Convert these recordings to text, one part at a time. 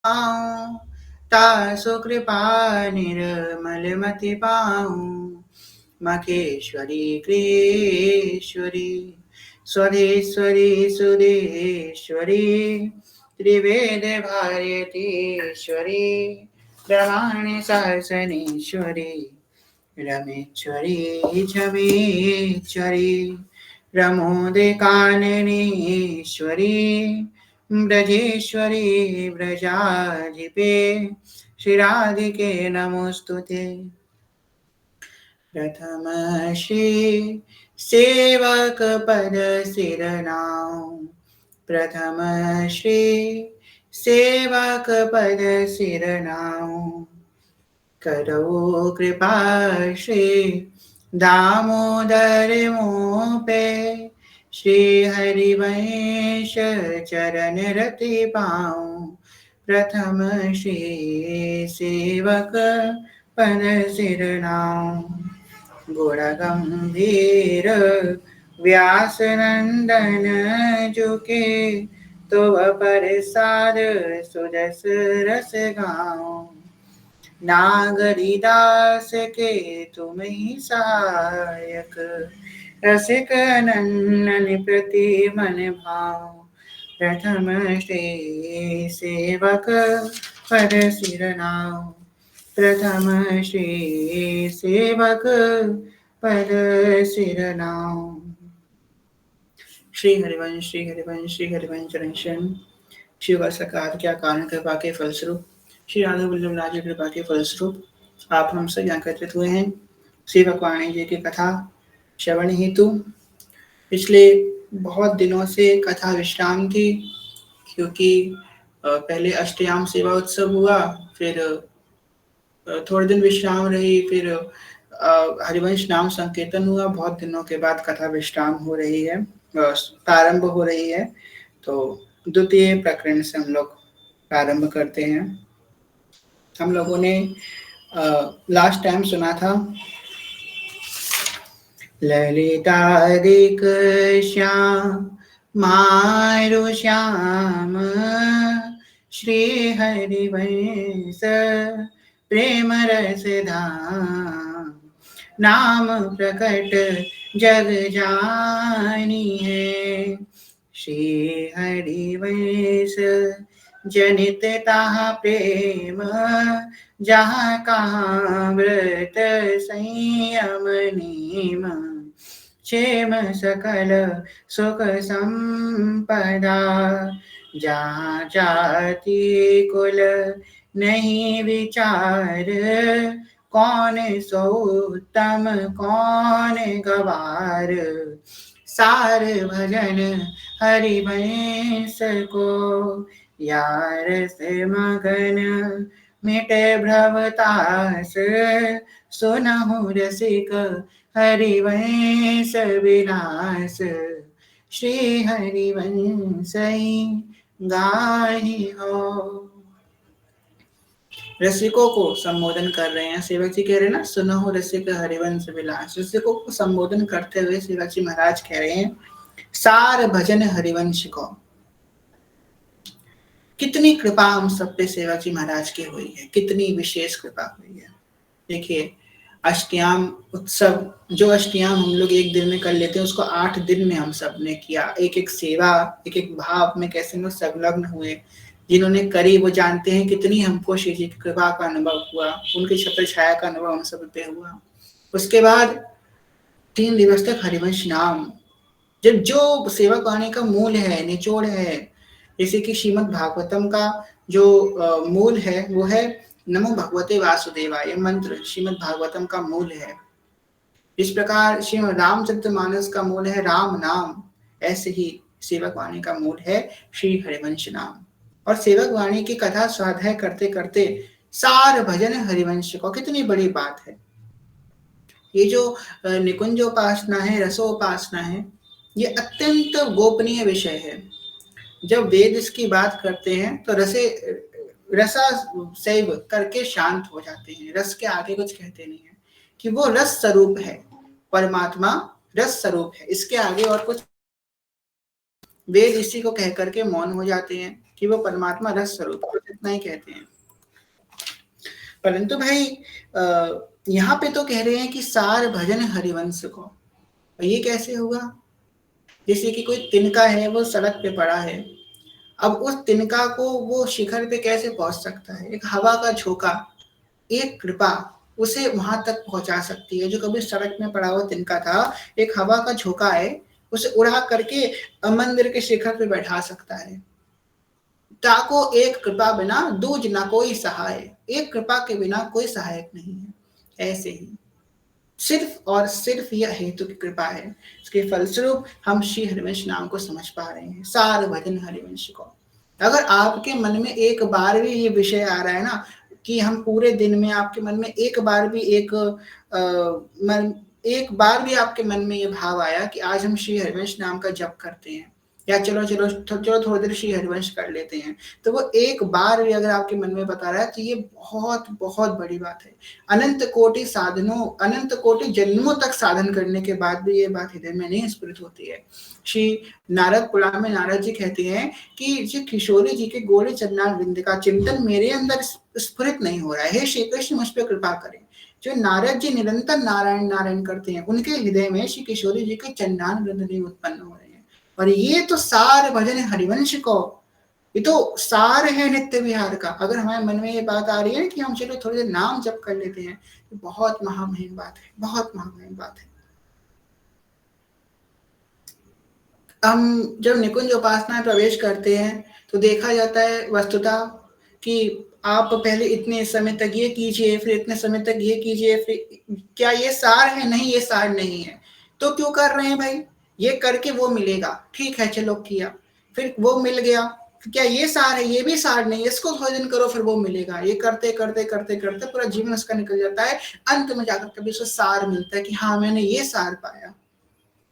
पाऊं, तासु कृपा निर्मल मति पाऊं। मखेश्वरी कृष्णेश्वरी स्वधेश्वरी सुधेश्वरी त्रिवेद भारतीश्वरी ब्रह्माण्य शासनेश्वरी रमेश्वरी झमेश्वरी रमोदे काननेश्वरी ब्रजेश्वरी ब्रजाधिपे श्रीराधिके नमोस्तुते। प्रथम श्री सेवक पद सिरनाम, प्रथम श्री सेवक पद सिरनाम। करो कृपा श्री दामोदर मोह पे, श्री हरिवंश चरण रति पाऊं। प्रथम श्री सेवक पद सिरनाम। गुण गंभीर व्यास नंदन जुके, तो प्रसाद सुजस रस गाऊं। नागरिदास के तुम ही सहायक, रसिक नंदन प्रति मन भाव। प्रथम श्री सेवक पद सिरनाम, प्रथम श्री सेवक पद सिरनाम। श्री हरिवंश श्री हरिवंश श्री हरिवंश चरण शरण। शिव सरकार क्या कारण कृपा के फलस्वरूप, श्री राधा वल्लभ राज कृपा के फलस्वरूप आप हम सब यहाँ एकत्रित हुए हैं श्री भगवान जी की कथा श्रवण हेतु। पिछले बहुत दिनों से कथा विश्राम थी, क्योंकि पहले अष्टयाम सेवा उत्सव हुआ, फिर थोड़े दिन विश्राम रही, फिर हरिवंश नाम संकीर्तन हुआ। बहुत दिनों के बाद कथा विश्राम हो रही है, प्रारंभ हो रही है। तो द्वितीय प्रकरण से हम लोग प्रारंभ करते हैं। हम लोगों ने लास्ट टाइम सुना था ललितादिक श्याम मारु श्याम, श्री हरिवंश प्रेम रस धाम। नाम प्रकट जग जानी है, श्री हरिवंश जनित ताहा प्रेम। जहाँ कहाँ व्रत संयम नेम, क्षेम सकल सुख संपदा। जहाँ जाति कुल नहीं विचार, कौन सो उत्तम कौन गवार। सार भजन हरिवंश को, यार से मगन मिटे भवतास। सुनहु रसिक हरिवंश विलास, श्री हरिवंश गाहि हो। रसिकों को संबोधन कर रहे हैं सेवक जी, कह रहे हैं ना सुनहु रसिक हरिवंश विलास। रसिकों को संबोधन करते हुए सेवक जी महाराज कह रहे हैं सार भजन हरिवंश को। कितनी कृपा हम सब पे सेवक जी महाराज की हुई है, कितनी विशेष कृपा हुई है। देखिए अष्टयाम उत्सव, जो अष्टयाम हम लोग एक दिन में कर लेते हैं, उसको 8 दिन में हम सब ने किया। एक एक सेवा, एक एक भाव में कैसे लोग संलग्न हुए। जिन्होंने करी वो जानते हैं कितनी हमको श्री जी की कृपा का अनुभव हुआ, उनकी छत्र छाया का अनुभव हम सब पे हुआ। उसके बाद 3 दिवस तक हरिवंश नाम, जब जो सेवा करने का मूल है, निचोड़ है, जैसे कि श्रीमद् भागवतम का जो मूल है वो है नमो भगवते वासुदेवाय मंत्र, श्रीमद् भागवतम का मूल है। इस प्रकार श्रीमद् रामचरितमानस का मूल है राम नाम, ऐसे ही सेवक वाणी का मूल है श्री हरिवंश नाम। और सेवक वाणी की कथा स्वाध्याय करते करते सार भजन हरिवंश को, कितनी बड़ी बात है। ये जो निकुंजोपासना है, रसोपासना है, ये अत्यंत गोपनीय विषय है। जब वेद इसकी बात करते हैं तो रसा सैव करके शांत हो जाते हैं, रस के आगे कुछ कहते नहीं है, कि वो रस स्वरूप है, परमात्मा रस स्वरूप है, इसके आगे और कुछ। वेद इसी को कह करके मौन हो जाते हैं। कि वो परमात्मा रस स्वरूप है, इतना ही कहते हैं। परंतु भाई यहाँ पे तो कह रहे हैं कि सार भजन हरिवंश को, ये कैसे होगा? जैसे कि कोई तिनका है, वो सड़क पे पड़ा है, अब उस तिनका को वो शिखर पे कैसे पहुंच सकता है? एक हवा का झोंका, एक कृपा उसे वहां तक पहुंचा सकती है। जो कभी सड़क में पड़ा हुआ तिनका था, एक हवा का झोंका है, उसे उड़ा करके मंदिर के शिखर पे बैठा सकता है। ताको एक कृपा बिना दूज ना कोई सहाय, एक कृपा के बिना कोई सहायक नहीं है। ऐसे ही सिर्फ और सिर्फ यह हेतु की कृपा है, इसके फलस्वरूप हम श्री हरिवंश नाम को समझ पा रहे हैं, सार भजन हरिवंश को। अगर आपके मन में एक बार भी ये विषय आ रहा है ना, कि हम पूरे दिन में आपके मन में एक बार भी एक बार भी आपके मन में ये भाव आया कि आज हम श्री हरिवंश नाम का जप करते हैं, या चलो चलो चलो थोड़ी देर श्री हरिवंश कर लेते हैं, तो वो एक बार भी अगर आपके मन में बता रहा है तो ये बहुत बहुत बड़ी बात है। अनंत कोटि साधनों, अनंत कोटि जन्मों तक साधन करने के बाद भी ये बात हृदय में नहीं स्फुरित होती है। श्री नारद पुराण में नारद जी कहते हैं कि जो किशोरी जी के गोरे चरणारविंद का चिंतन मेरे अंदर स्फुरित नहीं हो रहा है, हे श्री कृष्ण मुझ पर कृपा करें। जो नारद जी निरंतर नारायण नारायण करते हैं, उनके हृदय में श्री किशोरी जी के चरणारविंद नहीं उत्पन्न हो रहे हैं। और ये तो सार भजन हरिवंश को, ये तो सार है नित्य विहार का। अगर हमारे मन में ये बात आ रही है कि हम चलो थोड़ी देर नाम जप कर लेते हैं, तो बहुत महामहिम बात है, बहुत महामहिम बात है। हम जब निकुंज उपासना में प्रवेश करते हैं तो देखा जाता है वस्तुतः कि आप पहले इतने समय तक ये कीजिए, फिर इतने समय तक ये कीजिए, फिर क्या ये सार है? नहीं, ये सार नहीं है। तो क्यों कर रहे हैं भाई? ये करके वो मिलेगा, ठीक है चलो किया, फिर वो मिल गया, क्या ये सार है? ये भी सार नहीं है, इसको थोड़े दिन करो फिर वो मिलेगा। ये करते करते करते करते पूरा जीवन उसका निकल जाता है, अंत में जाकर कभी उसको सार मिलता है कि हाँ मैंने ये सार पाया।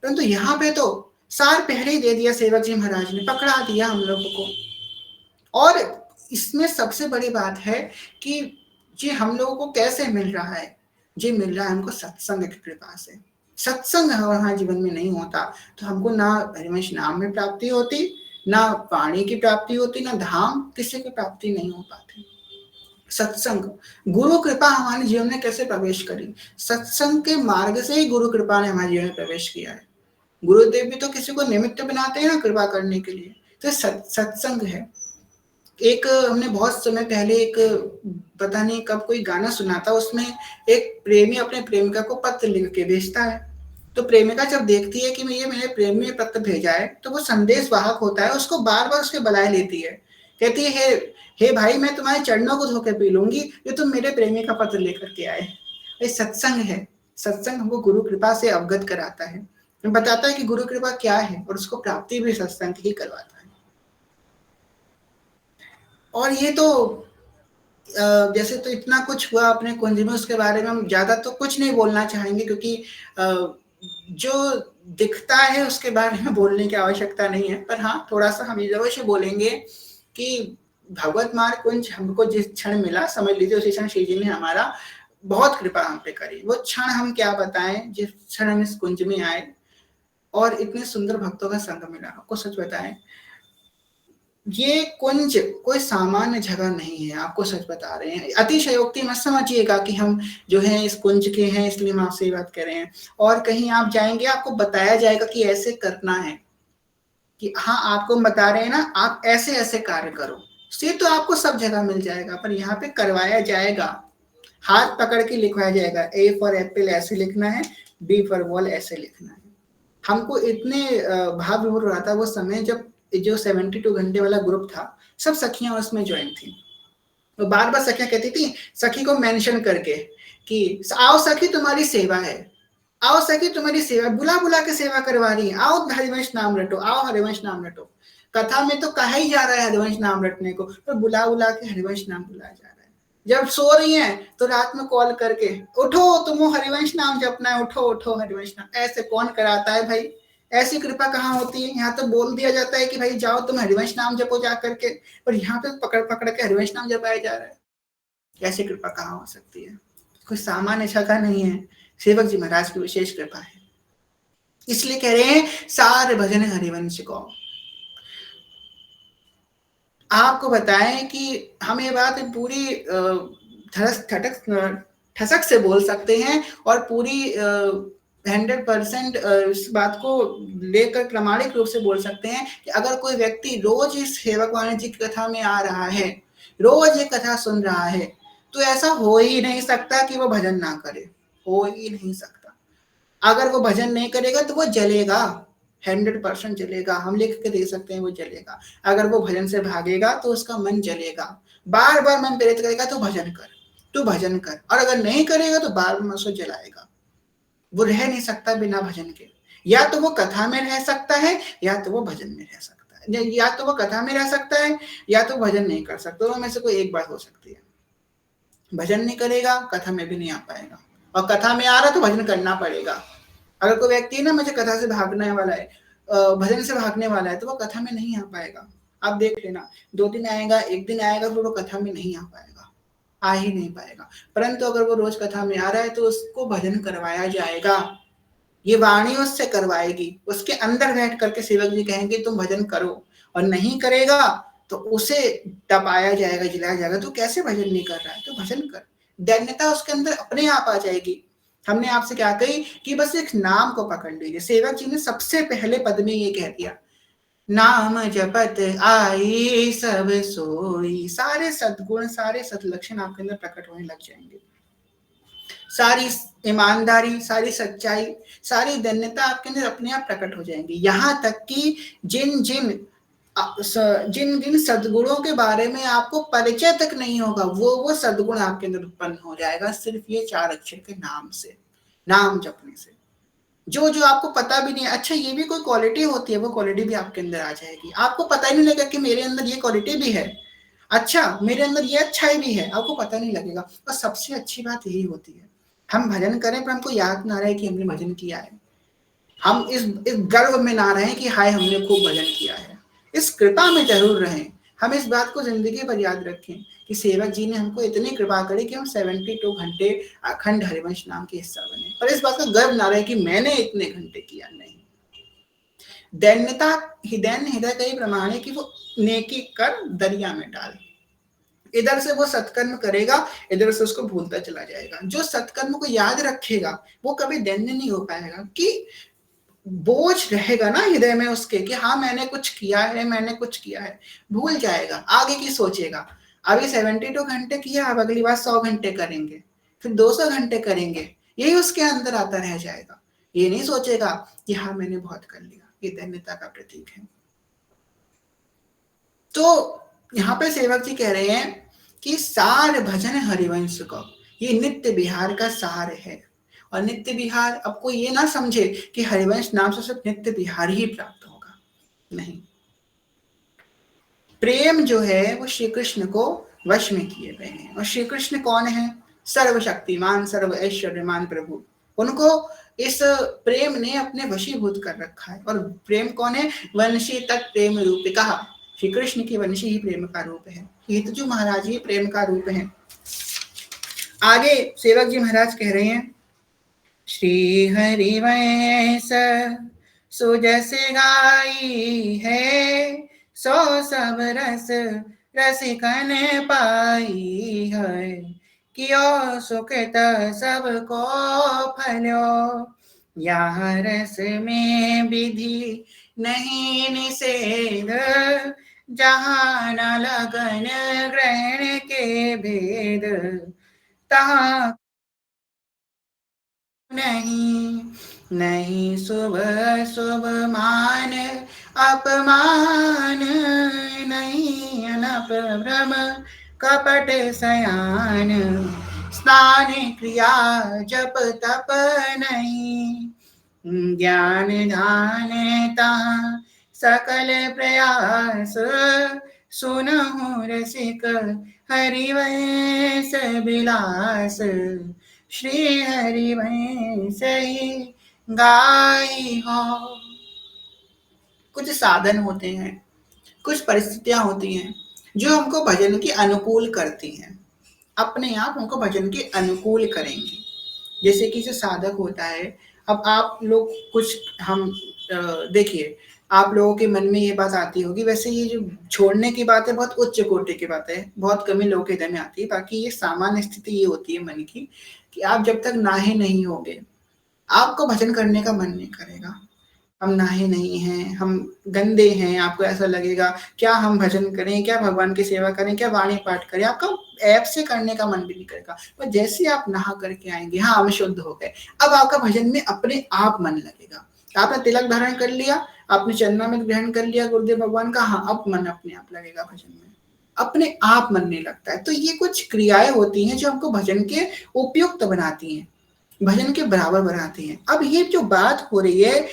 परंतु यहाँ पे तो सार पहले ही दे दिया सेवक जी महाराज ने, पकड़ा दिया हम लोगों को। और इसमें सबसे बड़ी बात है कि ये हम लोगों को कैसे मिल रहा है? ये मिल रहा है हमको सत्संग की कृपा से। सत्संग हमारे जीवन में नहीं होता तो हमको ना हरिवंश नाम में प्राप्ति होती, ना वाणी की प्राप्ति होती, ना धाम किसी की प्राप्ति नहीं हो पाती। सत्संग, गुरु कृपा हमारे जीवन में कैसे प्रवेश करी? सत्संग के मार्ग से ही गुरु कृपा ने हमारे जीवन में प्रवेश किया है। गुरुदेव भी तो किसी को निमित्त बनाते हैं ना कृपा करने के लिए, तो सत्संग है। एक हमने बहुत समय पहले एक पता नहीं कब कोई गाना सुना था, उसमें एक प्रेमी अपने प्रेमिका को पत्र लिख के भेजता है, तो प्रेमिका जब देखती है कि ये मेरे प्रेमी ने पत्र भेजा है, तो वो संदेश वाहक होता है, उसको बार बार उसके बलाए लेती है, कहती है हे भाई मैं तुम्हारे चरणों को धोके पी लूंगी जो तुम मेरे प्रेमी का पत्र लेकर के आए। ये सत्संग है। सत्संग हमको गुरु कृपा से अवगत कराता है, बताता है कि गुरु कृपा क्या है, और उसको प्राप्ति भी सत्संग ही करवाता है। और ये तो जैसे तो इतना कुछ हुआ अपने कुंज में, उसके बारे में हम ज्यादा तो कुछ नहीं बोलना चाहेंगे, क्योंकि जो दिखता है उसके बारे में बोलने की आवश्यकता नहीं है। पर हाँ थोड़ा सा हम जरूर से बोलेंगे कि भगवत मार्ग कुंज हमको जिस क्षण मिला, समझ लीजिए उसी क्षण श्री जी ने हमारा बहुत कृपा हम पे करी। वो क्षण हम क्या बताएं, जिस क्षण हम इस कुंज में आए और इतने सुंदर भक्तों का संग मिला। आपको सच बताएं, ये कुंज कोई सामान्य जगह नहीं है, आपको सच बता रहे हैं। अतिशयोक्ति मत समझिएगा कि हम जो है इस कुंज के हैं इसलिए हम आपसे बात कर रहे हैं। और कहीं आप जाएंगे आपको बताया जाएगा कि ऐसे करना है, कि हाँ आपको बता रहे हैं ना आप ऐसे ऐसे कार्य करो, से तो आपको सब जगह मिल जाएगा, पर यहाँ पे करवाया जाएगा, हाथ पकड़ के लिखवाया जाएगा। ए फॉर एप्पल ऐसे लिखना है, बी फॉर बॉल ऐसे लिखना है। हमको इतने भाव विभोर रहा था वो समय जब जो 72 घंटे वाला ग्रुप था, सब सखियां उसमें ज्वाइन थी। तो बार बार सखियां कहती थी, सखी को मेंशन करके कि आओ सखी तुम्हारी सेवा है, आओ सखी तुम्हारी सेवा, बुला बुला के सेवा करवा रही है, आओ हरिवंश नाम रटो, आओ हरिवंश नाम रटो। कथा में तो कहा ही जा रहा है हरिवंश नाम रटने को, तो बुला बुला के हरिवंश नाम बुलाया जा रहा है। जब सो रही हैं तो रात में कॉल करके, उठो तुम हरिवंश नाम जपना है, उठो उठो हरिवंश नाम। ऐसे कौन कराता है भाई? ऐसी कृपा कहाँ होती है? यहाँ तो बोल दिया जाता है कि भाई जाओ तुम हरिवंश नाम जपो जा करके, और यहाँ पे पकड़ पकड़ के हरिवंश नाम जपाया जा रहा है। ऐसी कृपा कहाँ हो सकती है? कोई सामान्य जगह नहीं है, सेवक जी महाराज की विशेष कृपा है। इसलिए कह रहे हैं सार भजन हरिवंश को। आपको बताएं कि हम ये बात पूरी ठसक से बोल सकते हैं और पूरी 100% इस बात को लेकर प्रामाणिक रूप से बोल सकते हैं कि अगर कोई व्यक्ति रोज इस सेवक वाणी जी की कथा में आ रहा है, रोज ये कथा सुन रहा है, तो ऐसा हो ही नहीं सकता कि वो भजन ना करे, हो ही नहीं सकता। अगर वो भजन नहीं करेगा तो वो जलेगा, 100% जलेगा, हम लिख के दे सकते हैं वो जलेगा। अगर वो भजन से भागेगा तो उसका मन जलेगा, बार बार मन प्रेरित करेगा तो भजन कर, तू भजन कर, और अगर नहीं करेगा तो बार बार उसको जलाएगा। वो रह नहीं सकता बिना भजन के। या तो वो कथा में रह सकता है या तो वो भजन में रह सकता है, या तो वो कथा में रह सकता है या तो भजन नहीं कर सकता, दोनों में से कोई एक बात हो सकती है। भजन नहीं करेगा कथा में भी नहीं आ पाएगा, और कथा में आ रहा तो भजन करना पड़ेगा। अगर कोई व्यक्ति ना मुझे कथा से भागने वाला है, भजन से भागने वाला है, तो वो कथा में नहीं आ पाएगा। आप देख लेना, 2 दिन आएगा, 1 दिन आएगा, फिर वो कथा में नहीं आ पाएगा, आ ही नहीं पाएगा। परंतु अगर वो रोज कथा में आ रहा है तो उसको भजन करवाया जाएगा, ये वाणी उससे करवाएगी, उसके अंदर बैठ करके सेवक जी कहेंगे तुम भजन करो, और नहीं करेगा तो उसे तपाया जाएगा, जलाया जाएगा। तो कैसे भजन नहीं कर रहा है, तो भजन कर, दैन्यता उसके अंदर अपने आप आ जाएगी। हमने आपसे क्या कही कि बस एक नाम को पकड़ लीजिए। सेवक जी ने सबसे पहले पद में ये कह दिया, नाम जपत आई सब सोई। सारे सद्गुण, सारे सदलक्षण आपके अंदर प्रकट होने लग जाएंगे, सारी ईमानदारी, सारी सच्चाई, सारी दन्यता आपके अंदर अपने आप प्रकट हो जाएंगी। यहाँ तक कि जिन जिन जिन जिन सद्गुणों के बारे में आपको परिचय तक नहीं होगा, वो सद्गुण आपके अंदर उत्पन्न हो जाएगा, सिर्फ ये 4 अक्षर के नाम से, नाम जपने से। जो जो आपको पता भी नहीं, अच्छा ये भी कोई क्वालिटी होती है, वो क्वालिटी भी आपके अंदर आ जाएगी। आपको पता ही नहीं लगेगा कि मेरे अंदर ये क्वालिटी भी है, अच्छा मेरे अंदर ये अच्छाई भी है, आपको पता नहीं लगेगा। और सबसे अच्छी बात यही होती है, हम भजन करें पर हमको याद ना रहे कि हमने भजन किया है, हम इस गर्व में ना रहें कि हाय हमने खूब भजन किया है, इस कृपा में जरूर रहें। हम इस बात को जिंदगी भर याद रखें कि सेवक जी ने हमको इतनी कृपा करी कि हम 72 घंटे अखंड हरिवंश नाम के हिस्सा बने, पर इस बात का गर्व ना रहे कि मैंने इतने घंटे किया, नहीं। दैन्यता हृदय का ही प्रमाण है कि वो नेकी कर दरिया में डाल, इधर से वो सत्कर्म करेगा, इधर से उसको भूलता चला जाएगा। जो सत्कर्म को याद रखेगा वो कभी दैन्य नहीं हो पाएगा, कि बोझ रहेगा ना हृदय में उसके कि हाँ मैंने कुछ किया है, मैंने कुछ किया है, भूल जाएगा, आगे की सोचेगा। अभी 72 घंटे किया, अब अगली बार 100 घंटे करेंगे, फिर 200 घंटे करेंगे, यही उसके अंदर आता रह जाएगा। ये नहीं सोचेगा कि हाँ मैंने बहुत कर लिया, ये दैन्यता का प्रतीक है। तो यहाँ पे सेवक जी कह रहे हैं कि सार भजन हरिवंश को, ये नित्य विहार का सार है। और नित्य विहार, अब कोई ये ना समझे कि हरिवंश नाम से सिर्फ नित्य विहार ही प्राप्त होगा, नहीं। प्रेम जो है वो श्री कृष्ण को वश में किए गए हैं, और श्री कृष्ण कौन है? सर्वशक्तिमान सर्व ऐश्वर्यमान प्रभु, उनको इस प्रेम ने अपने वशीभूत कर रखा है। और प्रेम कौन है? वंशी तक प्रेम रूपिका, श्री कृष्ण की वंशी ही प्रेम का रूप है, हितजु महाराज ही प्रेम का रूप है। आगे सेवक जी महाराज कह रहे हैं, श्री हरिवंश सुजस गाई है, सो सब रस रसिकन पाई है, कियो सुखित सबको फलो, यहाँ रस में विधि नहीं निषेध, जहाँ न लगन ग्रहण के भेद, तहाँ नहीं नहीं शुभ शुभ मान अपमान, नहीं अनप भ्रम कपट सयान, स्नान क्रिया जप तप नहीं, ज्ञान ध्यान तहाँ सकल प्रयास, सुनहु रसिक हरिवंश विलास, श्री हरिवंश गाई हो। कुछ साधन होते हैं, कुछ परिस्थितियां होती हैं जो हमको भजन के अनुकूल करती हैं, अपने आप हमको भजन के अनुकूल करेंगी। जैसे कि जो साधक होता है, अब आप लोग कुछ हम देखिए, आप लोगों के मन में ये बात आती होगी। वैसे ये जो छोड़ने की बात है, बहुत उच्च कोटि की बात है, बहुत कम ही लोगों के हृदय में आती है। बाकी ये सामान्य स्थिति ये होती है मन की कि आप जब तक नाहे नहीं होगे, आपको भजन करने का मन नहीं करेगा। हम नाहे नहीं हैं, हम गंदे हैं, आपको ऐसा लगेगा क्या हम भजन करें, क्या भगवान की सेवा करें, क्या वाणी पाठ करें, आपका ऐप से करने का मन भी नहीं करेगा। पर जैसे आप नहा करके आएंगे, हाँ हम शुद्ध हो गए, अब आपका भजन में अपने आप मन लगेगा। आपने तिलक धारण कर लिया, आपने चरणामृत ग्रहण कर लिया गुरुदेव भगवान का, हाँ अब मन अपने आप लगेगा भजन में, अपने आप मन नहीं लगता है। तो ये कुछ क्रियाएं होती हैं जो हमको भजन के उपयुक्त बनाती हैं, भजन के बराबर बनाती हैं। अब ये जो बात हो रही है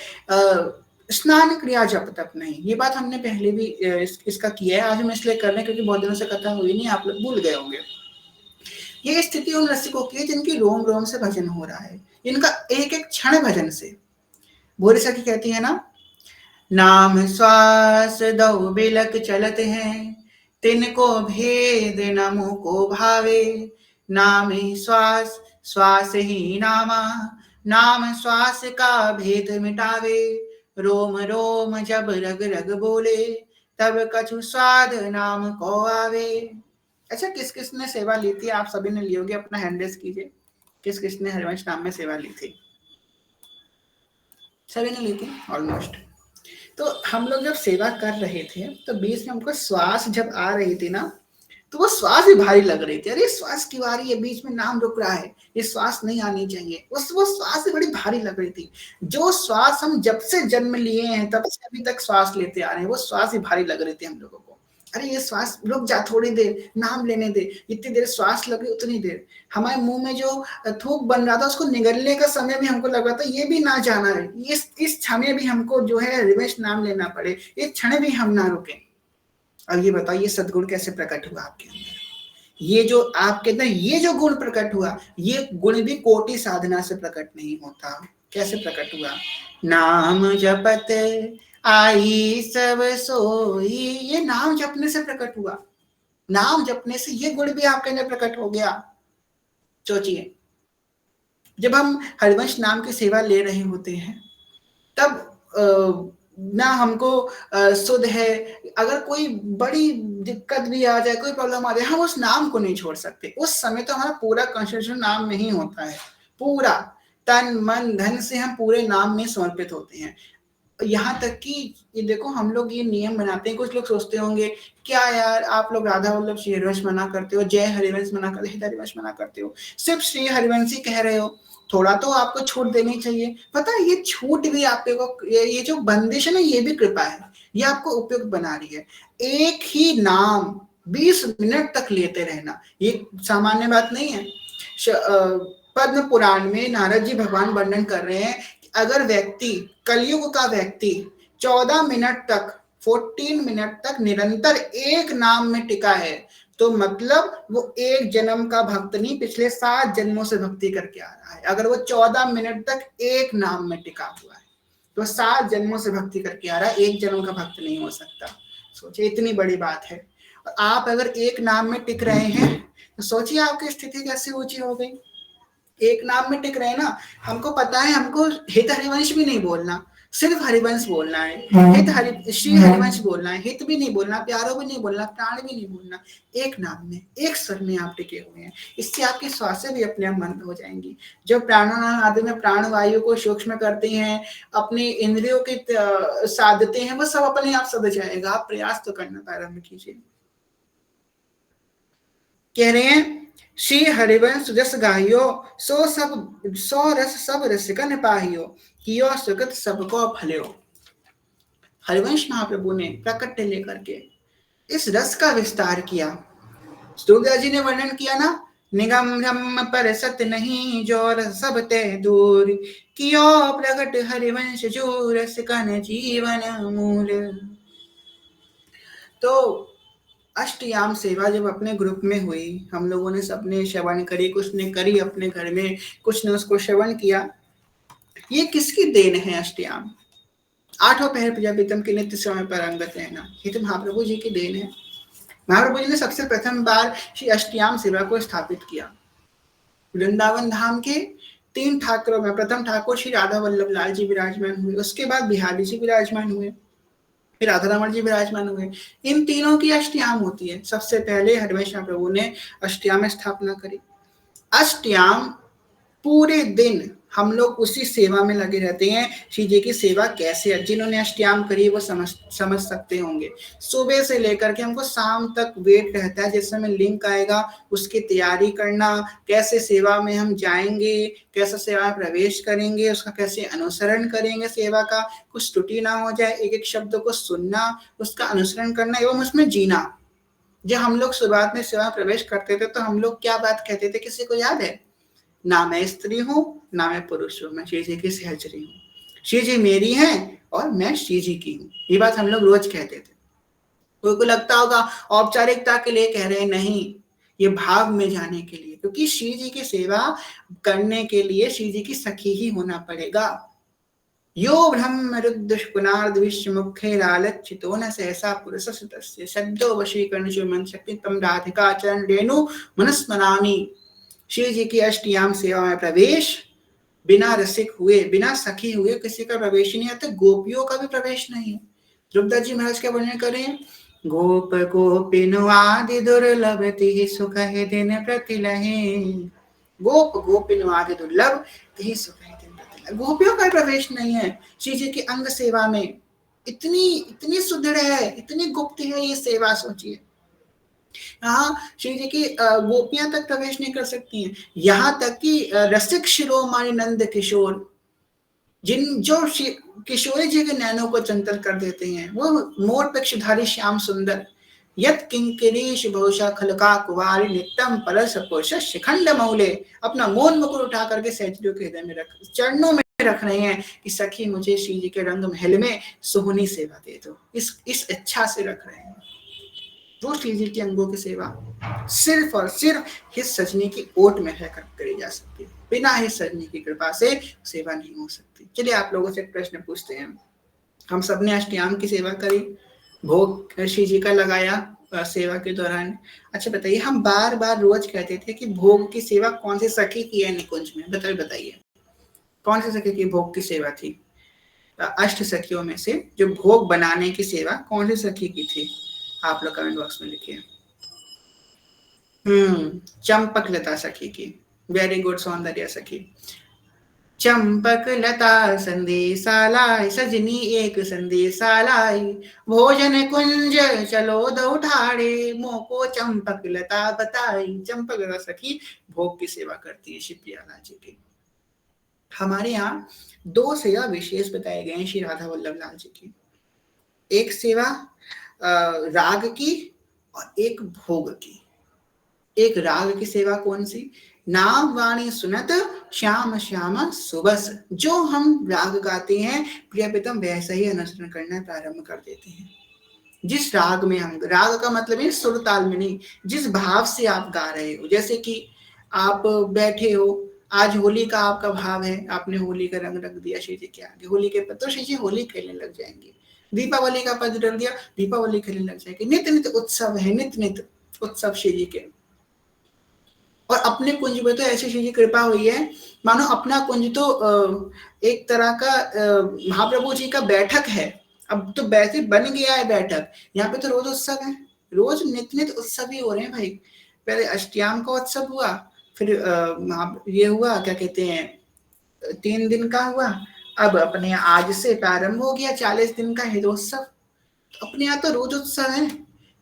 स्नान क्रिया जप तप नहीं, ये बात हमने पहले भी इसका किया है। आज हम इसलिए कर रहे हैं क्योंकि बहुत दिनों से कथा हुई नहीं, आप लोग भूल गए होंगे। ये स्थिति उन रसिकों की है जिनकी रोम रोम से भजन हो रहा है, इनका एक एक क्षण भजन से। भोरे सखी कहती है ना, नाम श्वास दो बिलक चलत हैं, तिनको भेद न मुँह को भावे, नाम श्वास श्वास ही नामा, नाम श्वास का भेद मिटावे, रोम रोम जब रग रग बोले, तब कछु स्वाद नाम को आवे। अच्छा, किस किस ने सेवा ली थी? आप सभी ने ली होगी, अपना हैंड रेस कीजिए। किस किस ने हरिवंश नाम में सेवा ली थी? सभी ने ली थी ऑलमोस्ट। तो हम लोग जब सेवा कर रहे थे तो बीच में हमको श्वास जब आ रही थी ना, तो वो श्वास भी भारी लग रही थी। अरे श्वास की बारी है, बीच में नाम रुक रहा है, ये श्वास नहीं आनी चाहिए। वो श्वास भी बड़ी भारी लग रही थी। जो श्वास हम जब से जन्म लिए हैं तब से अभी तक श्वास लेते आ रहे हैं, वो श्वास ही भारी लग रही थी हम लोगों को। अरे ये श्वास रुक जा, थोड़ी देर नाम लेने दे। इतनी देर श्वास लगी, उतनी देर हमारे मुंह में जो थूक बन रहा था उसको निगलने का समय भी हमको लग रहा था ये भी ना जाना है, इस क्षण भी हमको जो है रिवेश नाम लेना पड़े, इस क्षण भी हम ना रुके। अब ये बताओ, ये सद्गुण कैसे प्रकट हुआ आपके अंदर? ये जो आपके अंदर ये जो गुण प्रकट हुआ, ये गुण भी कोटि साधना से प्रकट नहीं होता। कैसे प्रकट हुआ? नाम जपत आई सब सोई, ये नाम जपने से प्रकट हुआ। नाम जपने से ये गुण भी आपके अंदर प्रकट हो गया। सोचिए, जब हम हरिवंश नाम की सेवा ले रहे होते हैं तब ना हमको सुध है, अगर कोई बड़ी दिक्कत भी आ जाए, कोई प्रॉब्लम आ जाए, हम उस नाम को नहीं छोड़ सकते। उस समय तो हमारा पूरा कंसंट्रेशन नाम में ही होता है, पूरा तन मन धन से हम पूरे नाम में समर्पित होते हैं। यहाँ तक कि ये देखो, हम लोग ये नियम बनाते हैं। कुछ लोग सोचते होंगे क्या यार आप लोग राधा वल्लभ श्री हरिवंश मना करते हो, जय हरिवंश मना करते हो, हरिवंश मना करते हो, सिर्फ श्री हरिवंश ही कह रहे हो, थोड़ा तो आपको छूट देनी चाहिए। पता है ये छूट भी आपके को, ये जो बंदिश है ना, ये भी कृपा है, ये आपको उपयुक्त बना रही है। एक ही नाम 20 मिनट तक लेते रहना ये सामान्य बात नहीं है। पद्म पुराण में नारद जी भगवान वर्णन कर रहे हैं, अगर व्यक्ति, कलयुग का व्यक्ति 14 मिनट तक, 14 मिनट तक निरंतर एक नाम में टिका है, तो मतलब वो एक जन्म का भक्त नहीं, पिछले 7 जन्मों से भक्ति करके आ रहा है। अगर वो 14 मिनट तक एक नाम में टिका हुआ है तो 7 जन्मों से भक्ति करके आ रहा है, एक जन्म का भक्त नहीं हो सकता। सोचिए, इतनी बड़ी बात है। और आप अगर एक नाम में टिक रहे हैं तो सोचिए आपकी स्थिति कैसे ऊंची हो गई। एक नाम में टिक रहे ना, हमको पता है हमको हित हरिवंश भी नहीं बोलना, सिर्फ हरिवंश बोलना है, श्री हरिवंश बोलना है, हित भी नहीं बोलना, प्यारो भी नहीं बोलना, प्राण भी नहीं बोलना। एक नाम में, एक स्वर में आप टिके हुए हैं। इससे आपकी श्वासें भी अपने आप बंद हो जाएंगी। जो प्राणायाम आदि में प्राण वायु को सूक्ष्म करते हैं, अपने इंद्रियों की साधते हैं, वो सब अपने आप सद जाएगा। आप प्रयास तो करना प्रारंभ कीजिए। कह रहे हैं श्री हरिवंश जस गाहियो, सो रस सब रसिकन पाहियो, कियो सुकृत सबको फलियो। हरिवंश महाप्रभु ने प्रकट्य लेकर के इस रस का विस्तार किया। तुलसीदास जी ने वर्णन किया ना, निगम ब्रह्म पर सत नहीं, जो रस सब ते दूर, कियो प्रकट हरिवंश जो रसिकन जीवन मूल। तो अष्टयाम सेवा जब अपने ग्रुप में हुई, हम लोगों ने सबने श्रवण करी, कुछ ने करी अपने घर में, कुछ ने उसको श्रवण किया। ये किसकी देन है अष्टयाम? 8 पहर प्रजापितम के नित्य समय पर अंगत रहना, ये तो महाप्रभु जी की देन है। महाप्रभु जी ने सबसे प्रथम बार श्री अष्टयाम सेवा को स्थापित किया। वृंदावन धाम के 3 ठाकुरों में प्रथम ठाकुर श्री राधा वल्लभ लाल जी विराजमान हुए, उसके बाद बिहारी जी विराजमान हुए, फिर राधा रमण जी विराजमान हुए। इन तीनों की अष्टयाम होती है। सबसे पहले हरमेश प्रभु ने अष्टयाम स्थापना करी। अष्टयाम पूरे दिन हम लोग उसी सेवा में लगे रहते हैं। श्री जी की सेवा कैसे है, जिन्होंने अष्टयाम करी वो समझ सकते होंगे। सुबह से लेकर के हमको शाम तक वेट रहता है जिस समय लिंक आएगा, उसकी तैयारी करना, कैसे सेवा में हम जाएंगे, कैसे सेवा में प्रवेश करेंगे, उसका कैसे अनुसरण करेंगे, सेवा का कुछ त्रुटि ना हो जाए, एक एक शब्द को सुनना, उसका अनुसरण करना एवं उसमें जीना। जब हम लोग शुरुआत में सेवा प्रवेश करते थे तो हम लोग क्या बात कहते थे, किसी को याद है? ना मैं स्त्री हूं ना मैं पुरुष हूं, मैं श्री जी की सहचरी हूं। श्री जी मेरी हैं और मैं श्री जी की हूं। ये बात हम लोग रोज कहते थे। कोई को लगता होगा औपचारिकता के लिए कह रहे हैं, नहीं, ये भाव में जाने के लिए, क्योंकि श्री जी की सेवा करने के लिए श्री जी की सखी ही होना पड़ेगा। यो ब्रह्म रुद्र पुनार्द विश्व मुखे लालचितो न सहसा पुरुष सुतस्य शब्दो वशीकरण मन शक्ति तम राधिका चरण रेणु मनस्मरामी। श्री जी की अष्टयाम सेवा में प्रवेश बिना रसिक हुए, बिना सखी हुए किसी का प्रवेश नहीं आता। गोपियों का भी प्रवेश नहीं है। ध्रुवदास जी महाराज क्या वर्णन करें? गोप गोपिन आदि दुर्लभ तिहि सुख है दिन प्रतिलहे। गोप गोपिन आदि दुर्लभ तिहि सुख है दिन प्रतिलहे। गोपियों का प्रवेश नहीं है श्री जी की अंग सेवा में। इतनी इतनी सुदृढ़ है, इतनी गुप्त है ये सेवा, सोचिए। हाँ, श्री जी की गोपियां तक प्रवेश नहीं कर सकती हैं। यहाँ तक कि रसिक शिरोमणि नंद किशोर, जिन जो किशोरी जी के नैनों को चंचल कर देते हैं, वो मोर पक्षधारी श्याम सुंदर, यत किंकिरीश बहुशा खलका कुवारी नित्यम परस पोष शिखंड मौले, अपना मोन मुकुट उठा करके सहचरियों के हृदय में रख, चरणों में रख रहे हैं कि सखी मुझे श्री जी के रंग महल में सोहनी सेवा दे दो। इस इच्छा से रख रहे हैं। वो श्री जी की अंगों की सेवा सिर्फ और सिर्फ हिस सजनी की ओट में रहकर करी जा सकती है। बिना हिस सजनी की कृपा से सेवा नहीं हो सकती। चलिए आप लोगों से एक प्रश्न पूछते हैं। हम सबने अष्टयाम की सेवा करी, भोग श्री जी का लगाया सेवा के दौरान। अच्छा बताइए, हम बार बार रोज कहते थे कि भोग की सेवा कौन सी सखी की है निकुंज में? बताइए कौन सी सखी की भोग की सेवा थी? अष्ट सखियों में से जो भोग बनाने की सेवा कौन सी सखी की थी? आप लोग कमेंट बॉक्स में लिखिए। चंपक लता सखी की। वेरी गुड सौंदर्य सखी। चंपक लता संदेशा लाई, सजनी एक संदेशा लाई, भोजन कुंज चलो दो ठाड़े, मोको चंपक लता बताई। चंपक लता सखी भोग की सेवा करती है श्री प्रियालाल जी की। हमारे यहाँ दो सेवा विशेष बताए गए हैं श्री राधा वल्लभ लाल जी की। एक सेवा राग की और एक भोग की। एक राग की सेवा कौन सी? नाम वाणी सुनत श्याम श्याम सुबस। जो हम राग गाते हैं प्रिय प्रीतम वैसा ही अनुसरण करना प्रारंभ कर देते हैं। जिस राग में हम, राग का मतलब है सुर ताल में नहीं, जिस भाव से आप गा रहे हो। जैसे कि आप बैठे हो, आज होली का आपका भाव है, आपने होली का रंग रख दिया श्री जी के आगे, होली के पद तो श्री जी होली खेलने लग जाएंगे। दीपावली का पद रख दिया, दीपावली खेलने लग जाएंगे। नित्य नित्य उत्सव है, नित्य नित्य उत्सव श्री जी के। और अपने कुंज में तो ऐसी श्री जी कृपा हुई है, मानो अपना कुंज तो एक तरह का महाप्रभु जी का बैठक है। अब तो वैसे बन गया है बैठक। यहाँ पे तो रोज उत्सव है, रोज नित्य नित्य उत्सव ही हो रहे हैं भाई। पहले अष्टयाम का उत्सव हुआ, फिर ये हुआ क्या कहते हैं 3 दिन का हुआ, अब अपने आज से प्रारंभ हो गया 40 दिन का हितोत्सव। अपने यहाँ तो रोज उत्सव है,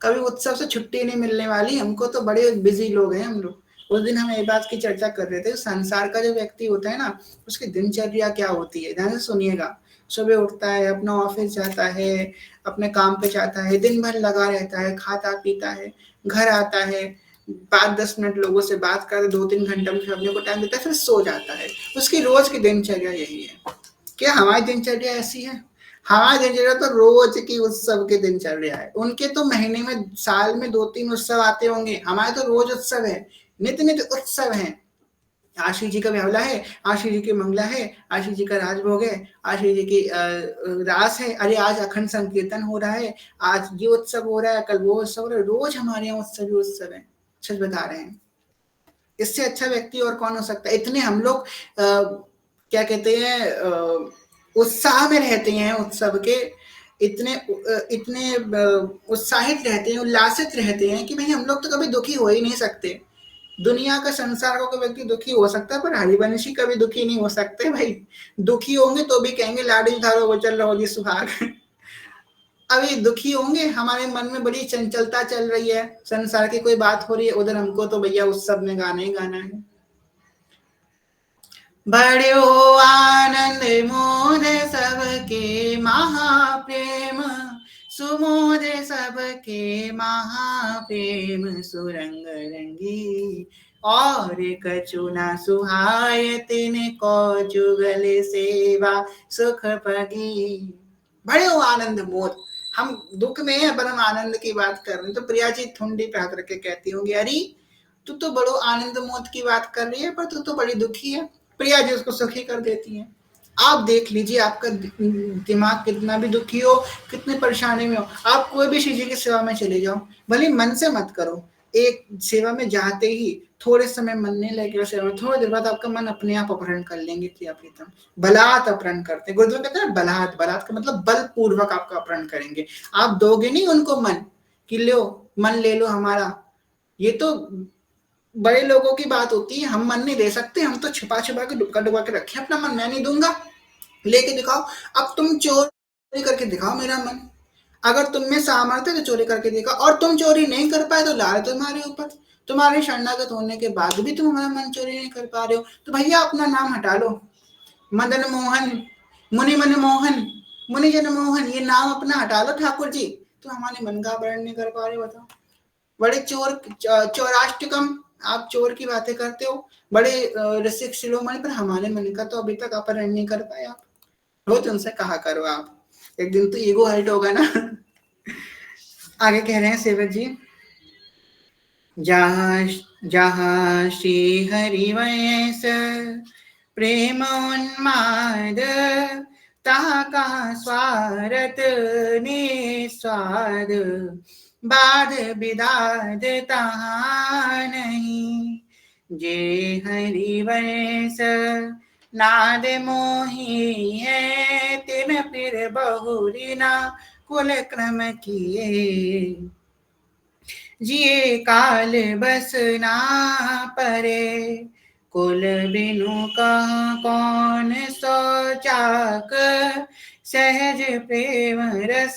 कभी उत्सव से छुट्टी नहीं मिलने वाली। हमको तो बड़े बिजी लोग हैं हम लोग। उस दिन हम एक बात की चर्चा कर रहे थे, संसार का जो व्यक्ति होता है ना, उसकी दिनचर्या क्या होती है, ध्यान से सुनिएगा। सुबह उठता है, अपना ऑफिस जाता है, अपने काम पे जाता है, दिन भर लगा रहता है, खाता पीता है, घर आता है, 5-10 मिनट लोगों से बात कर, 2-3 घंटा में अपने को टाइम देता है, फिर सो जाता है। उसकी रोज की दिनचर्या यही है। क्या हमारी दिनचर्या ऐसी है? हमारी दिनचर्या तो रोज की उत्सव की दिनचर्या है। उनके तो महीने में, साल में 2-3 उत्सव आते होंगे, हमारे तो रोज उत्सव है, नित्य नित्य उत्सव है। आशी जी का ब्यावला है, आशी जी की मंगला है, आशी जी का राजभोग है, आशी जी की रास है, अरे आज अखंड संकीर्तन हो रहा है, आज ये उत्सव हो रहा है, कल वो उत्सव हो रहा है। रोज हमारे यहाँ उत्सव ही उत्सव है, सच बता रहे हैं। इससे अच्छा व्यक्ति और कौन हो सकता है? इतने हम लोग क्या कहते हैं उत्साह में रहते हैं उत्सव के, इतने इतने उत्साहित रहते हैं, उल्लासित रहते हैं कि भाई हम लोग तो कभी दुखी हो ही नहीं सकते। दुनिया का संसार का कोई व्यक्ति दुखी हो सकता है, पर हरिवंशी कभी दुखी नहीं हो सकते भाई। दुखी होंगे तो भी कहेंगे लाडी धारो वो चल रहा होगी सुहाग। अभी दुखी होंगे, हमारे मन में बड़ी चंचलता चल रही है, संसार की कोई बात हो रही है, उधर हमको तो भैया उत्सव में गाना ही गाना है। बड़ो आनंद मोद सबके महाप्रेम, सुमोद सबके महाप्रेम, सुरंग रंगी और कछु न सुहाय, तिनको जुगल सेवा सुख पगी। बड़े हो आनंद मोद, हम दुख में है पर हम आनंद की बात कर रहे हैं। तो प्रिया जी ठुंडी पे हाथ रख के कहती होंगी, अरे तू तो बड़ो आनंद मोद की बात कर रही है, पर तू तो बड़ी दुखी है। प्रिया जी उसको सुखी कर देती हैं। आप देख लीजिए, आपका दिमाग कितना भी दुखी हो, कितनी परेशानी में हो, आप कोई भी शिव जी की सेवा में चले जाओ, भले मन से मत करो, एक सेवा में जाते ही थोड़े समय मन नहीं लगेगा सेवा में, थोड़ी देर बाद आपका मन अपने आप अपहरण कर लेंगे प्रिया प्रीतम। बलात् अपहरण करते, गुरुदेव कहते हैं बलात्, बलात् का मतलब बलपूर्वक आपका अपहरण करेंगे। आप दोगे नहीं उनको मन कि लो मन ले लो हमारा, ये तो बड़े लोगों की बात होती है, हम मन नहीं दे सकते, हम तो छुपा छुपा के डुबका डुबा के रखे अपना मन, मैं नहीं दूंगा, लेके दिखाओ। अब तुम चोरी करके दिखाओ मेरा मन, अगर तुम में सामर्थ्य तो चोरी करके दिखाओ, और तुम चोरी नहीं कर पाए तो लाए तुम्हारे ऊपर, तुम्हारे शरणागत होने के बाद भी तुम हमारा मन चोरी नहीं कर पा रहे हो, तो भैया अपना नाम हटा लो। मदन मोहन, मुनि मन मोहन, मुनि जन मोहन, ये नाम अपना हटा लो ठाकुर जी, तो हमारे मन का वर्ण नहीं कर पा रहे, बताओ। बड़े चौराष्टकम, आप चोर की बातें करते हो, बड़े रसिक शिरोमणि, पर हमारे मन का तो अभी तक अपहरण नहीं कर पाए आप। रोज उनसे कहा करो आप, एक दिन तो ईगो हर्ट होगा ना। आगे कह रहे हैं सेवक जी, जहाँ जहाँ श्री हरिवंश प्रेम उन्माद, तहाँ कहाँ स्वार्थ निस्वाद, बाध विदाद तहाँ नहीं। जे हरिवंश नाद मोही है, तिन फिर बहुरीना कुल क्रम किए। जिए काल बस ना परे, कुल बिनु कहाँ कौन सो चाक, सहज प्रेम रस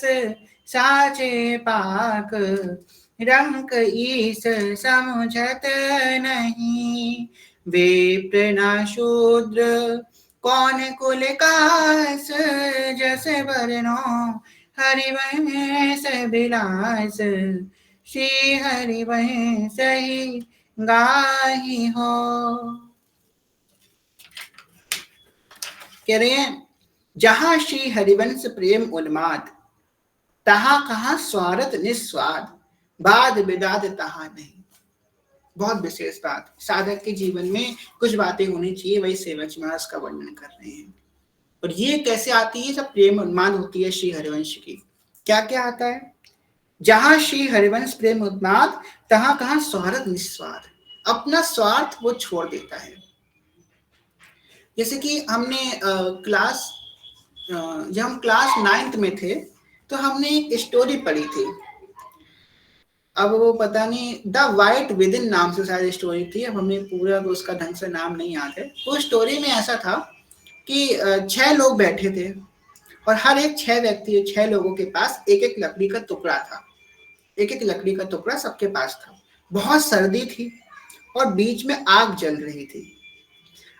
साचे पाक, रंक ईस समुझत नहीं। विप्र न शूद्र कौन कुल कास, जस बरनो हरिवंश विलास, श्री हरिवंश ही गाही हो। कह रहे हैं जहां श्री हरिवंश प्रेम उन्माद, तहां कहां स्वार्थ निस्वाद, बाद विदाद तहां नहीं। बहुत विशेष बात, साधक के जीवन में कुछ बातें होनी चाहिए, वही सेवक जी महाराज का वर्णन कर रहे हैं। और ये कैसे आती है, जब प्रेम उन्माद होती है श्री हरिवंश की। क्या क्या आता है, जहां श्री हरिवंश प्रेम उन्माद, तहां कहां स्वार्थ निस्वार्थ, अपना स्वार्थ वो छोड़ देता है। जैसे कि हमने क्लास जब हम क्लास 9th में थे तो हमने एक स्टोरी पढ़ी थी, अब वो पता नहीं द वाइट विद इन नाम से शायद स्टोरी थी, अब हमें पूरा उसका ढंग से नाम नहीं याद है। वो स्टोरी में ऐसा था कि 6 लोग बैठे थे और हर एक 6 व्यक्ति 6 लोगों के पास एक एक लकड़ी का टुकड़ा था, एक एक लकड़ी का टुकड़ा सबके पास था। बहुत सर्दी थी और बीच में आग जल रही थी।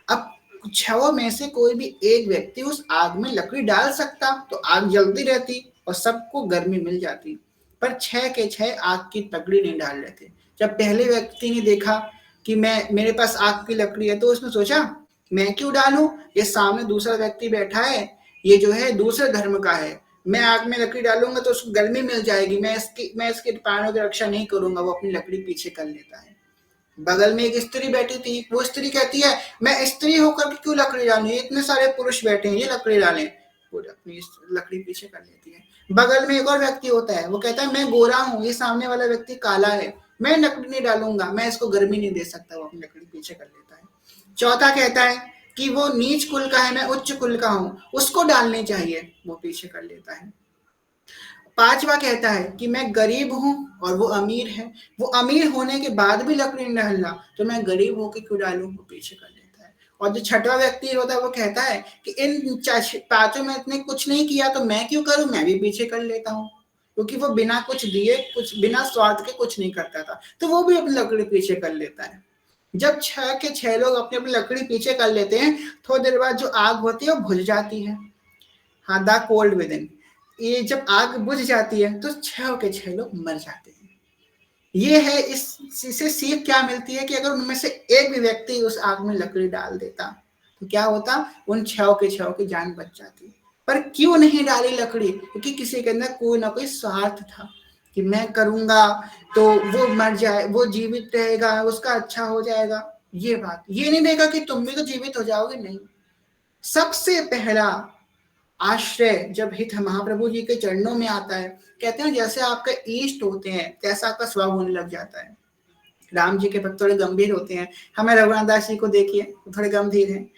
अब 6 में से कोई भी एक व्यक्ति उस आग में लकड़ी डाल सकता तो आग जलती रहती और सबको गर्मी मिल जाती, पर 6 के 6 आग की लकड़ी नहीं डाल रहे थे। जब पहले व्यक्ति ने देखा कि मेरे पास आग की लकड़ी है, तो उसने सोचा मैं क्यों डालूं, ये सामने दूसरा व्यक्ति बैठा है, ये जो है दूसरे धर्म का है, मैं आग में लकड़ी डालूंगा तो उसको गर्मी मिल जाएगी, मैं इसके प्राणों की रक्षा नहीं करूंगा। वो अपनी लकड़ी पीछे कर लेता है। बगल में एक स्त्री बैठी थी, वो स्त्री कहती है मैं स्त्री होकर के क्यों लकड़ी डालूं, इतने सारे पुरुष बैठे हैं, ये लकड़ी डालें। वो अपनी लकड़ी पीछे कर लेती है। बगल में एक और व्यक्ति होता है, वो कहता है मैं गोरा हूँ, ये सामने वाला व्यक्ति काला है, मैं लकड़ी नहीं डालूंगा, मैं इसको गर्मी नहीं दे सकता। वो अपनी लकड़ी पीछे कर लेता है। चौथा कहता है कि वो नीच कुल का है, मैं उच्च कुल का हूँ, उसको डालनी चाहिए, वो पीछे कर लेता है। पांचवा कहता है कि मैं गरीब हूं और वो अमीर है, वो अमीर होने के बाद भी लकड़ी नहीं डालना, तो मैं गरीब होके क्यों डालूं, वो पीछे कर लेता है। और जो छठवा व्यक्ति होता है वो कहता है कि इन पांचों में इतने कुछ नहीं किया तो मैं क्यों करूं, मैं भी पीछे कर लेता हूँ, क्योंकि वो बिना कुछ दिए, कुछ बिना स्वार्थ के कुछ नहीं करता था, तो वो भी अपनी लकड़ी पीछे कर लेता है। जब 6 के 6 लोग अपनी अपनी लकड़ी पीछे कर लेते हैं, थोड़ी देर बाद जो आग होती है वो बुझ जाती है। हाँ, द कोल्ड विद इन, ये जब आग बुझ जाती है तो 6 के 6 लोग मर जाते हैं। ये है, इससे सीख क्या मिलती है कि अगर उनमें से एक भी व्यक्ति उस आग में लकड़ी डाल देता तो क्या होता, उन 6 के 6 की जान बच जाती। पर क्यों नहीं डाली लकड़ी, क्योंकि किसी के अंदर कोई ना कोई स्वार्थ था कि मैं करूंगा तो वो मर जाए, वो जीवित रहेगा, उसका अच्छा हो जाएगा। ये बात, ये नहीं देखा कि तुम भी तो जीवित हो जाओगे, नहीं। सबसे पहला आश्रय जब हित महाप्रभु जी के चरणों में आता है, कहते हैं जैसे आपके इष्ट होते हैं तैसा आपका स्वभाव होने लग जाता है। राम जी के भक्त थोड़े गंभीर होते हैं, हमें रघुनाथ दास जी को देखिए थोड़े गंभीर हैं।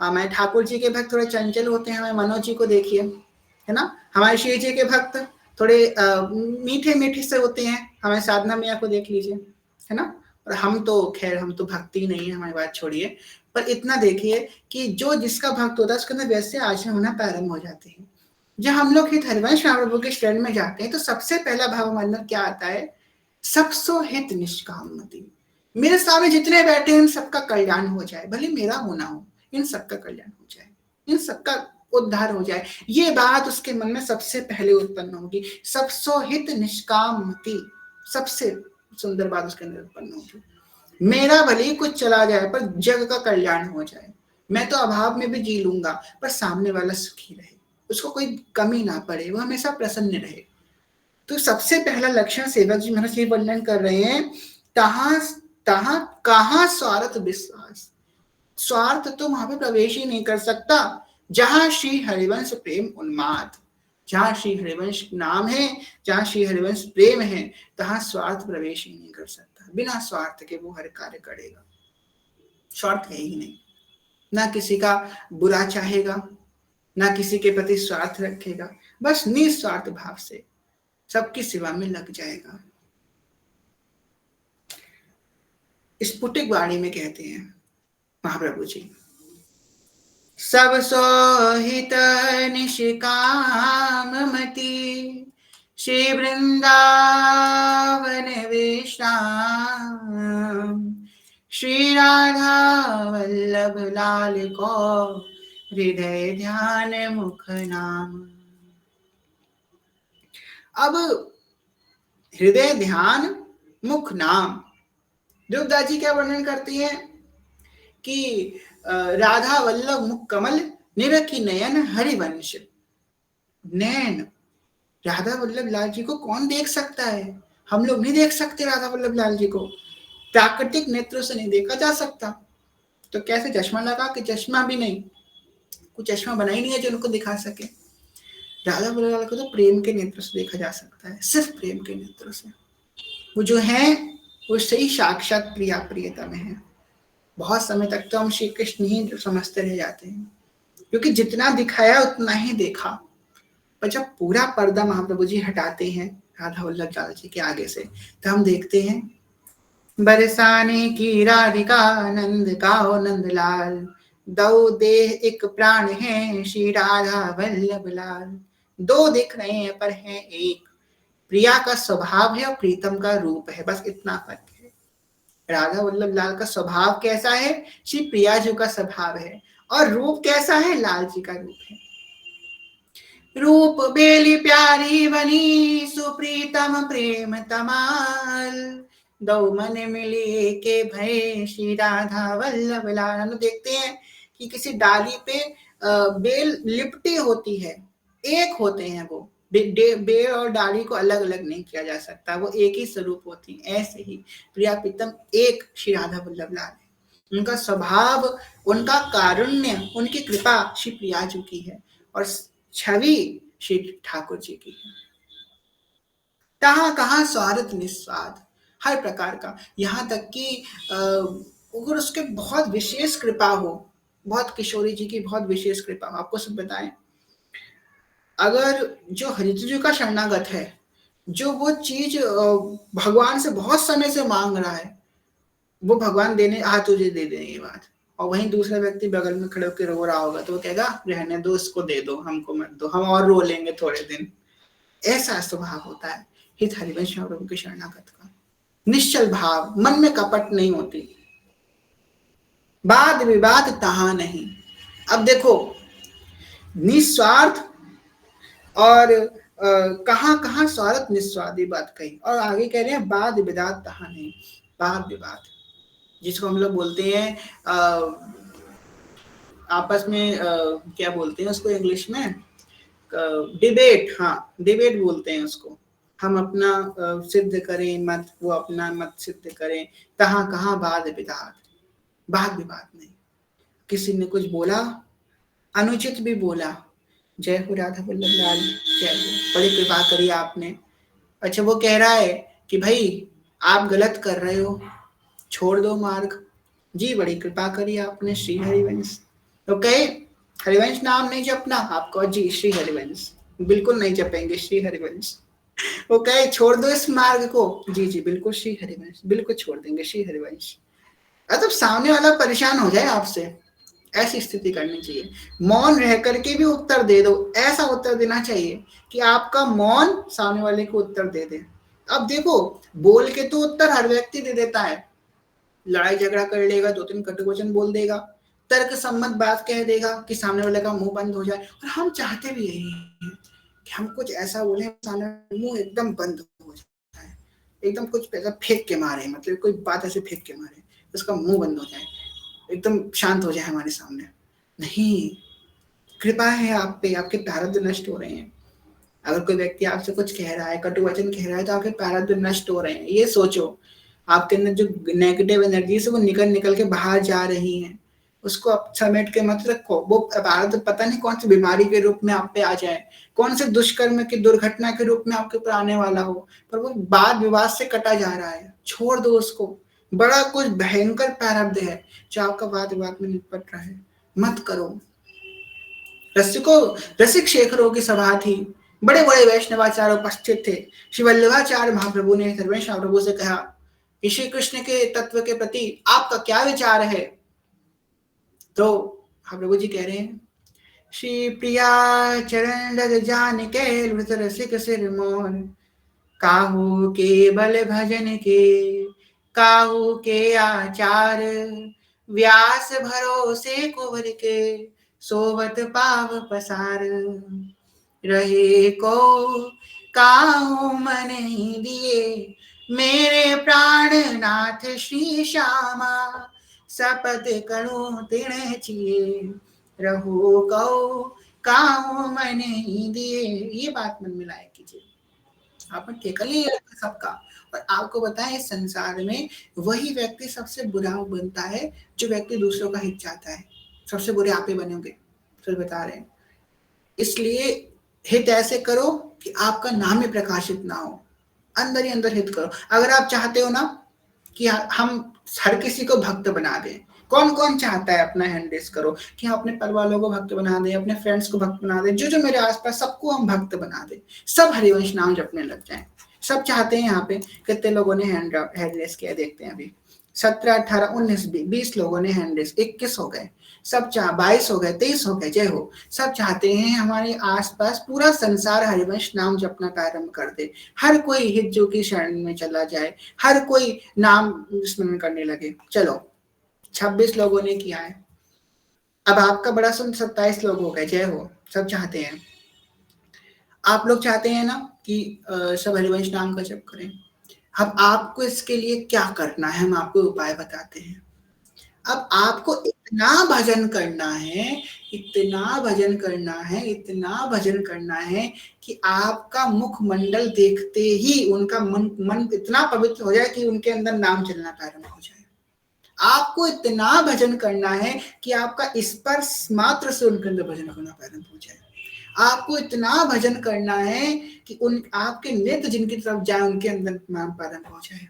हमारे ठाकुर जी के भक्त थोड़े चंचल होते हैं, हमें मनोज जी को देखिए, है ना। हमारे श्री जी के भक्त थोड़े मीठे मीठे से होते हैं, हमें साधना मैया को देख लीजिए, है ना। और हम तो खैर, हम तो भक्ति नहीं है, हमारी बात छोड़िए, पर इतना देखिए कि जो जिसका भक्त होता है उसके अंदर वैसे आचरण होना प्रारंभ हो जाते हैं। जब हम लोग हित हरिवंश प्रभु के शरण में जाते हैं तो सबसे पहला भाव हमारे अंदर क्या आता है, सबसो हित निष्कामति, मेरे सामने जितने बैठे हैं इन सबका कल्याण हो जाए, भले मेरा होना हो, इन सबका कल्याण हो जाए, इन सबका उद्धार हो जाए। ये बात उसके मन में सबसे पहले उत्पन्न होगी। सबसो हित निष्कामति, सबसे सुंदर बात उसके अंदर उत्पन्न होगी। मेरा भले ही कुछ चला जाए पर जग का कल्याण हो जाए। मैं तो अभाव में भी जी लूंगा पर सामने वाला सुखी रहे, उसको कोई कमी ना पड़े, वो हमेशा प्रसन्न रहे। तो सबसे पहला लक्षण सेवक जी महाराज जी वर्णन कर रहे हैं, तहां तहां कहां स्वार्थ विश्वास, स्वार्थ तो वहां पे प्रवेश ही नहीं कर सकता। जहां श्री हरिवंश प्रेम उन्माद, जहां श्री हरिवंश नाम है, जहां श्री हरिवंश प्रेम है, तहां स्वार्थ प्रवेश ही नहीं कर सकता। बिना स्वार्थ के वो हर कार्य करेगा, स्वार्थ है ही नहीं, ना किसी का बुरा चाहेगा, ना किसी के प्रति स्वार्थ रखेगा, बस निस्वार्थ भाव से सबकी सेवा में लग जाएगा। स्फुटिक वाणी में कहते हैं महाप्रभु जी, सब सोहित निष्काम मति, श्री वृंदावन विश्राम, श्री राधा वल्लभ लाल को हृदय ध्यान मुख नाम। अब हृदय ध्यान मुख नाम, ध्रुवदास जी क्या वर्णन करती है कि राधा वल्लभ मुख कमल, निरखी नयन हरिवंश। नैन, राधा वल्लभ लाल जी को कौन देख सकता है, हम लोग नहीं देख सकते राधा वल्लभ लाल जी को, प्राकृतिक नेत्रों से नहीं देखा जा सकता, तो कैसे चश्मा लगा के, चश्मा भी नहीं, कुछ चश्मा बना ही नहीं है जो उनको दिखा सके। राधा वल्लभ लाल को तो प्रेम के नेत्रों से देखा जा सकता है, सिर्फ प्रेम के नेत्रों से। वो जो है वो सही साक्षात प्रिया प्रियता में है। बहुत समय तक तो हम श्री कृष्ण ही समझते रह जाते हैं, क्योंकि जितना दिखाया उतना ही देखा। पर जब पूरा पर्दा महाप्रभु जी हटाते हैं राधा वल्लभ लाल जी के आगे से, तो हम देखते हैं बरसाने की राधिका नंद गाओ नंदलाल, दो देह एक प्राण है श्री राधा वल्लभ लाल। दो दिख रहे हैं पर है एक, प्रिया का स्वभाव है और प्रीतम का रूप है, बस इतना फर्क है। राधा वल्लभ लाल का स्वभाव कैसा है, श्री प्रिया जी का स्वभाव है, और रूप कैसा है, लाल जी का रूप है। रूप बेली प्यारी बनी सुप्रीतम प्रेम तमाल, दो मन मिले के भय श्री राधा वल्लभ लाल। हम देखते हैं कि किसी डाली पे बेल लिपटी होती है, एक होते हैं वो, बेल और डाली को अलग अलग नहीं किया जा सकता, वो एक ही स्वरूप होती है। ऐसे ही प्रिया प्रीतम एक श्री राधा वल्लभ लाल है, उनका स्वभाव, उनका कारुण्य, उनकी कृपा श्री प्रिया जी की है, और छवि श्री ठाकुर जी की है। कहां कहां स्वार्थ निस्वार्थ, हर प्रकार का, यहाँ तक कि अगर उसके बहुत विशेष कृपा हो, बहुत किशोरी जी की बहुत विशेष कृपा हो, आपको सब बताएं, अगर जो हरिद्र जी का शरणागत है, जो वो चीज भगवान से बहुत समय से मांग रहा है, वो भगवान देने तुझे दे दें ये बात, और वहीं दूसरा व्यक्ति बगल में खड़े होकर रो रहा होगा तो वो कहेगा रहने दो, इसको दे दो, हमको मत दो, हम और रो लेंगे थोड़े दिन। ऐसा स्वभाव होता है हित हरिवंश प्रभु के शरणागत का। निश्चल भाव, मन में कपट नहीं होती, वाद विवाद तहा नहीं। अब देखो, निस्वार्थ और कहां कहां स्वार्थ निस्वार्थी बात कही, और आगे कह रहे हैं वाद विवाद तहा नहीं। वाद विवाद जिसको हम लोग बोलते हैं आपस में क्या बोलते हैं उसको इंग्लिश में, डिबेट, हाँ डिबेट बोलते हैं उसको। हम अपना सिद्ध करें मत, वो अपना मत सिद्ध करें, तहां कहां वाद विवाद, वाद विवाद नहीं। किसी ने कुछ बोला, अनुचित भी बोला, जय हो राधा वल्लभ लाल, जय हो, बड़ी कृपा करी आपने। अच्छा वो कह रहा है कि भाई आप गलत कर रहे हो, छोड़ दो मार्ग, जी बड़ी कृपा करी आपने श्री हरिवंश। तो कहे हरिवंश नाम नहीं जपना आपको, जी श्री हरिवंश, बिल्कुल नहीं जपेंगे श्री हरिवंश। वो कहे छोड़ दो इस मार्ग को, जी जी बिल्कुल श्री हरिवंश, बिल्कुल छोड़ देंगे श्री हरिवंश। मतलब सामने वाला परेशान हो जाए आपसे, ऐसी स्थिति करनी चाहिए। मौन रह करके भी उत्तर दे दो, ऐसा उत्तर देना चाहिए कि आपका मौन सामने वाले को उत्तर दे दे। अब देखो, बोल के तो उत्तर हर व्यक्ति दे देता है, लड़ाई झगड़ा कर लेगा, दो तीन कटु वचन बोल देगा, तर्क सम्मत बात कह देगा कि सामने वाले का मुंह बंद हो जाए। और हम चाहते भी यही है कि हम कुछ ऐसा बोले सामने मुंह एकदम बंद हो जाए, एकदम कुछ ऐसा फेंक के मारे, मतलब कोई बात ऐसे फेंक के मारे उसका मुंह बंद हो जाए, एकदम शांत हो जाए हमारे सामने। नहीं, कृपा है आप पे, आपके प्रारब्ध नष्ट हो रहे हैं। अगर कोई व्यक्ति आपसे कुछ कह रहा है, कटु वचन कह रहा है, तो आपके प्रारब्ध नष्ट हो रहे हैं। ये सोचो, आपके अंदर जो नेगेटिव एनर्जी है वो निकल निकल के बाहर जा रही है, उसको आप समेट के मत रखो। वो प्रारब्ध पता नहीं कौन सी बीमारी के रूप में आप पे आ जाए, कौन से दुष्कर्म की दुर्घटना के रूप में आपके ऊपर आने वाला हो, पर वो वाद विवाद से कटा जा रहा है, छोड़ दो उसको। बड़ा कुछ भयंकर प्रारब्ध है जो आपका वाद विवाद में निपट रहा है, मत करो। रसिको रसिक शेखरों की सभा थी, बड़े बड़े वैष्णवाचार्य उपस्थित थे। श्री वल्लभाचार्य महाप्रभु ने सर्वेश महाप्रभु से कहा कि श्री कृष्ण के तत्व के प्रति आपका क्या विचार है। तो महाप्रभु जी कह रहे हैं, श्री प्रिया चरण रज जान के लुट रसिक सिर मोर, काहू के बल भजन के, काहू के आचार, व्यास भरोसे कुंवर के, सोवत पाव पसार, रहे को काहू मन ही दिए, मेरे प्राण नाथ श्री श्यामा, सपत करूं तिण चिए, रहो कौ काहू मन ही दिए। ये बात मन में लाया कीजिए, आपने ठेका नहीं रखा सबका। और आपको बताएं इस संसार में वही व्यक्ति सबसे बुरा बनता है जो व्यक्ति दूसरों का हित चाहता है। सबसे बुरे आप ही बनेंगे, फिर बता रहे हैं। इसलिए हित ऐसे करो कि आपका नाम ही प्रकाशित ना हो, अंदर ही अंदर हित करो। अगर आप चाहते हो ना कि हम हर किसी को भक्त बना दें, कौन कौन चाहता है अपना हैंड रेस करो कि हम अपने परिवार वालों को भक्त बना दें, अपने फ्रेंड्स को भक्त बना दें, जो जो मेरे आसपास सबको हम भक्त बना दें, सब हरिवंश नाम जपने लग जाएं। सब चाहते हैं। यहाँ पे कितने लोगों ने हैंड रेस किया देखते हैं अभी, 17 18 19 20 लोगों ने हैंड रेस, 21 हो गए, सब 22 हो गए, 23 हो गए, जय हो। सब चाहते हैं हमारे आसपास पूरा संसार हरिवंश नाम जपना प्रारंभ कर दे, हर कोई हिज्जों की शरण में चला जाए, हर कोई नाम स्मरण करने लगे। चलो 26 लोगों ने किया है, अब आपका बड़ा सुन 27 लोग हो गए, जय हो। सब चाहते हैं, आप लोग चाहते हैं ना कि सब हरिवंश नाम का जप करें। अब आपको इसके लिए क्या करना है, हम आपको उपाय बताते हैं। अब आपको इतना भजन करना है, इतना भजन करना है, इतना भजन करना है कि आपका मुखमंडल देखते ही उनका मन इतना पवित्र हो जाए कि उनके अंदर नाम चलना प्रारंभ हो जाए। आपको इतना भजन करना है कि आपका स्पर्श मात्र से उनके अंदर भजन होना प्रारंभ हो जाए। आपको इतना भजन करना है कि उन आपके नेत्र जिनकी तरफ जाए उनके अंदर नाम प्रारंभ हो जाए।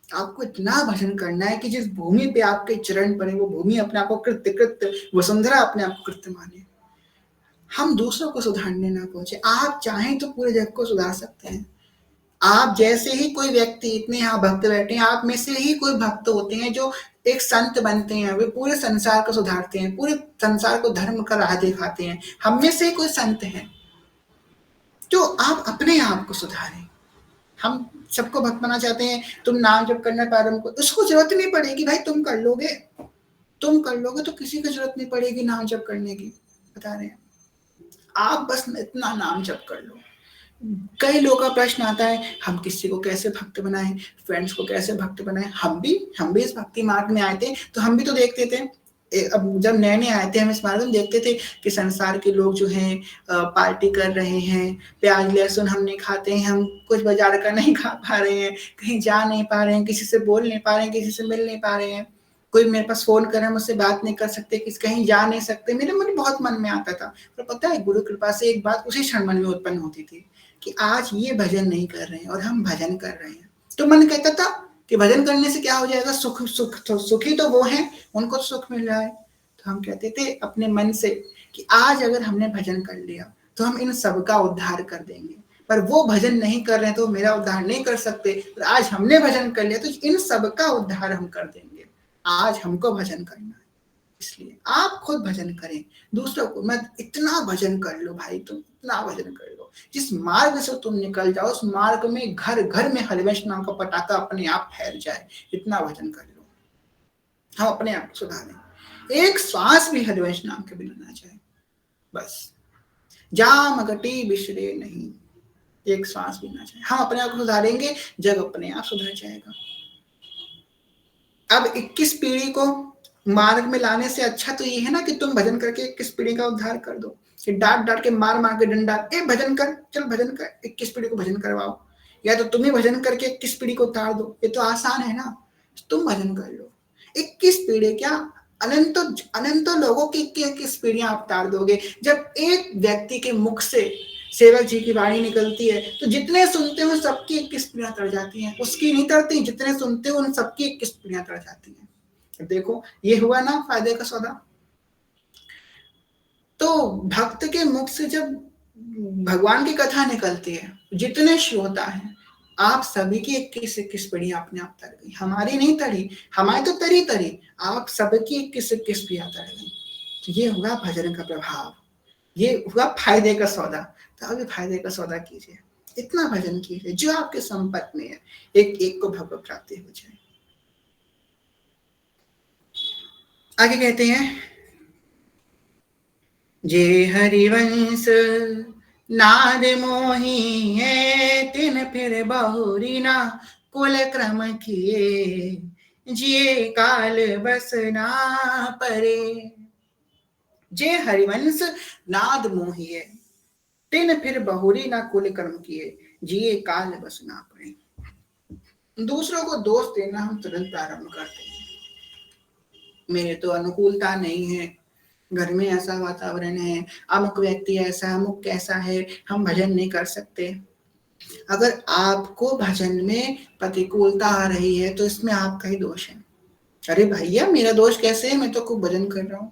आपको इतना भजन करना है कि जिस भूमि पे आपके चरण पड़े वो भूमि अपने आप को कृत्य वसुंधरा अपने आप को कृत्य माने। हम दूसरों को सुधारने ना पहुंचे। आप चाहें तो पूरे जग को सुधार सकते हैं। आप जैसे ही कोई व्यक्ति, इतने यहाँ भक्त बैठे हैं, आप में से ही कोई भक्त होते हैं जो एक संत बनते हैं, वे पूरे संसार को सुधारते हैं, पूरे संसार को धर्म का राह दिखाते हैं। हम में से ही कोई संत है। तो आप अपने आप को सुधारें। हम सबको भक्त बनाना चाहते हैं, तुम नाम जप करना प्रारंभ करो, उसको जरूरत नहीं पड़ेगी भाई, तुम कर लोगे, तुम कर लोगे तो किसी को जरूरत नहीं पड़ेगी नाम जप करने की, बता रहे हैं। आप बस इतना नाम जप कर लो। कई लोगों का प्रश्न आता है, हम किसी को कैसे भक्त बनाएं, फ्रेंड्स को कैसे भक्त बनाएं। हम भी इस भक्ति मार्ग में आए थे, तो हम भी तो देखते थे। अब जब नए नए आए थे हम इस मार्ग में, देखते थे कि संसार के लोग जो हैं पार्टी कर रहे हैं, प्याज लहसुन हम नहीं खाते हैं, हम कुछ बाजार का नहीं खा पा रहे हैं, कहीं जा नहीं पा रहे हैं, किसी से बोल नहीं पा रहे हैं, किसी से मिल नहीं पा रहे हैं, कोई मेरे पास फोन करे मुझसे बात नहीं कर सकते, किस कहीं जा नहीं सकते। मेरे बहुत मन में आता था, पर पता है गुरु कृपा से एक बात उसी क्षण मन में उत्पन्न होती थी कि आज ये भजन नहीं कर रहे हैं और हम भजन कर रहे हैं। तो मन कहता था कि भजन करने से क्या हो जाएगा, सुखी तो वो हैं, उनको तो सुख मिल रहा है। तो हम कहते थे अपने मन से कि आज अगर हमने भजन कर लिया तो हम इन सब का उद्धार कर देंगे, पर वो भजन नहीं कर रहे हैं तो मेरा उद्धार नहीं कर सकते। पर आज हमने भजन कर लिया तो इन सब का उद्धार हम कर देंगे। आज हमको भजन करना है, इसलिए आप खुद भजन करें, दूसरों को मत इतना भजन कर लो भाई, तुम इतना भजन कर लो, जिस मार्ग से तुम निकल जाओ उस मार्ग में घर घर में हरिवंश नाम का पटाखा अपने आप फैल जाए, इतना भजन कर लो। हम अपने आप को सुधारें, एक श्वास भी हरिवंश नाम के बिना ना जाए, बस जाम घटी बिसरे नहीं, एक श्वास भी ना जाए। हम अपने आप को सुधारेंगे, जग अपने आप सुधर जाएगा। अब 21 पीढ़ी को मार्ग में लाने से अच्छा तो ये है ना कि तुम भजन करके 21 पीढ़ी का उद्धार कर दो, कि डांट डांट के मार के डंडा, ए भजन कर, चल भजन कर, 21 पीढ़ी को भजन करवाओ, या तो तुम ही भजन करके 21 पीढ़ी को उतार दो। ये तो आसान है ना, तुम भजन कर लो। 21 पीढ़ी क्या, अनंतों लोगों की 21 पीढ़ियां आप उतार दोगे। जब एक व्यक्ति के मुख से सेवक जी की वाणी निकलती है तो जितने सुनते हो सबकी 21 पीढ़ियां तर जाती हैं, उसकी नहीं तरती, जितने सुनते हो उन सबकी 21 पीढ़ियां तर जाती हैं। देखो ये हुआ ना फायदे का सौदा। तो भक्त के मुख से जब भगवान की कथा निकलती है, जितने श्रोता हैं आप सभी की 21 पीढ़ियां अपने आप तर गई, हमारी नहीं तरी, हमारी तो तरी तरी, आप सबकी 21 पीढ़ियां तर गई। तो ये हुआ भजन का प्रभाव, ये हुआ फायदे का सौदा। तो अभी फायदे का सौदा कीजिए, इतना भजन कीजिए जो आपके संपर्क में है, एक एक को भगवत प्राप्ति हो जाए। आगे कहते हैं, जे हरिवंश नाद मोही है, तिन फिर बहुरी ना कुल क्रम किए, जिए काल बस ना परे। जे हरिवंश नाद मोही है, तिन फिर बहुरी ना कुल कर्म किए, जिए काल बस ना पड़े। दूसरों को दोष देना हम तुरंत प्रारंभ करते हैं, मेरे तो अनुकूलता नहीं है, घर में ऐसा वातावरण है, अमुक व्यक्ति ऐसा, अमुक कैसा है, हम भजन नहीं कर सकते। अगर आपको भजन में प्रतिकूलता आ रही है तो इसमें आपका ही दोष है। अरे भैया मेरा दोष कैसे है, मैं तो खूब भजन कर रहा हूँ।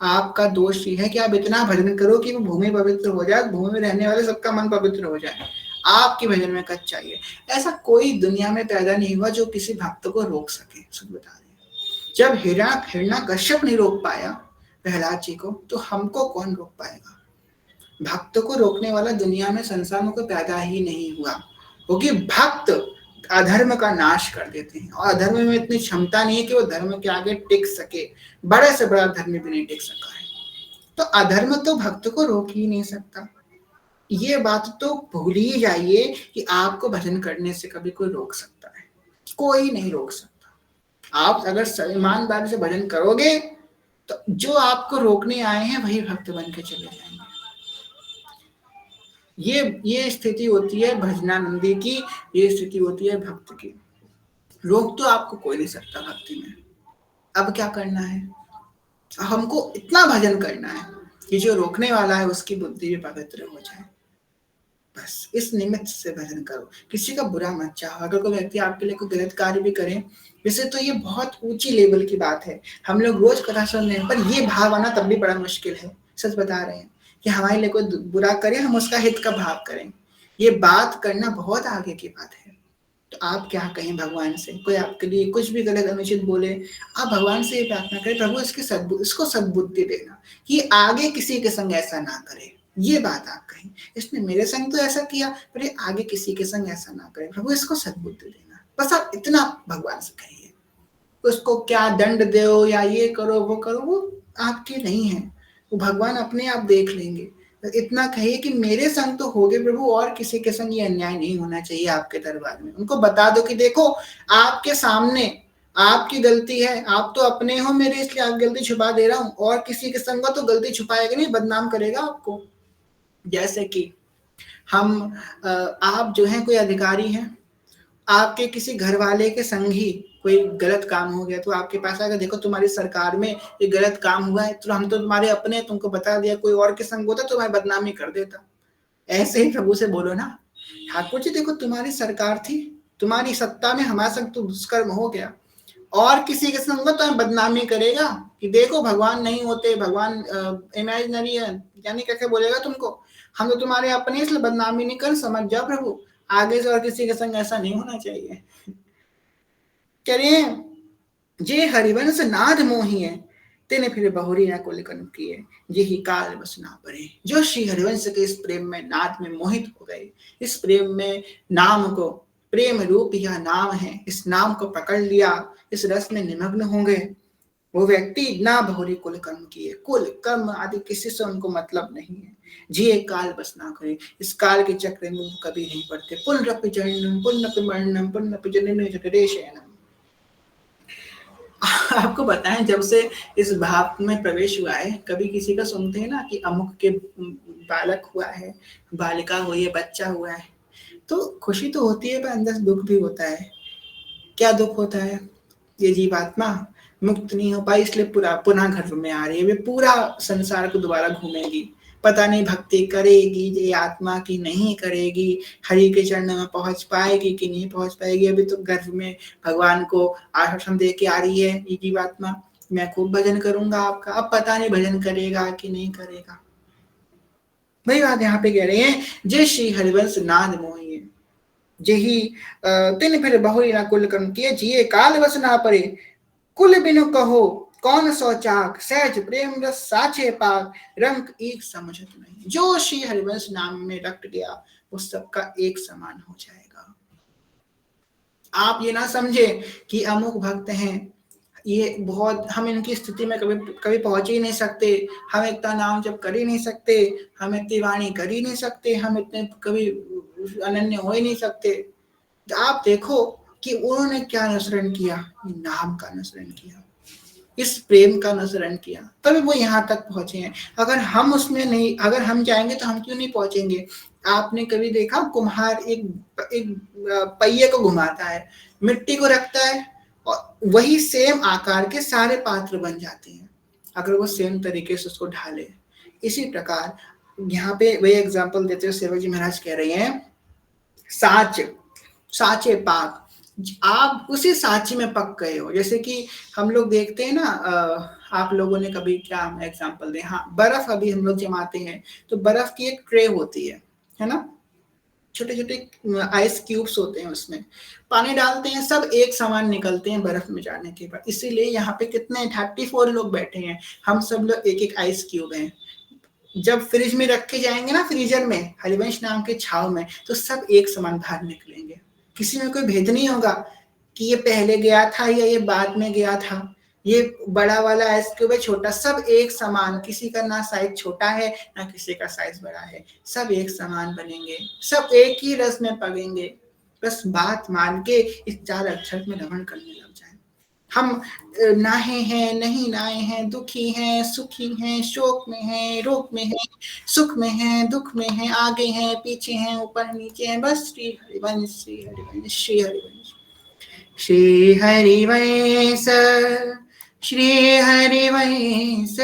आपका दोष ये है कि आप इतना भजन करो कि वो भूमि पवित्र हो जाए, भूमि में रहने वाले सबका मन पवित्र हो जाए, आपके भजन में कच्चाई है। ऐसा कोई दुनिया में पैदा नहीं हुआ जो किसी भक्त को रोक सके। सच बता रहे हैं, जब हिरण्यकश्यप नहीं रोक पाया प्रहलाद जी को, तो हमको कौन रोक पाएगा। भक्त को रोकने वाला दुनिया में संसार में कोई पैदा ही नहीं हुआ, क्योंकि भक्त अधर्म का नाश कर देते हैं, और अधर्म में इतनी क्षमता नहीं है कि वो धर्म के आगे टिक सके, बड़े से बड़ा धर्म भी नहीं टिक सका है। तो अधर्म तो भक्त को रोक ही नहीं सकता। ये बात तो भूल ही जाइए कि आपको भजन करने से कभी कोई रोक सकता है, कोई नहीं रोक सकता। आप अगर ईमानदारी से भजन करोगे तो जो आपको रोकने आए हैं वही भक्त बन के चले जाएंगे। ये स्थिति होती है भजनानंदी की, ये स्थिति होती है भक्त की। रोक तो आपको कोई नहीं सकता भक्ति में। अब क्या करना है, हमको इतना भजन करना है कि जो रोकने वाला है उसकी बुद्धि भी पवित्र हो जाए। बस इस निमित्त से भजन करो, किसी का बुरा मत चाहो। अगर कोई व्यक्ति आपके लिए कोई गलत कार्य भी करे, वैसे तो ये बहुत ऊंची लेवल की बात है, हम लोग रोज कथा सुन रहे हैं, पर ये भाव आना तब भी बड़ा मुश्किल है। सच बता रहे हैं कि हमारे लिए कोई बुरा करे, हम उसका हित का भाव करें। ये बात करना बहुत आगे की बात है। तो आप क्या कहें भगवान से, कोई आपके लिए कुछ भी गलत अनुचित बोले, आप भगवान से ये प्रार्थना करें, प्रभु इसको सद्बुद्धि देना कि आगे किसी के संग ऐसा ना करे। ये बात आप कहें, इसने मेरे संग तो ऐसा किया, पर ये आगे किसी के संग ऐसा ना करे, प्रभु इसको सद्बुद्धि देना। बस आप इतना भगवान से कहिए। उसको क्या दंड दो या ये करो वो करो, वो आपके नहीं है, वो भगवान अपने आप देख लेंगे। इतना कहिए कि मेरे संग तो हो गए प्रभु, और किसी के संग ये अन्याय नहीं होना चाहिए आपके दरबार में। उनको बता दो कि देखो आपके सामने आपकी गलती है, आप तो अपने हो मेरे, इसलिए आप गलती छुपा दे रहा हूं, और किसी के संग तो गलती छुपाएगा नहीं, बदनाम करेगा आपको। जैसे कि हम आप जो है कोई अधिकारी हैं, आपके किसी घर वाले के संग ही कोई गलत काम हो गया, तो आपके पास आएगा, देखो तुम्हारी सरकार में ये गलत काम हुआ है, तो हम तो तुम्हारे अपने, तुमको बता दिया, कोई और के संग होता तो तुम्हारी बदनामी कर देता। ऐसे ही प्रभु से बोलो ना, ठाकुर जी देखो तुम्हारी सरकार थी, तुम्हारी सत्ता में हमारे संग तो दुष्कर्म हो गया, और किसी के संग तो बदनामी करेगा कि देखो भगवान नहीं होते, भगवान इमेजिनरी है, यानी कैसे बोलेगा तुमको, हम तो तुम्हारे अपने, इसलिए बदनामी नहीं कर, समझ जाओ प्रभु, आगे से और किसी के संग ऐसा नहीं होना चाहिए। करिए जे हरिवंश नाद मोही है, तेने फिर बहुरी ना कुल कर्म किए, यही काल बस ना पड़े। जो श्री हरिवंश के इस प्रेम में, नाद में मोहित हो गए, इस प्रेम में, नाम को, प्रेम रूप यह नाम है, इस नाम को पकड़ लिया, इस रस में निमग्न हो गए, वो व्यक्ति ना बहुरी कुल कर्म किए, कुल कर्म आदि किसी से उनको मतलब नहीं है। जिए काल बस ना करे, इस काल के चक्र में वो कभी नहीं पड़ते। पुनरपि जन्म पुनरपि मरणम पुनरपि जननी जठरे शयनम। आपको बताएं, जब से इस भाव में प्रवेश हुआ है, कभी किसी का सुनते हैं ना कि अमुक के बालक हुआ है, बालिका हुई है, बच्चा हुआ है, तो खुशी तो होती है पर अंदर से दुख भी होता है। क्या दुख होता है? ये जीवात्मा मुक्त नहीं हो पाई, इसलिए पूरा पुनः गर्भ में आ रही है, वे पूरा संसार को दोबारा घूमेगी, पता नहीं भक्ति करेगी ये आत्मा की नहीं करेगी, हरि के चरण में पहुंच पाएगी कि नहीं पहुंच पाएगी। अभी तो गर्भ में भगवान को आश्वासन दे के आ रही है ये जीवात्मा, मैं खूब भजन करूंगा आपका, अब पता नहीं भजन करेगा कि नहीं करेगा। वही बात यहाँ पे कह रहे हैं, जय श्री हरिवंश नाद मोहिए, जेही तिन फिर बहुरी ना कुल कर्म किए, जिए काल बस ना परे, कुल बिनु कहो कौन सो चाक, सहज प्रेम रस साचे पाक, रंग एक समझत नहीं। जो श्री हरिवंश नाम में रट गया वो सबका एक समान हो जाएगा। आप ये ना समझे कि अमुक भक्त हैं, ये बहुत, हम इनकी स्थिति में कभी कभी पहुंच ही नहीं सकते, हम इतना नाम जब कर ही नहीं सकते, हम इतनी वाणी कर ही नहीं सकते, हम इतने कभी अनन्य हो ही नहीं सकते। आप देखो कि उन्होंने क्या अनुसरण किया, नाम का अनुसरण किया, इस प्रेम का अनुसरण किया, तभी वो यहाँ तक पहुंचे हैं। अगर हम उसमें नहीं, अगर हम जाएंगे तो हम क्यों नहीं पहुंचेंगे। आपने कभी देखा कुम्हार एक पहिए को घुमाता है, मिट्टी को रखता है, और वही सेम आकार के सारे पात्र बन जाते हैं अगर वो सेम तरीके से उसको ढाले। इसी प्रकार यहाँ पे वही एग्जाम्पल देते हुए सेवक जी महाराज कह रहे हैं, साच साचे पाक, आप उसी साची में पक गए हो। जैसे कि हम लोग देखते हैं ना, आप लोगों ने कभी, क्या हम एग्जांपल दें, हाँ बर्फ अभी हम लोग जमाते हैं तो बर्फ की एक ट्रे होती है ना, छोटे छोटे आइस क्यूब्स होते हैं, उसमें पानी डालते हैं, सब एक समान निकलते हैं बर्फ में जाने के बाद। इसीलिए यहाँ पे कितने 34 लोग बैठे हैं, हम सब लोग एक एक आइस क्यूब हैं। जब फ्रिज में रखे जाएंगे ना, फ्रीजर में हरिवंश नाम के छाव में, तो सब एक समान बाहर निकलेंगे, किसी में कोई भेद नहीं होगा कि ये पहले गया था या ये बाद में गया था, ये बड़ा वाला आइस क्यूब है, छोटा, सब एक समान, किसी का ना साइज छोटा है ना किसी का साइज बड़ा है, सब एक समान बनेंगे, सब एक ही रस में पगेंगे। बस बात मान के इस 4 अक्षर में रमण करने लग जाए। हम नाहे हैं नहीं नाहे हैं, दुखी हैं सुखी हैं, शोक में हैं रोग में हैं, सुख में हैं दुख में हैं, आगे हैं पीछे हैं ऊपर नीचे हैं, बस श्री हरिवंश श्री हरिवंश श्री हरिवंश श्री हरिवंश श्री हरिवंश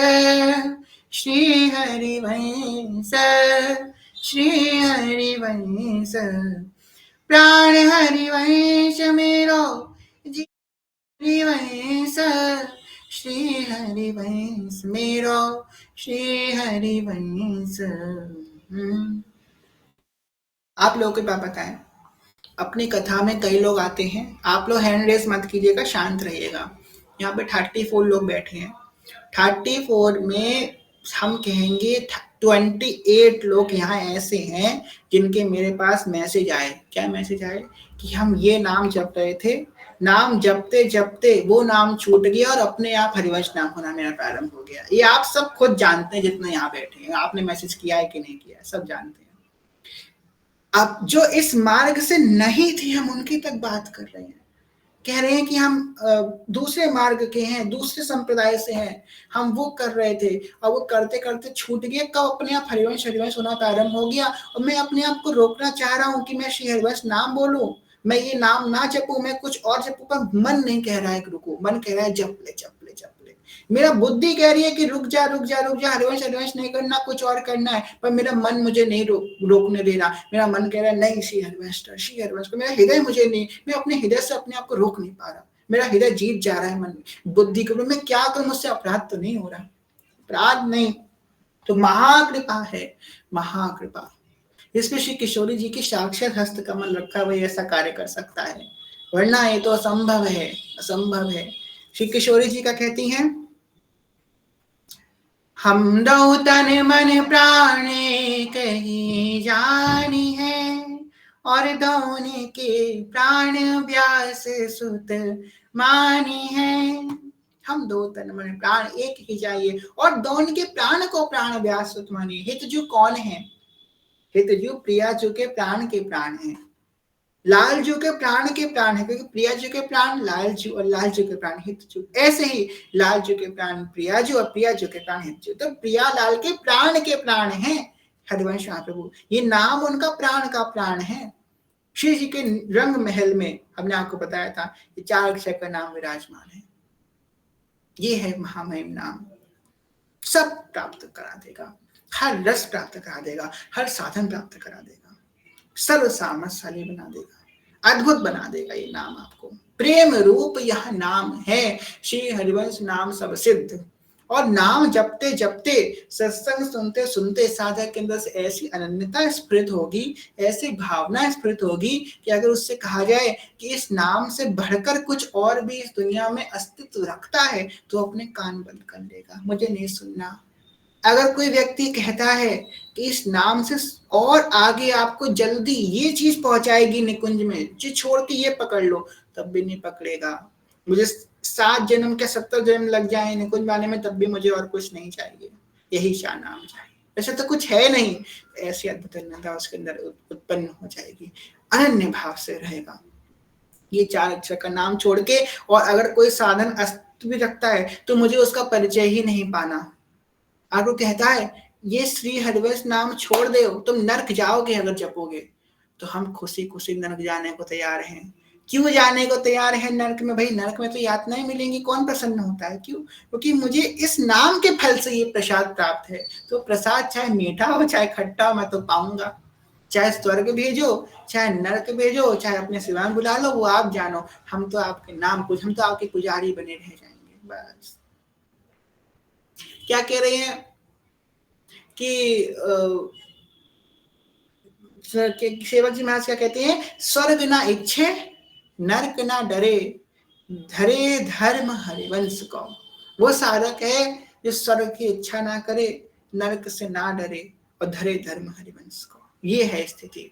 श्री हरिवंश श्री हरिवंश, प्राण हरिवंश मेरो हरिवंश श्री हरिवंश मेरो श्री हरिवंश। आप लोगों को क्या बताएं, अपनी कथा में कई लोग आते हैं, आप लोग हैंड रेस मत कीजिएगा, शांत रहिएगा। यहाँ पे 34 लोग बैठे हैं, 34 में हम कहेंगे 28 लोग यहाँ ऐसे हैं जिनके मेरे पास मैसेज आए। क्या मैसेज आए? कि हम ये नाम जप रहे थे, नाम जपते जपते वो नाम छूट गया और अपने आप हरिवंश नाम होना मेरा प्रारंभ हो गया। ये आप सब खुद जानते हैं, जितने यहाँ बैठे हैं, आपने मैसेज किया है कि नहीं किया, सब जानते हैं। अब जो इस मार्ग से नहीं थे, हम उनकी तक बात कर रहे हैं, कह रहे हैं कि हम दूसरे मार्ग के हैं, दूसरे संप्रदाय से हैं, हम वो कर रहे थे और वो करते करते छूट गए, कब अपने आप हरिवंश हरिवंश होना प्रारंभ हो गया। और मैं अपने आप को रोकना चाह रहा हूं कि मैं श्री हरिवंश नाम बोलूं, मैं ये नाम ना जपूं, मैं कुछ और जपूं, पर मन नहीं कह रहा है कि रुको, मन कह रहा है जप ले जप ले जप ले। मेरा बुद्धि कह रही है कि रुक जा रुक जा रुक जा, हरिवंश हरिवंश नहीं करना, कुछ और करना है, पर मेरा मन मुझे नहीं रोकने दे रहा। मेरा मन कह रहा है नहीं श्री हरिवंश श्री हरिवंश, मेरा हृदय मुझे नहीं, मैं अपने हृदय से अपने आप को रोक नहीं पा रहा, मेरा हृदय जीत जा रहा है मन बुद्धि को। मैं क्या करूं, मुझसे अपराध तो नहीं हो रहा? अपराध नहीं तो महाकृपा है, महाकृपा। इसमें श्री किशोरी जी की साक्षात हस्त कमल रखा हुआ ऐसा कार्य कर सकता है, वरना ये तो असंभव है, असंभव है। श्री किशोरी जी का कहती हैं, हम दो तन मन प्राण कहीं जानी है, और दोनों के प्राण व्यास सुत मानी है। हम दो तन मन प्राण एक ही चाहिए, और दोनों के प्राण को प्राण व्यास सुत मानिए। हितजू कौन है? हितजू प्रियाजू के प्राण के प्राण है, लालजू के प्राण के प्राण है, क्योंकि प्रियाजू के प्राण लालजू और लालजू के प्राण हितजू। ऐसे ही लालजू के प्राण प्रियाजू और प्रियाजू के प्राण हितजू। तो प्रिया लाल के प्राण हैं हरिवंश महाप्रभु, ये नाम उनका प्राण का प्राण है। श्री जी के रंग महल में हमने आपको बताया था, ये 4 अक्षर का नाम विराजमान है। ये है महामहिम नाम, सब प्राप्त करा देगा, हर रस प्राप्त करा देगा, हर साधन प्राप्त करा देगा, सर्व सामर्थ्यशाली बना देगा, अद्भुत बना देगा ये नाम आपको। प्रेम रूप यह नाम है, श्री हरिवंश नाम सब सिद्ध। और नाम जपते जपते, सत्संग सुनते सुनते साधक के अंदर से ऐसी अनन्यता स्फुरित होगी, ऐसी भावना स्फुरित होगी कि अगर उससे कहा जाए कि इस नाम से बढ़कर कुछ और भी इस दुनिया में अस्तित्व रखता है, तो अपने कान बंद कर लेगा, मुझे नहीं सुनना। अगर कोई व्यक्ति कहता है कि इस नाम से और आगे आपको जल्दी ये चीज पहुंचाएगी निकुंज में, जो छोड़ के ये पकड़ लो, तब भी नहीं पकड़ेगा। मुझे 7 जन्म के 70 जन्म लग जाए निकुंज पाने में, तब भी मुझे और कुछ नहीं चाहिए, यही शाह नाम चाहिए। वैसे तो कुछ है नहीं, ऐसी अद्भुत अनन्यता उसके अंदर उत्पन्न हो जाएगी, अनन्य भाव से रहेगा। ये 4 अक्षर का नाम छोड़ के और अगर कोई साधन अस्तित्व भी रखता है, तो मुझे उसका परिचय ही नहीं पाना। आपको कहता है ये श्री हरिवंश नाम छोड़ दो, तुम नरक जाओगे अगर जपोगे, तो हम खुशी खुशी नरक जाने को तैयार हैं। क्यों जाने को तैयार है नरक में? भाई नरक में तो यातनाएं मिलेंगी, कौन प्रसन्न होता है? क्यों? क्योंकि मुझे इस नाम के फल से ये प्रसाद प्राप्त है। तो प्रसाद चाहे मीठा हो चाहे खट्टा हो, मैं तो पाऊंगा। चाहे स्वर्ग भेजो चाहे नरक भेजो, चाहे अपने सिवा में बुला लो, वो आप जानो, हम तो आपके नाम कुछ, हम तो आपके पुजारी बने रह जाएंगे बस। क्या कह रहे हैं कि सेवक जी महाराज क्या कहते हैं, स्वर्ग ना इच्छे नरक ना डरे, धरे धर्म हरिवंश को। वो साधक है जो स्वर्ग की इच्छा ना करे, नरक से ना डरे और धरे धर्म हरिवंश को। ये है स्थिति।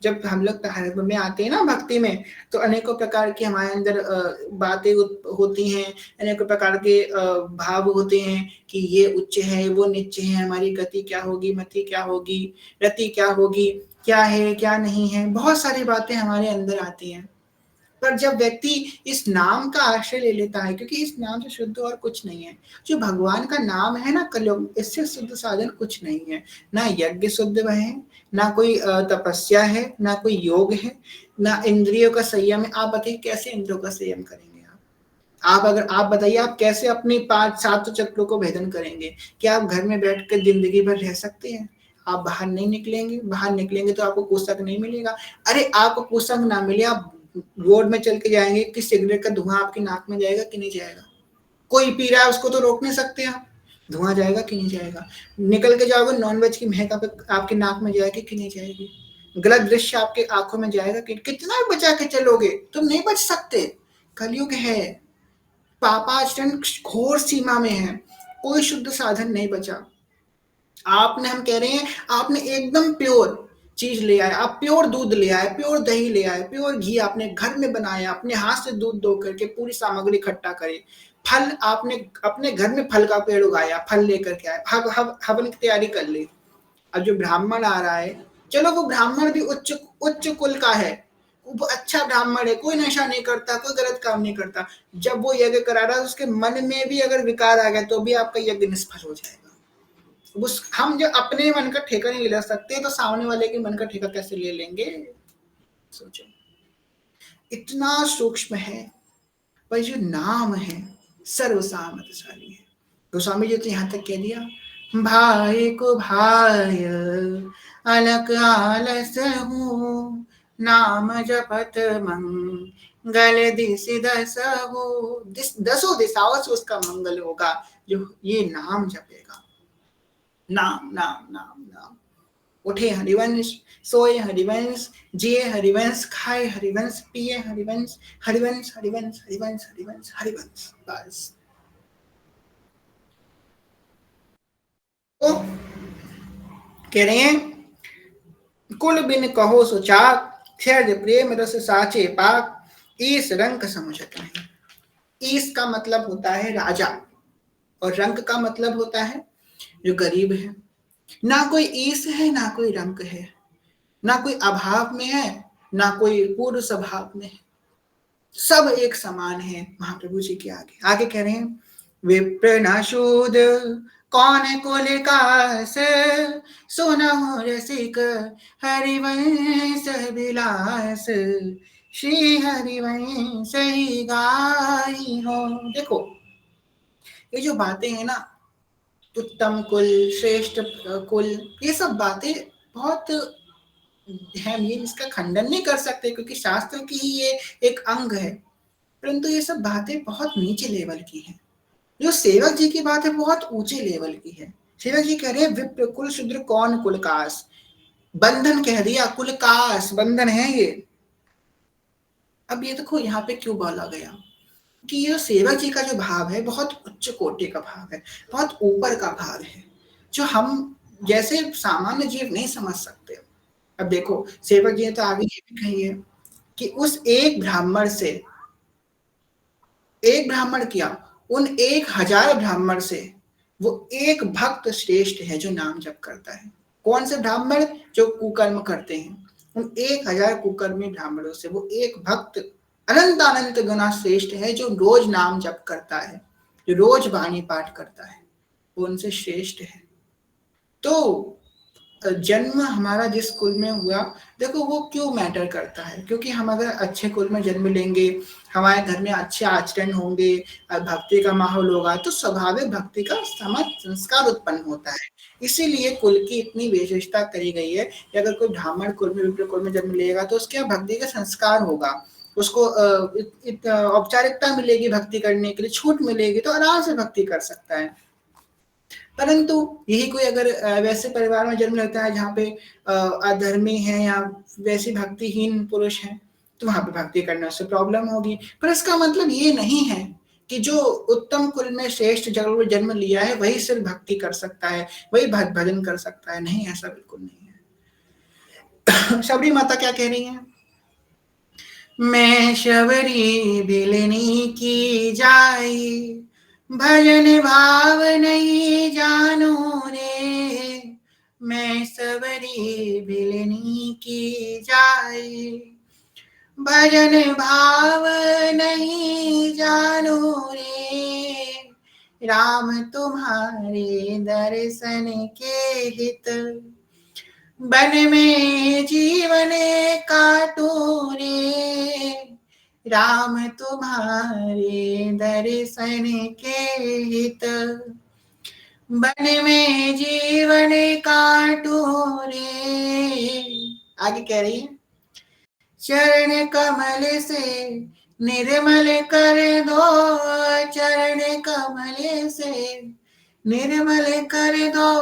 जब हम लोग तारक में आते हैं ना भक्ति में, तो अनेकों प्रकार की हमारे अंदर बातें होती हैं, अनेकों प्रकार के भाव होते हैं कि ये उच्च है वो नीचे है, हमारी गति क्या होगी, मति क्या होगी, रति क्या होगी, क्या है क्या नहीं है, बहुत सारी बातें हमारे अंदर आती हैं। पर जब व्यक्ति इस नाम का आश्रय ले लेता है, क्योंकि इस नाम से शुद्ध और कुछ नहीं है, जो भगवान का नाम है ना कलयुग, इससे शुद्ध साधन कुछ नहीं है। ना यज्ञ शुद्ध है, ना कोई तपस्या है, ना कोई योग है, ना इंद्रियों का संयम है। आप बताइए कैसे इंद्रियों का संयम करेंगे आप बताइए आप कैसे अपनी 5-7 चक्रों को भेदन करेंगे? क्या आप घर में बैठकर जिंदगी भर रह सकते हैं? आप बाहर नहीं निकलेंगे, बाहर निकलेंगे तो आपको कुसंग नहीं मिलेगा। अरे आपको कुसंग ना मिले, आप रोड में चल के जाएंगे कि सिगरेट का धुआं आपकी नाक में जाएगा कि नहीं जाएगा? कोई पी रहा है उसको तो रोक नहीं सकते आप, धुआं जाएगा कि नहीं जाएगा, निकल के जाओगे नॉनवेज की महक आपके नाक में जाएगी कि नहीं जाएगी, गलत दृश्य आपके आंखों में जाएगा कि कितना भी बचा के चलोगे तुम नहीं बच सकते। कलयुग है, पापाचरण घोर सीमा में है, कोई शुद्ध साधन नहीं बचा। आपने, हम कह रहे हैं, आपने एकदम प्योर चीज ले आए, आप प्योर दूध ले आए, प्योर दही ले आए, प्योर घी आपने घर में बनाया, अपने हाथ से दूध दो करके पूरी सामग्री इकट्ठा करे, फल आपने अपने घर में फल का पेड़ उगाया, फल लेकर के आए, हवन की तैयारी कर ली। अब जो ब्राह्मण आ रहा है, चलो वो ब्राह्मण भी उच्च उच्च कुल का है, वो अच्छा ब्राह्मण है, कोई नशा नहीं करता, कोई गलत काम नहीं करता, जब वो यज्ञ करा रहा है उसके मन में भी अगर विकार आ गया तो भी आपका यज्ञ निष्फल हो जाएगा। उस हम जो अपने मन का ठेका नहीं ले सकते तो सामने वाले के मन का ठेका कैसे ले लेंगे? सोचो, इतना सूक्ष्म है, पर जो नाम है सर्वसामर्थशाली है। गोस्वामी जी तो यहाँ तक कह दिया, भाई को भाय अलग आलस हूँ, नाम जपत मंगल दिस दस हो, दसों दिशाओं से उसका मंगल होगा जो ये नाम जपेगा। नाम नाम नाम नाम, उठे हरिवंश, सोए हरिवंश, जिए हरिवंश, खाए हरिवंश, पिए हरिवंश, हरिवंश हरिवंश हरिवंश हरिवंश हरिवंश, बस। तो कह रहे हैं, कुल बिन कहो सुचाक, क्षय प्रेम रस साचे पाक, ईस रंक समझत नहीं। ईस का मतलब होता है राजा, और रंक का मतलब होता है जो गरीब है। ना कोई ईस है, ना कोई रंक है, ना कोई अभाव में है, ना कोई पूर्व स्वभाव में है, सब एक समान है महाप्रभु जी के आगे। आगे कह रहे हैं, विप्र न शूद कौन कुल कास, सुनहु रसिक हरिवंश विलास, श्री हरिवंश ही गाई हो। देखो ये जो बातें हैं ना, उत्तम कुल, श्रेष्ठ कुल, ये सब बातें बहुत, हम ये इसका खंडन नहीं कर सकते क्योंकि शास्त्र की ही ये एक अंग है, परंतु ये सब बातें बहुत नीचे लेवल की हैं। जो सेवक जी की बात है बहुत ऊंचे लेवल की है। सेवक जी कह रहे हैं, विप्र कुल शूद्र कौन कुल कास, बंधन कह दिया, कुल कास बंधन है ये। अब ये देखो यहाँ पे क्यों बोला गया कि ये सेवक जी का जो भाव है बहुत उच्च कोटि का भाव है, बहुत ऊपर का भाव है, जो हम जैसे सामान्य जीव नहीं समझ सकते। अब देखो सेवक जी ने तो आगे ये भी कही है कि उस एक ब्राह्मण से, एक ब्राह्मण किया, उन 1000 ब्राह्मण से वो एक भक्त श्रेष्ठ है जो नाम जप करता है। कौन से ब्राह्मण? जो कुकर्म करते हैं, उन 1000 कुकर्मी ब्राह्मणों से वो एक भक्त अनंत अनंत गुना श्रेष्ठ है जो रोज नाम जप करता है, जो रोज वाणी पाठ करता है, वो उनसे श्रेष्ठ है। तो जन्म हमारा जिस कुल में हुआ, देखो वो क्यों मैटर करता है, क्योंकि हम अगर अच्छे कुल में जन्म लेंगे, हमारे घर में अच्छे आचरण होंगे, भक्ति का माहौल होगा, तो स्वाभाविक भक्ति का संस्कार उत्पन्न होता है। इसीलिए कुल की इतनी विशेषता करी गई है कि अगर कोई ब्राह्मण कुल में, विप्र कुल में जन्म लेगा तो उसके यहाँ भक्ति का संस्कार होगा, उसको औपचारिकता मिलेगी भक्ति करने के लिए, छूट मिलेगी तो आराम से भक्ति कर सकता है। परंतु यही कोई अगर वैसे परिवार में जन्म लेता है जहाँ पे अधर्मी है या वैसे भक्तिहीन पुरुष है, तो वहां पे भक्ति करने से प्रॉब्लम होगी। पर इसका मतलब ये नहीं है कि जो उत्तम कुल में श्रेष्ठ जगह में जन्म लिया है वही सिर्फ भक्ति कर सकता है, वही भजन कर सकता है। नहीं, ऐसा बिल्कुल नहीं है। शबरी माता क्या कह रही है? मैं शबरी बिलनी की जाई, भजन भाव नहीं जानो रे, मैं सबरी बिलनी की जाई, भजन भाव नहीं जानो रे, राम तुम्हारे दर्शन के हित, बन में जीवन काटो रे, राम तुम्हारे दर्शन के हित, बन में जीवन काटो रे। आगे कह रही है, चरण कमल से निर्मल कर दो चरण कमल से, निर्मल कर दो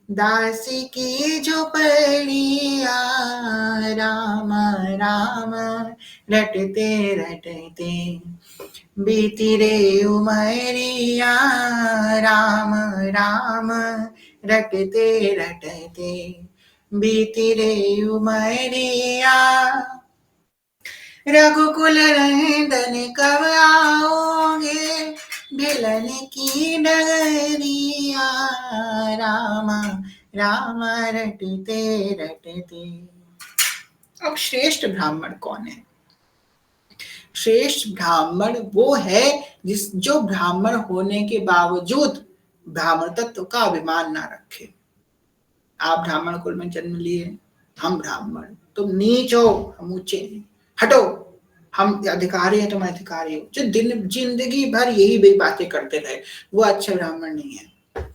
दासी की झोपड़िया। राम राम रटते रटते बीती रे उमरिया। राम राम रटते रटते बीती रे उमरिया। रघुकुल नंदन कब आओगे, भिलन की डगरिया। राम राम रटते रटते। अब श्रेष्ठ ब्राह्मण कौन है? श्रेष्ठ ब्राह्मण वो है जो ब्राह्मण होने के बावजूद ब्राह्मण तत्व का अभिमान ना रखे। आप ब्राह्मण कुल में जन्म लिए, हम ब्राह्मण, तुम नीच हो हम ऊंचे, हटो, हम अधिकारी हैं तुम अधिकारी हो, जो जिंदगी भर यही बातें करते रहे, वो अच्छे ब्राह्मण नहीं है।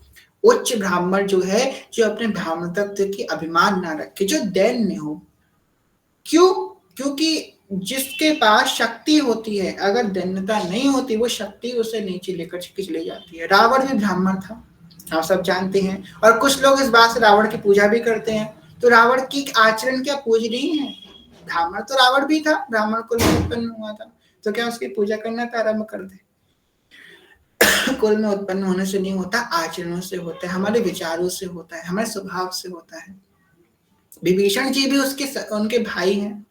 उच्च ब्राह्मण जो है, जो अपने ब्राह्मण तत्व की अभिमान ना रखे, जो दैन्य हो। क्यों? क्योंकि जिसके पास शक्ति होती है, अगर दैन्यता नहीं होती, वो शक्ति उसे नीचे लेकर चली जाती है। रावण भी ब्राह्मण था, हम सब जानते हैं, और कुछ लोग इस बात से रावण की पूजा भी करते हैं। तो रावण की आचरण क्या पूजनीय है? ब्राह्मण तो रावण भी था, ब्राह्मण कुल में उत्पन्न हुआ था, तो क्या उसकी पूजा करना का आरंभ कर दे? कुल में उत्पन्न होने से नहीं होता, आचरणों से होता है, हमारे विचारों से होता है, हमारे स्वभाव से होता है। विभीषण जी भी उनके भाई हैं,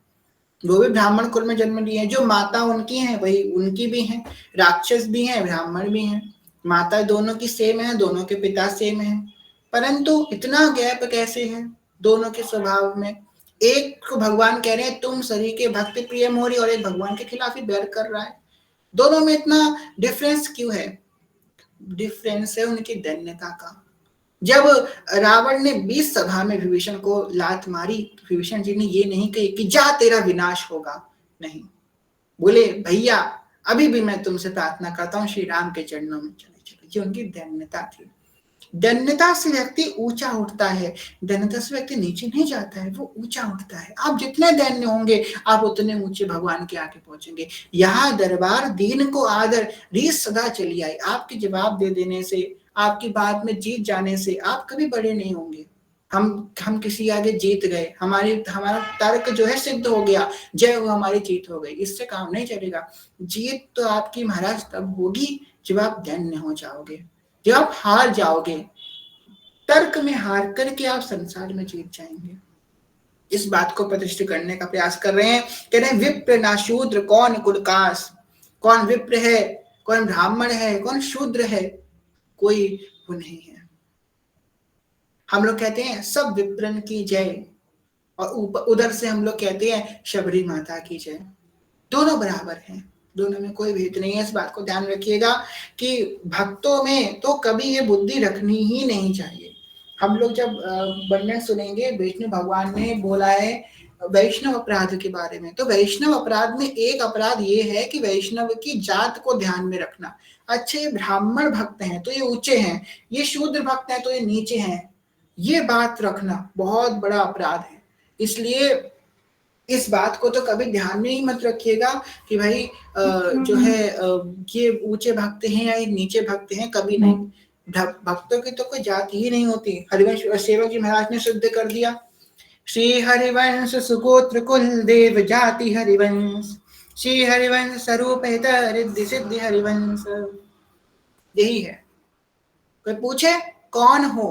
वो भी ब्राह्मण कुल में जन्म लिए हैं। जो माता उनकी हैं वही उनकी भी हैं, राक्षस भी हैं ब्राह्मण भी हैं, माता दोनों की सेम है, दोनों के पिता सेम है, परंतु इतना गैप कैसे है दोनों के स्वभाव में? एक को भगवान कह रहे हैं तुम सभी के भक्ति प्रिय मोरी, और एक भगवान के खिलाफ ही बैर कर रहा है। दोनों में इतना डिफरेंस क्यों है? डिफरेंस है उनकी दैन्यता का। जब रावण ने 20 सभा में विभीषण को लात मारी, विभीषण जी ने ये नहीं कही कि जा तेरा विनाश होगा, नहीं, बोले भैया अभी भी मैं तुमसे प्रार्थना करता हूँ, श्री राम के चरणों में चले चलो। ये उनकी दैन्यता थी। दैन्यता से व्यक्ति ऊंचा उठता है, दैन्यता से व्यक्ति नीचे नहीं जाता है, वो ऊंचा उठता है। आप जितने दैन्य होंगे, आप उतने ऊंचे भगवान के आगे पहुंचेंगे। यहाँ दरबार दीन को आदर, रीस सदा चली आई। आपके जवाब दे देने से, आपकी बात में जीत जाने से आप कभी बड़े नहीं होंगे। हम किसी आगे जीत गए, हमारा तर्क जो है सिद्ध हो गया, जय हो, हमारी जीत हो गई, इससे काम नहीं चलेगा। जीत तो आपकी महाराज तब होगी जब आप दैन्य हो जाओगे, जब आप हार जाओगे। तर्क में हार करके आप संसार में जीत जाएंगे। इस बात को प्रतिष्ठित करने का प्रयास कर रहे हैं। कह रहे हैं विप्र ना शूद्र कौन कुलकास, कौन विप्र है, कौन ब्राह्मण है, कौन शूद्र है, कोई वो नहीं है। हम लोग कहते हैं सब विप्रन की जय, और उधर से हम लोग कहते हैं शबरी माता की जय। दोनों बराबर हैं, दोनों में कोई भेद नहीं है। इस बात को ध्यान रखिएगा कि भक्तों में तो कभी ये बुद्धि रखनी ही नहीं चाहिए। हम लोग जब वर्णन सुनेंगे, विष्णु भगवान ने बोला है वैष्णव अपराध के बारे में, तो वैष्णव अपराध में एक अपराध ये है कि वैष्णव की जात को ध्यान में रखना। अच्छे ब्राह्मण भक्त हैं तो ये ऊंचे हैं, ये शूद्र भक्त हैं तो ये नीचे हैं, ये बात रखना बहुत बड़ा अपराध है। इसलिए इस बात को तो कभी ध्यान में ही मत रखिएगा कि भाई जो है ये ऊंचे भक्त हैं या ये नीचे भक्त हैं, कभी नहीं। भक्तों की तो कोई जाति ही नहीं होती। हरिवंश सेवक जी महाराज ने सिद्ध कर दिया, श्री हरिवंश सुगोत्र कुल देव जाति हरिवंश, श्री हरिवंश स्वरूप रिद्धि सिद्धि हरिवंश। यही है। कोई पूछे कौन हो,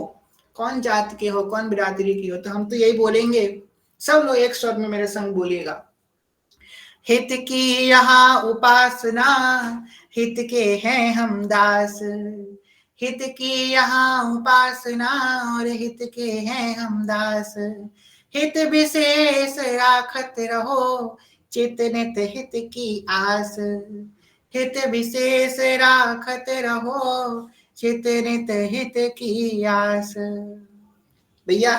कौन जाति के हो, कौन बिरादरी की हो, तो हम तो यही बोलेंगे। सब लोग एक स्वर में मेरे संग बोलिएगा, हित की यहाँ उपासना, हित के हैं हम दास, हित की यहाँ उपासना और हित के हैं हम दास, हित विशेष राखत रहो चित नित हित की आस, हित विशेष राखत रहो चित नित हित की आस। भैया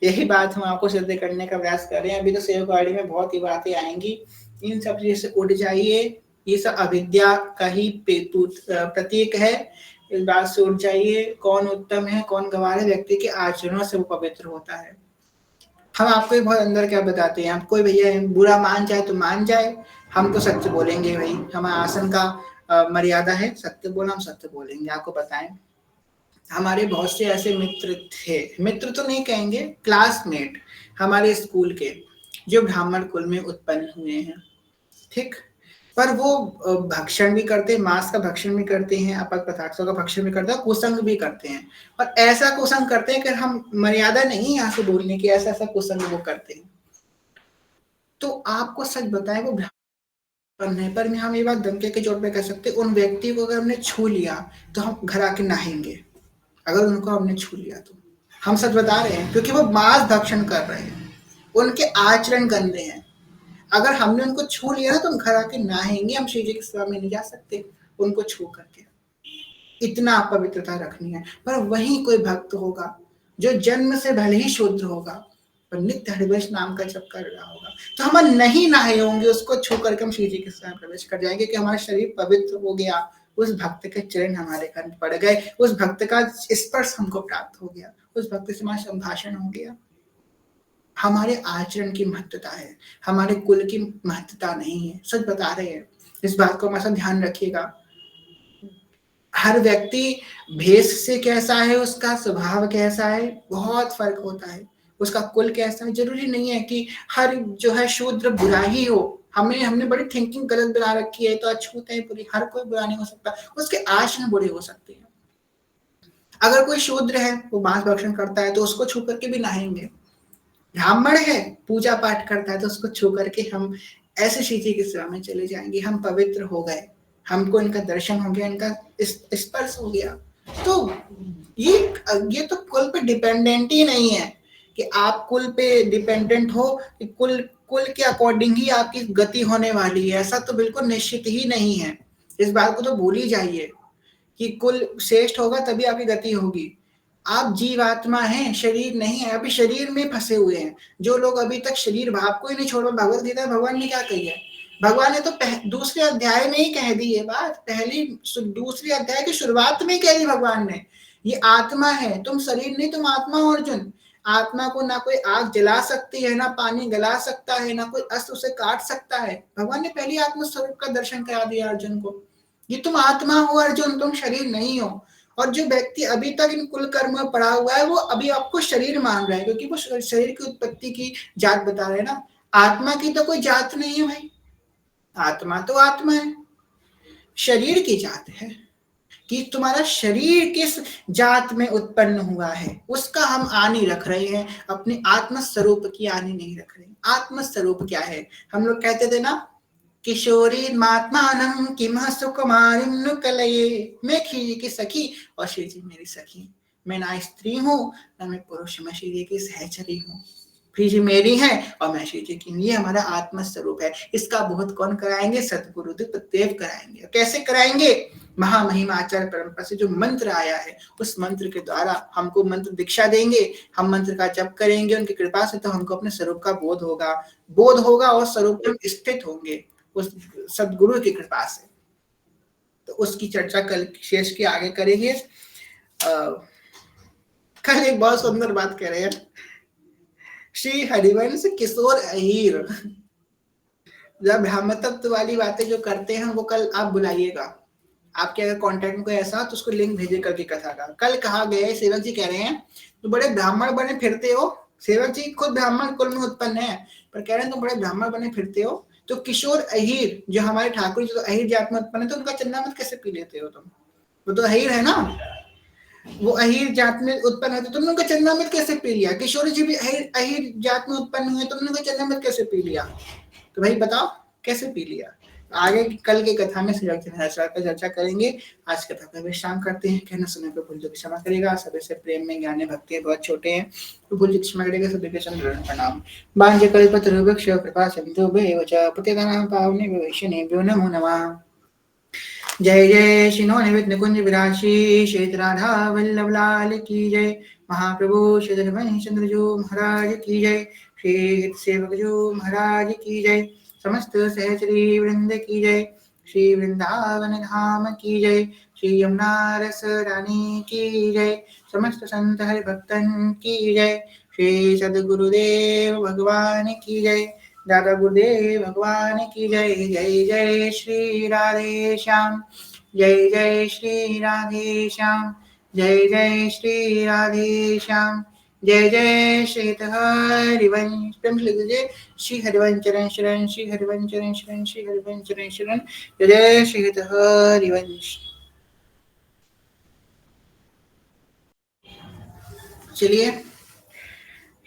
यही बात हम आपको सिद्ध करने का प्रयास कर रहे हैं। अभी तो सेवकाड़ी में बहुत ही बातें आएंगी, इन सब चीज से उठ जाइए। ये सब अविद्या का ही प्रतीक है, इस बात से उठ जाइए। कौन उत्तम है कौन गवार है, व्यक्ति के आचरणों से वो पवित्र होता है। हम आपको बहुत अंदर क्या बताते हैं, आप कोई भैया बुरा मान जाए तो मान जाए, हम तो सत्य बोलेंगे भाई, हमारा आसन का मर्यादा है सत्य बोलना, हम सत्य बोलेंगे। आपको बताएं, हमारे बहुत से ऐसे मित्र थे, मित्र तो नहीं कहेंगे, क्लासमेट हमारे स्कूल के, जो ब्राह्मण कुल में उत्पन्न हुए हैं, ठीक, पर वो भक्षण भी करते हैं, मांस का भक्षण भी करते हैं, अपक पदार्थों का भक्षण भी करते हैं, कुसंग भी करते हैं। और ऐसा कुसंग करते हैं कि हम मर्यादा नहीं यहाँ से बोलने की, ऐसा ऐसा कुसंग वो करते हैं। तो आपको सच बताएं, वो ब्राह्मण है, पर हम ये बात धमकी के जोर पे कह सकते हैं, उन व्यक्ति को अगर हमने छू लिया तो हम घर आके नहाएंगे, अगर उनको हमने छू लिया तो। हम सच बता रहे हैं, क्योंकि वो मांस भक्षण कर रहे हैं, उनके आचरण गंदे हैं। अगर हमने उनको छू लिया ना तो हम घर आके नहाएंगे, हम श्री जी के सेवा में नहीं जा सकते उनको छू करके, इतना पवित्रता रखनी है। पर वही कोई भक्त होगा जो जन्म से भले ही शूद्र होगा, पर नित्य हरिवंश नाम का जप कर रहा होगा, तो हम नहीं नहाए होंगे, उसको छू करके हम श्री जी के सेवा में प्रवेश कर जाएंगे कि हमारा शरीर पवित्र हो गया, उस भक्त के चरण हमारे घर पड़ गए, उस भक्त का स्पर्श हमको प्राप्त हो गया, उस भक्त से हमारा संभाषण हो गया। हमारे आचरण की महत्वता है, हमारे कुल की महत्वता नहीं है, सच बता रहे हैं। इस बात को हमेशा ध्यान रखिएगा। हर व्यक्ति भेष से कैसा है, उसका स्वभाव कैसा है, बहुत फर्क होता है। उसका कुल कैसा है, जरूरी नहीं है कि हर जो है शूद्र बुरा ही हो। हमने बड़ी थिंकिंग गलत बना रखी है, तो अछूत है बुरी, हर कोई बुरा नहीं हो सकता, उसके आचरण बुरे हो सकते हैं। अगर कोई शूद्र है, वो मांस भक्षण करता है, तो उसको छू करके भी नहाएंगे। ब्राह्मण है, पूजा पाठ करता है, तो उसको छू करके हम ऐसे श्री जी की सेवा में चले जाएंगे, हम पवित्र हो गए, हमको इनका दर्शन हो गया, इनका स्पर्श हो गया। तो ये तो कुल पे डिपेंडेंट ही नहीं है कि आप कुल पे डिपेंडेंट हो, कि कुल कुल के अकॉर्डिंग ही आपकी गति होने वाली है, ऐसा तो बिल्कुल निश्चित ही नहीं है। इस बात को तो भूल ही जाइए कि कुल श्रेष्ठ होगा तभी आपकी गति होगी। आप जीवात्मा हैं, शरीर नहीं है, अभी शरीर में फंसे हुए हैं। जो लोग अभी तक शरीर भाव को ही नहीं छोड़ा, भगवत गीता में भगवान ने क्या कही है, भगवान ने तो दूसरे अध्याय में ही कह दी है बात, दूसरे अध्याय की शुरुआत में कह दी भगवान ने, ये आत्मा है, तुम शरीर नहीं, तुम आत्मा हो अर्जुन। आत्मा को ना कोई आग जला सकती है, ना पानी गला सकता है, ना कोई अस्त्र उसे काट सकता है। भगवान ने पहली आत्म स्वरूप का दर्शन करा दिया अर्जुन को, ये तुम आत्मा हो अर्जुन, तुम शरीर नहीं हो। और जो व्यक्ति अभी तक इन कुल कर्म में पड़ा हुआ है, वो अभी आपको शरीर मान रहा है, क्योंकि वो शरीर की उत्पत्ति की जात बता रहे हैं ना। आत्मा की तो कोई जात नहीं है भाई, आत्मा तो आत्मा है, शरीर की जात है कि तुम्हारा शरीर किस जात में उत्पन्न हुआ है, उसका हम आनी रख रहे हैं, अपने आत्म स्वरूप की आनी नहीं रख रहे। आत्म स्वरूप क्या है, हम लोग कहते थे ना, किशोरी मात्मानम किम सुकुमारिम नु कलये, मैं श्री जी की सखी और श्री जी मेरी सखी, मैं ना स्त्री हूँ ना मैं पुरुष, मैं श्री जी की सहचरी हूँ, श्री जी मेरी है और मैं श्री जी की, ये हमारा आत्म स्वरूप है। इसका बोध कौन कराएंगे, सतगुरुदेव कराएंगे। कैसे कराएंगे, महामहिमा आचार्य परंपरा से जो मंत्र आया है, उस मंत्र के द्वारा हमको मंत्र दीक्षा देंगे, हम मंत्र का जप करेंगे उनकी कृपा से, तो हमको अपने स्वरूप का बोध होगा और स्वरूप में स्थित होंगे उस सदगुरु की कृपा से। तो उसकी चर्चा कल शेष के आगे करेंगे। कल एक बहुत सुंदर बात कह रहे हैं, श्री हरिवंश किशोर अहीर, जब ब्रह्म तत्व वाली बातें जो करते हैं वो कल आप बुलाइएगा, आपके अगर कांटेक्ट में कोई ऐसा तो उसको लिंक भेजे करके कथा का। कल कहा गया है, सेवक जी कह रहे हैं तो बड़े ब्राह्मण बने फिरते हो, सेवक जी खुद ब्राह्मण कुल में उत्पन्न है, पर कह रहे हैं तुम बड़े ब्राह्मण बने फिरते हो, तो किशोर अहीर जो हमारे ठाकुर जी तो अहीर जात में उत्पन्न है, तो उनका चंदामृत कैसे पी लेते हो तुम, वो तो अहीर है ना, वो अहीर जात में उत्पन्न है, तो तुमने उनका चंदामृत कैसे पी लिया। किशोर जी भी अहीर जात में उत्पन्न हुए, तुमने उनका चंदामृत कैसे पी लिया, तो भाई बताओ कैसे पी लिया। आगे कल की कथा में चर्चा करेंगे। आज कथा का विश्राम करते हैं। कहना सुनने पर भूल जो क्षमा करेगा, सभी से प्रेम में ज्ञान भक्ति बहुत छोटे हैं तो भूल जो क्षमा करेगा, सभी के चरण प्रणाम। बांझ कल्पतरुभ्यश्च कृपा सिन्धुभ्येव च पतितानां पावनेभ्यो वैष्णवेभ्यो नमो नमः। जय जय श्री नवनिर्मित निकुंज विराशी श्री राधा वल्लभ लाल की जय। महाप्रभु श्री चंद्र जो महाराज की जय। श्री सेवक जो महाराज की जय। समस्त सहचरी वृंद की जय। श्री वृंदावन धाम की जय। श्री यमुना रस रानी की जय। समस्त संत हरि भक्तन की जय। श्री सद्गुरुदेव भगवान की जय। दादा गुरुदेव भगवान की जय। जय जय श्री राधे श्याम, जय जय श्री राधे श्याम, जय जय श्री राधे श्याम, जय जय श्री हरिवंश। प्रेम से लिख दीजिए, श्री हरिवंश चरण शरण, श्री हरिवंश चरण शरण, श्री हरिवंश चरण शरण, जय जय श्री हरिवंश। चलिए,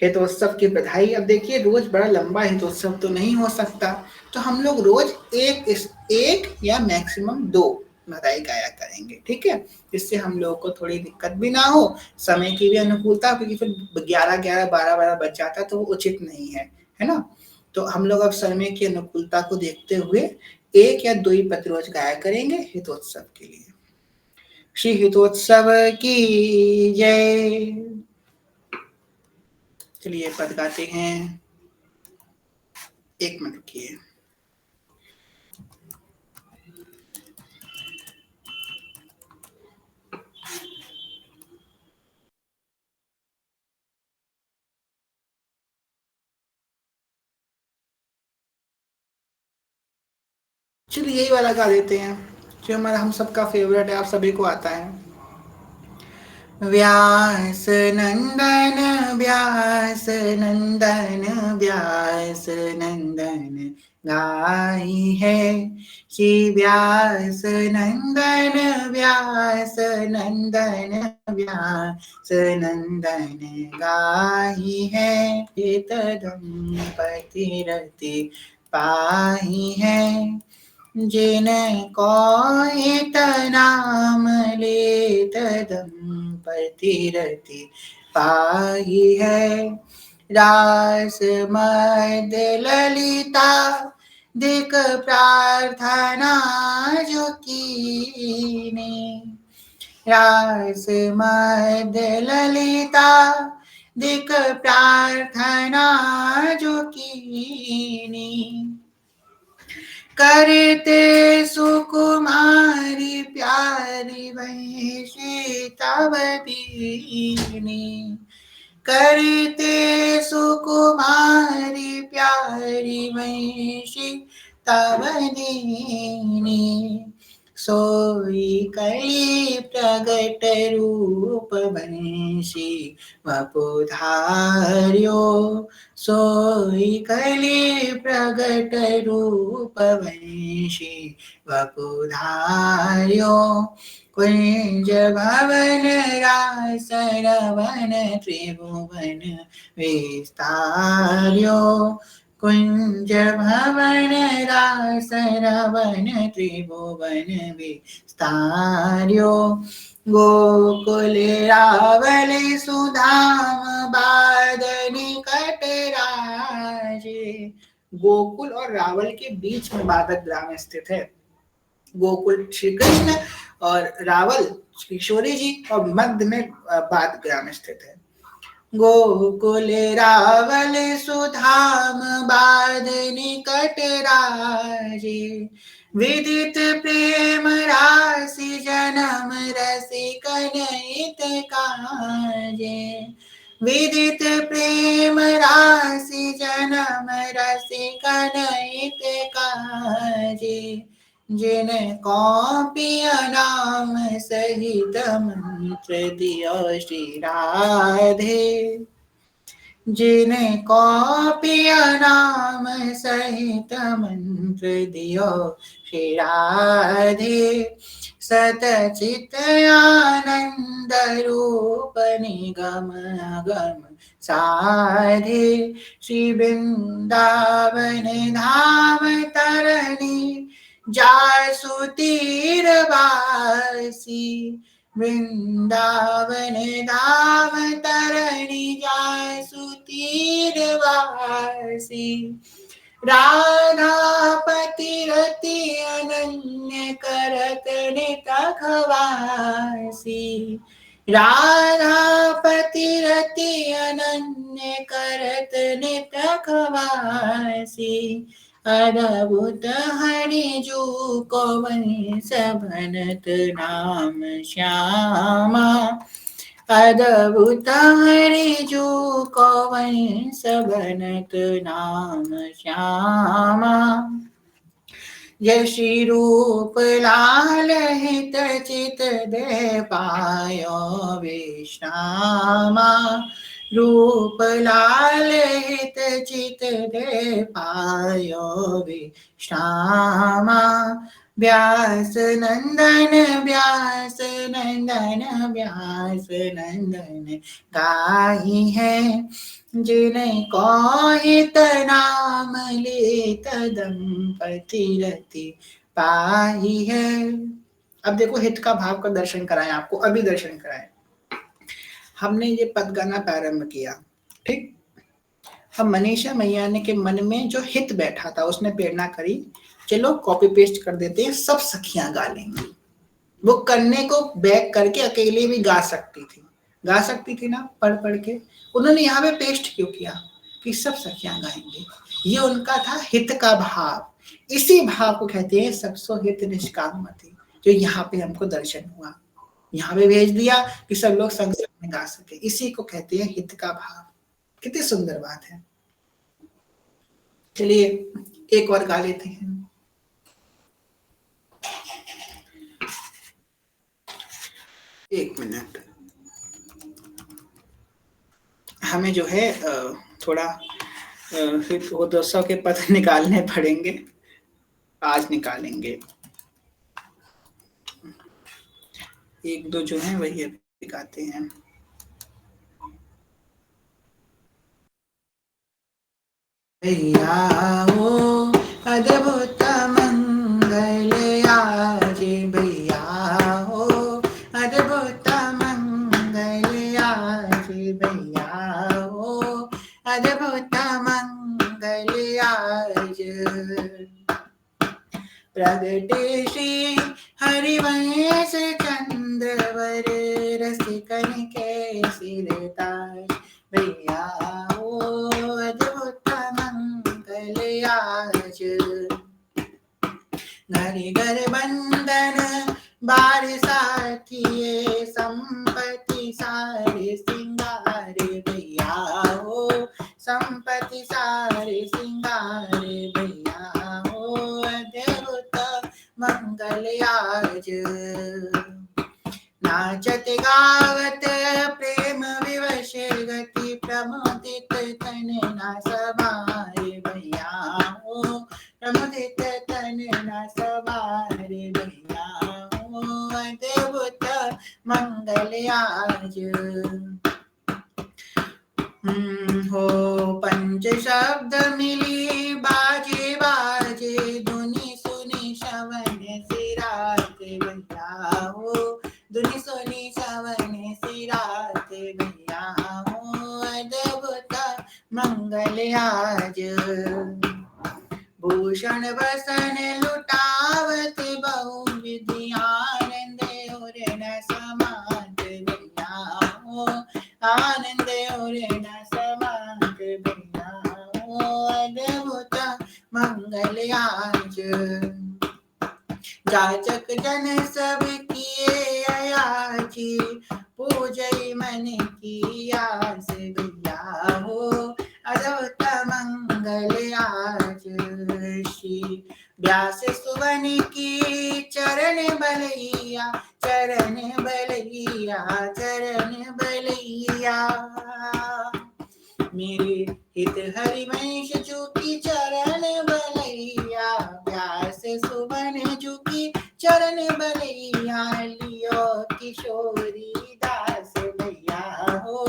हेतोत्सव की बधाई। अब देखिए, रोज बड़ा लंबा हेतोत्सव तो नहीं हो सकता, तो हम लोग रोज एक या मैक्सिमम 2 बधाई गाया करेंगे, ठीक है। जिससे हम लोगों को थोड़ी दिक्कत भी ना हो, समय की भी अनुकूलता, क्योंकि फिर 11-11, 12-12 बज जाता तो वो उचित नहीं है ना। तो हम लोग अब समय की अनुकूलता को देखते हुए 1 या 2 ही पद रोज गाया करेंगे हितोत्सव के लिए। श्री हितोत्सव की जय। चलिए पद गाते हैं, 1 मिनट रुकिए। चलिए यही वाला गा देते हैं, जो हमारा हम सबका फेवरेट है, आप सभी को आता है। व्यास नंदन, व्यास नंदन, व्यास नंदन गाई है, श्री व्यास नंदन, व्यास नंदन, व्यास नंदन गाई है, दंपति रति पाई है, जिनको इत नाम लेत दंपति रति पाई है, रास मध्य ललिता दिक प्रार्थना जो कीने, रास मध्य ललिता दिक प्रार्थना जो कीनी, करते सुकुमारी प्यारी वैशी तब दीनी, करते सुकुमारी प्यारी वैशी तब दीनी, सोई कली प्रगट रूप वंशी वपुधार्यो, सोई कली प्रगट रूप वंशी वपुधार्यो, कुंज भवन रासरवन त्रिभुवन विस्तार्यो, कुंज भवन रासरवन त्रिभुवन विस्तार्यो, गोकुल रावल सुधाम बादनी कटराजे। गोकुल और रावल के बीच में बाधक ग्राम स्थित है। गोकुल श्री कृष्ण और रावल श्री किशोरी जी, और मध्य में बाध ग्राम स्थित है। गोकुल रावल सुधाम बाध निकट राजे, विदित प्रेम राशि जन्म रसिक नहित काजे, विदित प्रेम राशि जन्म रसिक नहित काजे, जिनको पिया नाम सहित मंत्र दियो श्री राधे, जिनको पिया नाम सहित मंत्र दियो श्री राधे, सतचित आनंद रूप निगम अगम साधे, श्री वृंदावन धाम तरनी जासु तीर वासी, वृंदावन धाम तरणी जासु तीर वासी, राधापति रति अनन्य करत नित खवासी, राधापति रति अनन्य करत नित खवासी, अद्भुत हरि जू को वंश भनत नाम श्यामा, अद्भुत हरि जो कौन सबनत नाम श्यामा, यशी रूप लाल हित चित दे पायो विश्रामा, रूप लाल हित चित दे पायो विश्रामा। व्यास नंदन व्यास नंदन व्यास नंदन गाई है, जिन्हें कौहित नाम लेत दंपति रति पाई है। अब देखो हित का भाव का दर्शन कराएं आपको, अभी दर्शन कराएं। हमने ये पद गाना प्रारंभ किया, ठीक। हम मनीषा मैया ने के मन में जो हित बैठा था उसने प्रेरणा करी, चलो कॉपी पेस्ट कर देते हैं, सब सखियां गा लेंगी। वो करने को बैक करके अकेले भी गा सकती थी ना, पढ़ पढ़ के। उन्होंने यहाँ पे पेस्ट क्यों किया कि सब सखियां गाएंगे। ये उनका था हित का भाव। इसी भाव को कहते हैं सबसो हित निष्कामति, जो यहाँ पे हमको दर्शन हुआ। यहाँ पे भेज दिया कि सब लोग संग में गा सके, इसी को कहते हैं हित का भाव। कितनी सुंदर बात है। चलिए एक और गा लेते हैं। एक मिनट, हमें जो है थोड़ा हितोत्सव के पद निकालने पड़ेंगे, आज निकालेंगे। एक दो जो है वही दिखाते हैं। भैया हो अद्भुत मंगल आज, भैया हो अद्भुत मंगल आज, भैया हो अद्भुत मंगल आज। प्रगटे श्री हरिवंश चंद्रवर, रसिकन के सिरताज, भैया हो अद्भुत मंगल आज। घर घर बंधन बार साथिये, संपत्ति सारे सिंगार, भैया हो संपत्ति सारे सिंगार, भैया हो अद्भुत मंगल आज। नाचत गावत प्रेम विवश गति, प्रमोदित तन ना सवारे, भैया हो प्रमोदित तन ना सवारे, भैया हो अद्भुत मंगल आज। हो पंच शब्द मिली बाजे बाजे, धुनि सुनी श्रवण सिराते, भैया हो धुनि सुनी श्रवण सिराते, भैया हो अद्भुत मंगल आज। भूषण वसन लुटावत बहुविधि, आनंद और न समात, भैया हो आनंद और न समात, भैया हो अद्भुत मंगल आज। जाचक जन सब किए अयाची, पूजई मन की आस, भैया हो अद्भुत मंगल आज। श्री व्यास सुवन की चरण बलैया, चरण बलैया, चरण बलैया। मेरे हित हरिवंश झुकी चरण बलैया, व्यास सुवन झुकी चरण बलैया। लियो किशोरी दास, भैया हो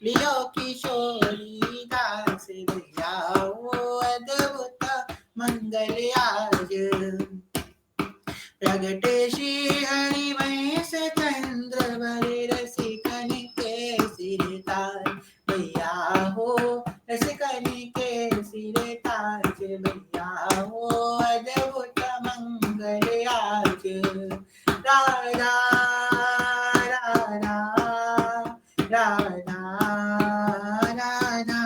लियो किशोरी दास, भैया हो अद्भुत मंगल आज। प्रगटे श्री हरिवंश चंद्रवर, रसिकन के सिरताज, भैया हो रसिकन के सिरताज, भैया हो अद्भुत मंगल आज। राधा राधा राधा राधा।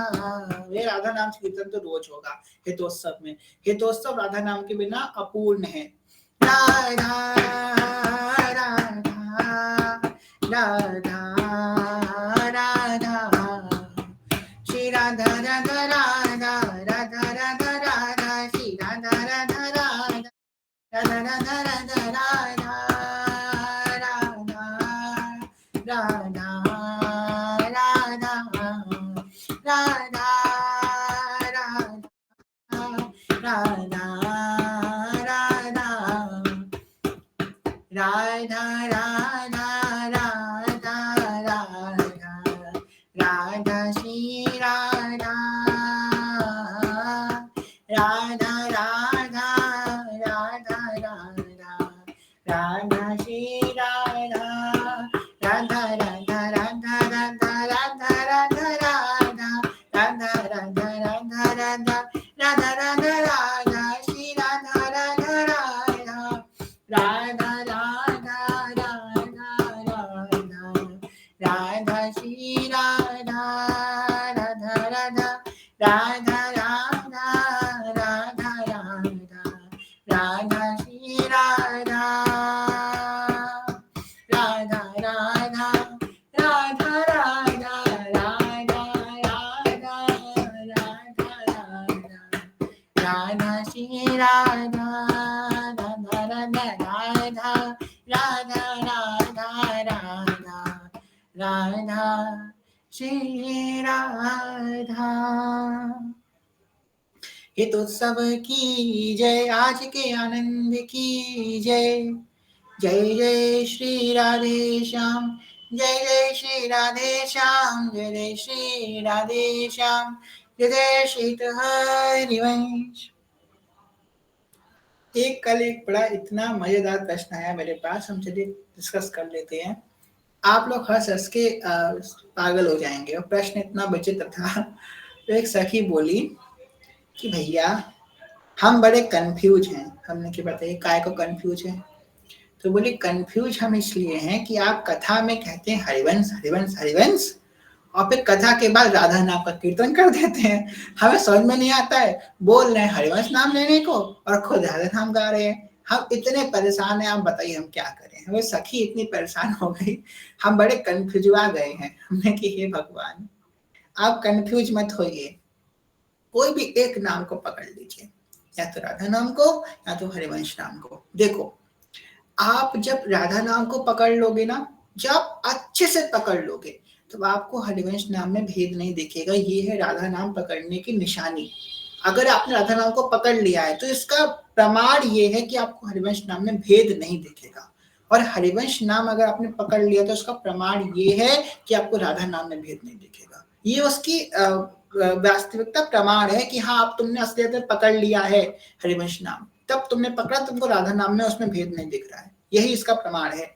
ये राधा नाम से कीर्तन तो रोज होगा हितोत्सव में। हितोत्सव राधा नाम के बिना अपूर्ण है। राधा राधा राधा राधा श्री राधा राधा राधा राधा राधा राधा श्री राधा राधा राधा राधा राधा राधा राधा राधा राधा राधा राधा राधा राधा राधा राधा राधा श्री राधा राधा राधा राधा राधा राधा श्री राधा राधा राधा राधा राधा राधा राधा राधा राधा राधा राधा राधा राधा राधा राधा श्री राधा राधा राधा राधा राधा राधा राधा राधा श्री राधा राधा राधा राधा राधा राधा राधा राधा श्री राधा राधा राधा राधा राधा राधा राधा राधा राधा श्री राधा राधा राधा राधा राधा राधा राधा राधा श्री राधा। हित उत्सव की जय, आज के आनंद की जय। जय जय श्री राधे श्याम, जय जय श्री राधे श्याम, जय जय श्री राधे श्याम, जय जय श्री हरिवंश। कल एक बड़ा इतना मजेदार प्रश्न आया मेरे पास, हम चलिए डिस्कस कर लेते हैं। आप लोग हंस हंस के पागल हो जाएंगे। और प्रश्न इतना विचित्र था। तो एक सखी बोली कि भैया हम बड़े कंफ्यूज हैं। हमने क्या बताइए काय को कंफ्यूज है? तो बोली कंफ्यूज हम इसलिए हैं कि आप कथा में कहते हैं हरिवंश हरिवंश हरिवंश, और फिर कथा के बाद राधा नाम का कीर्तन कर देते हैं। हमें समझ में नहीं आता है, बोल रहे हैं हरिवंश नाम लेने को और खुद राधा नाम गा रहे हैं। हम इतने परेशान हैं, आप बताइए हम क्या करें। हमें सखी इतनी परेशान हो गई, हम बड़े कंफ्यूजवा गए हैं। हमने कि हे भगवान, आप कंफ्यूज मत होइए, कोई भी एक नाम को पकड़ लीजिए, या तो राधा नाम को या तो हरिवंश नाम को। देखो, आप जब राधा नाम को पकड़ लोगे ना, जब अच्छे से पकड़ लोगे, तो आपको हरिवंश नाम में भेद नहीं दिखेगा। ये है राधा नाम पकड़ने की निशानी। अगर आपने राधा नाम को पकड़ लिया है तो इसका प्रमाण ये है कि आपको हरिवंश नाम में भेद नहीं दिखेगा। और हरिवंश नाम अगर आपने पकड़ लिया तो उसका प्रमाण ये है कि आपको राधा नाम में भेद नहीं दिखेगा। ये उसकी वास्तविकता प्रमाण है कि हाँ, आप तुमने असलियत में पकड़ लिया है हरिवंश नाम, तब तुमने पकड़ा, तुमको राधा नाम में उसमें भेद नहीं दिख रहा है, यही इसका प्रमाण है।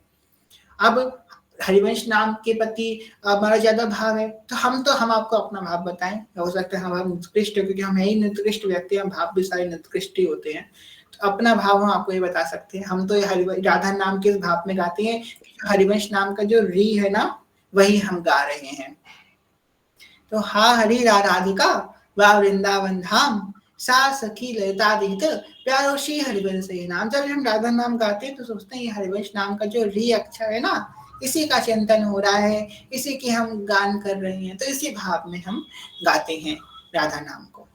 अब हरिवंश नाम के प्रति हमारा ज्यादा भाव है, तो हम आपको अपना भाव बताएं। हो सकता है हम निकृष्ट, क्योंकि हम है ही निकृष्ट व्यक्ति, हम भाव भी सारे निकृष्ट ही होते हैं। तो अपना भाव हम आपको ये बता सकते हैं। हम तो राधा नाम के भाव में गाते हैं, हरिवंश नाम का जो री है ना, वही हम गा रहे हैं। तो हा हरि राधिका वा वृंदावन धाम, सा सखी ललिता दीत प्यारो श्री हरिवंश नाम। जब हम राधा नाम गाते हैं तो सोचते हैं ये हरिवंश नाम का जो री अक्षर है ना, इसी का चिंतन हो रहा है, इसी की हम गान कर रहे हैं। तो इसी भाव में हम गाते हैं राधा नाम को।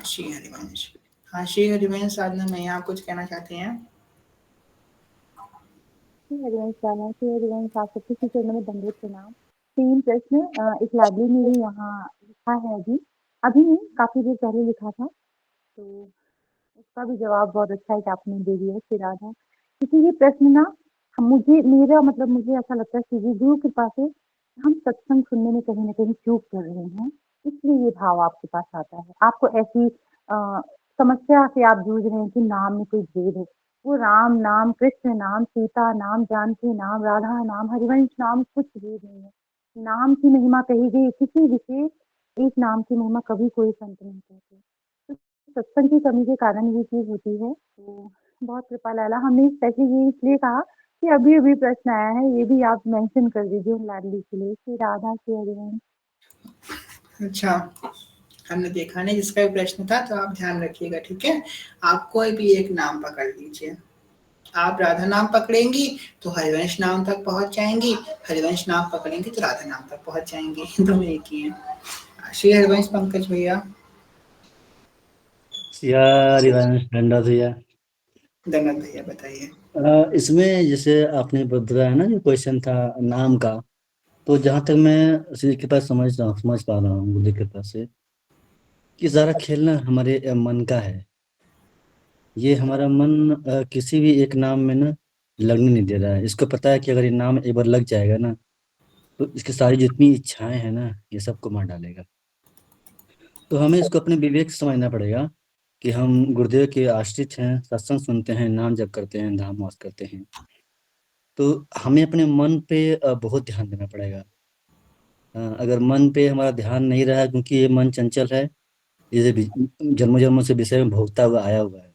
श्री हरिवंश। हाँ, श्री हरिवंश साधना में आप कुछ कहना चाहते हैं? हरिवंश आप सबके चरणों में दंडवत प्रणाम। 3 प्रश्न एक लाडली ने भी यहाँ लिखा है, अभी नहीं, काफी देर पहले लिखा था, तो उसका भी जवाब बहुत अच्छा है कि आपने दे दिया है राधा। क्योंकि ये प्रश्न ना मुझे ऐसा लगता है कि गुरु कृपा से हम सत्संग सुनने में कहीं ना कहीं चूक कर रहे हैं, इसलिए ये भाव आपके पास आता है। आपको ऐसी समस्या से आप जूझ रहे हैं कि नाम में कोई भेद है। वो राम नाम, कृष्ण नाम, सीता नाम, जानकी नाम, राधा नाम, हरिवंश नाम, कुछ भेद नहीं है। नाम की महिमा कही गई, किसी विशेष एक नाम की महिमा कभी कोई संत नहीं कहते। तो सत्संग की कमी के कारण ये चीज होती है। तो बहुत कृपा लाला, हमने स्पेशली ये इसलिए कहा कि अभी अभी प्रश्न आया है, ये भी आप मेंशन कर दीजिए उन लाडली के लिए। श्री राधा श्री हरिवंश। अच्छा, हमने देखा नहीं जिसका भी प्रश्न था, तो आप ध्यान रखिएगा, ठीक है? आप कोई भी एक नाम पकड़ लीजिए। आप राधा नाम पकड़ेंगी तो हरिवंश नाम तक पहुंच जाएंगी, हरिवंश नाम पकड़ेंगी तो राधा नाम तक पहुंच जाएंगी। दोनों एक ही हैं। श्री हरिवंश पंकज भैया। सिया हरिवंश दंडा भैया। धन्यवाद भैया, बताइए। इसमें जैसे आपने बताया ना, जो क्वेश्चन था नाम का, तो जहाँ तक मैं श्री के पास समझ पा रहा हूँ, बुद्धि के पास से, कि सारा खेल ना हमारे मन का है। ये हमारा मन किसी भी एक नाम में ना लगने नहीं दे रहा है। इसको पता है कि अगर ये नाम एक बार लग जाएगा ना, तो इसकी सारी जितनी इच्छाएं हैं ना, ये सबको मार डालेगा। तो हमें इसको अपने विवेक से समझना पड़ेगा कि हम गुरुदेव के आश्रित हैं, सत्संग सुनते हैं, नाम जप करते हैं, धाम वास करते हैं। तो हमें अपने मन पे बहुत ध्यान देना पड़ेगा। अगर मन पे हमारा ध्यान नहीं रहा, क्योंकि ये मन चंचल है, ये जन्म जन्मों से विषय में भोगता हुआ आया हुआ है।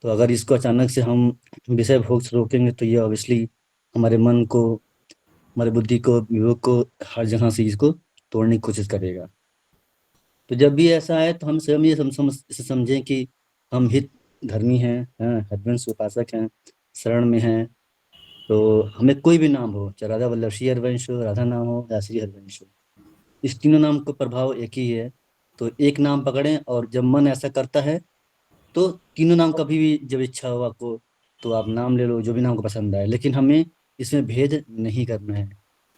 तो अगर इसको अचानक से हम विषय भोग से रोकेंगे, तो ये ऑब्वियसली हमारे मन को, हमारे बुद्धि को, विवेक को, हर जगह से इसको तोड़ने की कोशिश करेगा। तो जब भी ऐसा है, तो हम स्वयं ये इसे समझें कि हम हित धर्मी हैं, हरिवंश उपासक हैं, शरण में हैं। तो हमें कोई भी नाम हो, चाहे राधा वल्लभ श्री हरिवंश हो, राधा नाम हो या श्री हरिवंश हो, इस तीनों नाम का प्रभाव एक ही है। तो एक नाम पकड़ें, और जब मन ऐसा करता है, तो तीनों नाम कभी भी जब इच्छा हो आपको, तो आप नाम ले लो, जो भी नाम को पसंद आए। लेकिन हमें इसमें भेद नहीं करना है।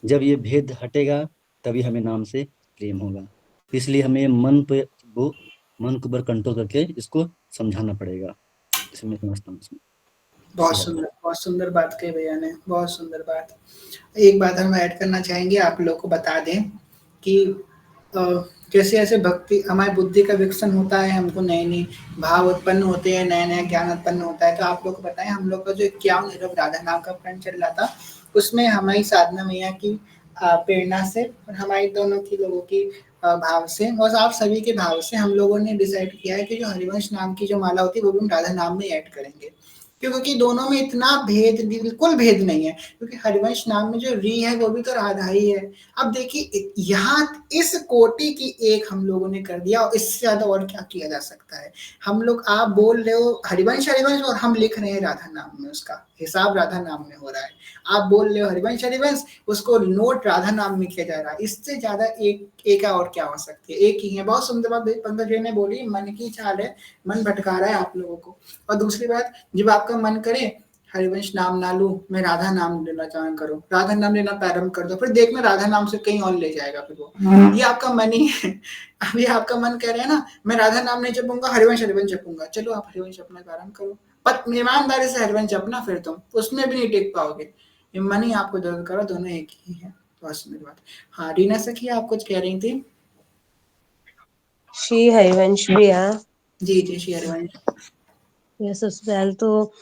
जब ये भेद हटेगा, तभी हमें नाम से प्रेम होगा। इसलिए हमें मन को ऊपर कंट्रोल करके इसको समझाना पड़ेगा। इसमें समझता हूँ इसमें। बहुत सुंदर बात कही भैया ने, बहुत सुंदर बात। एक बात हम ऐड करना चाहेंगे, आप लोग को बता दें कि अ, जैसे जैसे भक्ति हमारी बुद्धि का विकसन होता है, हमको नए नए भाव उत्पन्न होते हैं, नया नया ज्ञान उत्पन्न होता है। तो आप लोग को बताएं, हम लोग का जो 51 निरव राधा नाम का प्रण चल रहा था, उसमें हमारी साधना मैया की प्रेरणा से और हमारी दोनों की लोगों की भाव से और आप सभी के भाव से हम लोगों ने डिसाइड किया है कि जो हरिवंश नाम की जो माला होती है, वो भी हम राधा नाम में ऐड करेंगे। क्योंकि दोनों में इतना भेद, बिल्कुल भेद नहीं है, क्योंकि हरिवंश नाम में जो री है वो भी तो राधा ही है। अब देखिए, यहाँ इस कोटि की एक हम लोगों ने कर दिया, और इससे ज्यादा और क्या किया जा सकता है। हम लोग, आप बोल रहे हो हरिवंश हरिवंश, और हम लिख रहे हैं राधा नाम में, उसका हिसाब राधा नाम में हो रहा है। आप बोल रहे हो हरिवंश हरिवंश, उसको नोट राधा नाम में किया जा रहा है। इससे ज्यादा एक और क्या हो सकती है। एक ही है। बहुत सुंदर बात पंकज जी ने बोली, मन की चाल है, मन भटका रहा है आप लोगों को। और दूसरी बात, जब आपका मन करे हरिवंश नाम ना लू, मैं राधा नाम लेना चाहे करो, राधा नाम लेना प्रारंभ कर दो, फिर देखना राधा नाम से कहीं और ले जाएगा फिर वो। ये आपका मन ही है। अभी आपका मन कह रहे हैं ना, मैं राधा नाम नहीं जपूंगा, हरिवंश हरिवंश जपूंगा, चलो आप हरिवंश अपना प्रारंभ करो, पर ईमानदारी से हरिवंश जपना, फिर तुम उसमें भी नहीं टिक पाओगे। ये मन ही आपको दर्द करो, दोनों एक ही है। बहुत सुंदर बात। हाँ रीना सखी, आप कुछ कह रही थी। श्री हरिवंश भैया। जी जी, श्री हरिवंश। सबसे पहले तो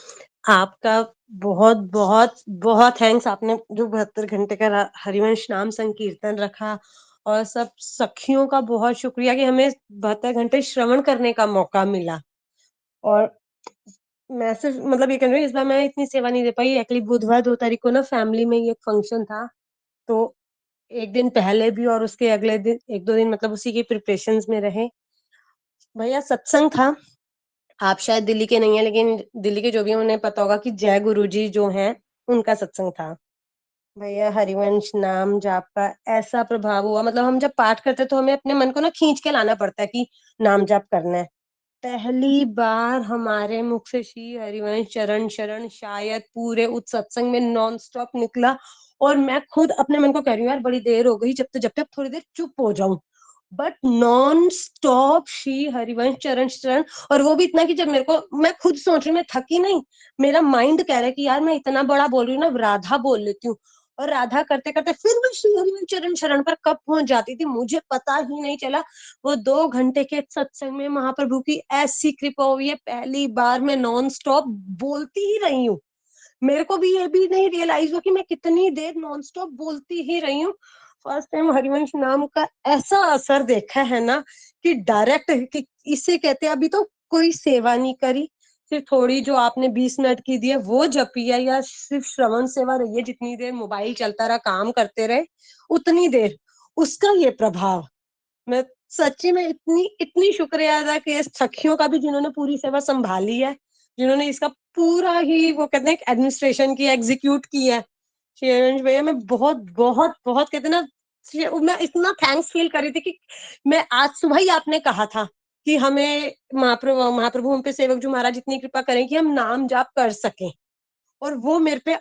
आपका बहुत बहुत बहुत थैंक्स, आपने जो 72 घंटे का हरिवंश नाम संकीर्तन रखा, और सब सखियों का बहुत शुक्रिया कि हमें 72 घंटे श्रवण करने का मौका मिला। और मैं सिर्फ मतलब ये कह रही हूँ, इस बार मैं इतनी सेवा नहीं दे पाई। एक्चुअली बुधवार 2 तारीख को ना फैमिली में ये फंक्शन था, तो एक दिन पहले भी और उसके अगले दिन 1-2 दिन मतलब उसी के प्रिपरेशंस में रहे। भैया सत्संग था, आप शायद दिल्ली के नहीं है, लेकिन दिल्ली के जो भी हैं उन्हें पता होगा कि जय गुरु जी जो हैं उनका सत्संग था। भैया हरिवंश नाम जाप का ऐसा प्रभाव हुआ, मतलब हम जब पाठ करते तो हमें अपने मन को ना खींच के लाना पड़ता है कि नाम जाप करना है। पहली बार हमारे मुख से श्री हरिवंश चरण शरण शायद पूरे उस सत्संग में नॉन स्टॉप निकला। और मैं खुद अपने मन को कह रही हूँ, यार बड़ी देर हो गई, जब तक थोड़ी देर चुप हो जाऊं, but non stop Shri Harivansh चरण शरण। और वो भी इतना कि जब मेरे को, मैं खुद सोच रही हूँ, मैं थकी नहीं, मेरा माइंड कह रहा है कि यार मैं इतना बड़ा बोल रही हूँ ना, राधा बोल लेती हूँ। और राधा करते करते फिर मैं श्री हरिवंश चरण शरण पर कब पहुंच जाती थी मुझे पता ही नहीं चला। वो 2 घंटे के सत्संग में महाप्रभु की ऐसी कृपा हुई है, पहली बार मैं नॉन स्टॉप बोलती ही रही हूँ। मेरे को भी ये भी नहीं रियलाइज हुआ कि मैं कितनी देर नॉन स्टॉप बोलती ही रही हूँ। फर्स्ट टाइम हरिवंश नाम का ऐसा असर देखा है ना, कि डायरेक्ट, कि इसे कहते हैं अभी तो कोई सेवा नहीं करी, सिर्फ थोड़ी जो आपने 20 मिनट की दी है वो जपी है, या सिर्फ श्रवण सेवा रही है, जितनी देर मोबाइल चलता रहा काम करते रहे उतनी देर, उसका ये प्रभाव। मैं सच्ची में इतनी इतनी शुक्रिया अदा कि सखियों का भी जिन्होंने पूरी सेवा संभाली है, जिन्होंने इसका पूरा ही वो कहते हैं एडमिनिस्ट्रेशन की एग्जीक्यूट की है। श्री हरिवंश भैया मैं बहुत बहुत बहुत कहते हैं ना, मैं इतना थैंक्स फील कर रही थी कि मैं आज सुबह ही आपने कहा था कि हमें महाप्रभु हम पे सेवक जी महाराज इतनी कृपा करें कि हम नाम जाप कर सकें, और वो मेरे पे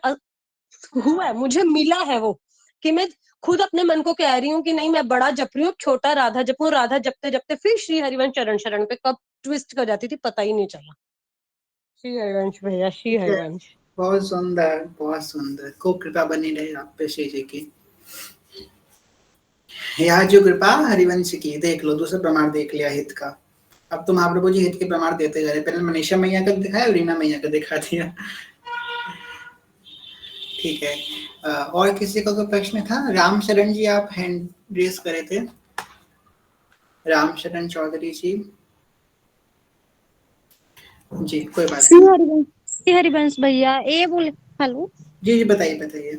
हुआ है, मुझे मिला है वो, कि मैं खुद अपने मन को कह रही हूँ कि नहीं मैं बड़ा जप रही हूँ, छोटा राधा जपूं, राधा जपते जपते फिर श्री हरिवंश चरण शरण पे कब ट्विस्ट कर जाती थी पता ही नहीं चला। श्री हरिवंश भैया, श्री ठीक है, हरिवंश। बहुत सुंदर, बहुत सुंदर। खूब कृपा बनी रहे आप पे श्री जी की। यह जो कृपा हरिवंश की, देख लो दूसरा प्रमाण देख लिया हित का। अब तो महाप्रभु जी हित के प्रमाण देते जा रहे, पहले मनीषा मैया का दिखाया, रीना मैया का दिखा दिया। ठीक है, और किसी का कोई प्रश्न था? राम शरण जी आप हैंड रेस करे थे, राम शरण चौधरी जी। जी कोई बात नहीं। श्री हरिवंश भैया ये बोले, हेलो जी जी बताइए बताइए।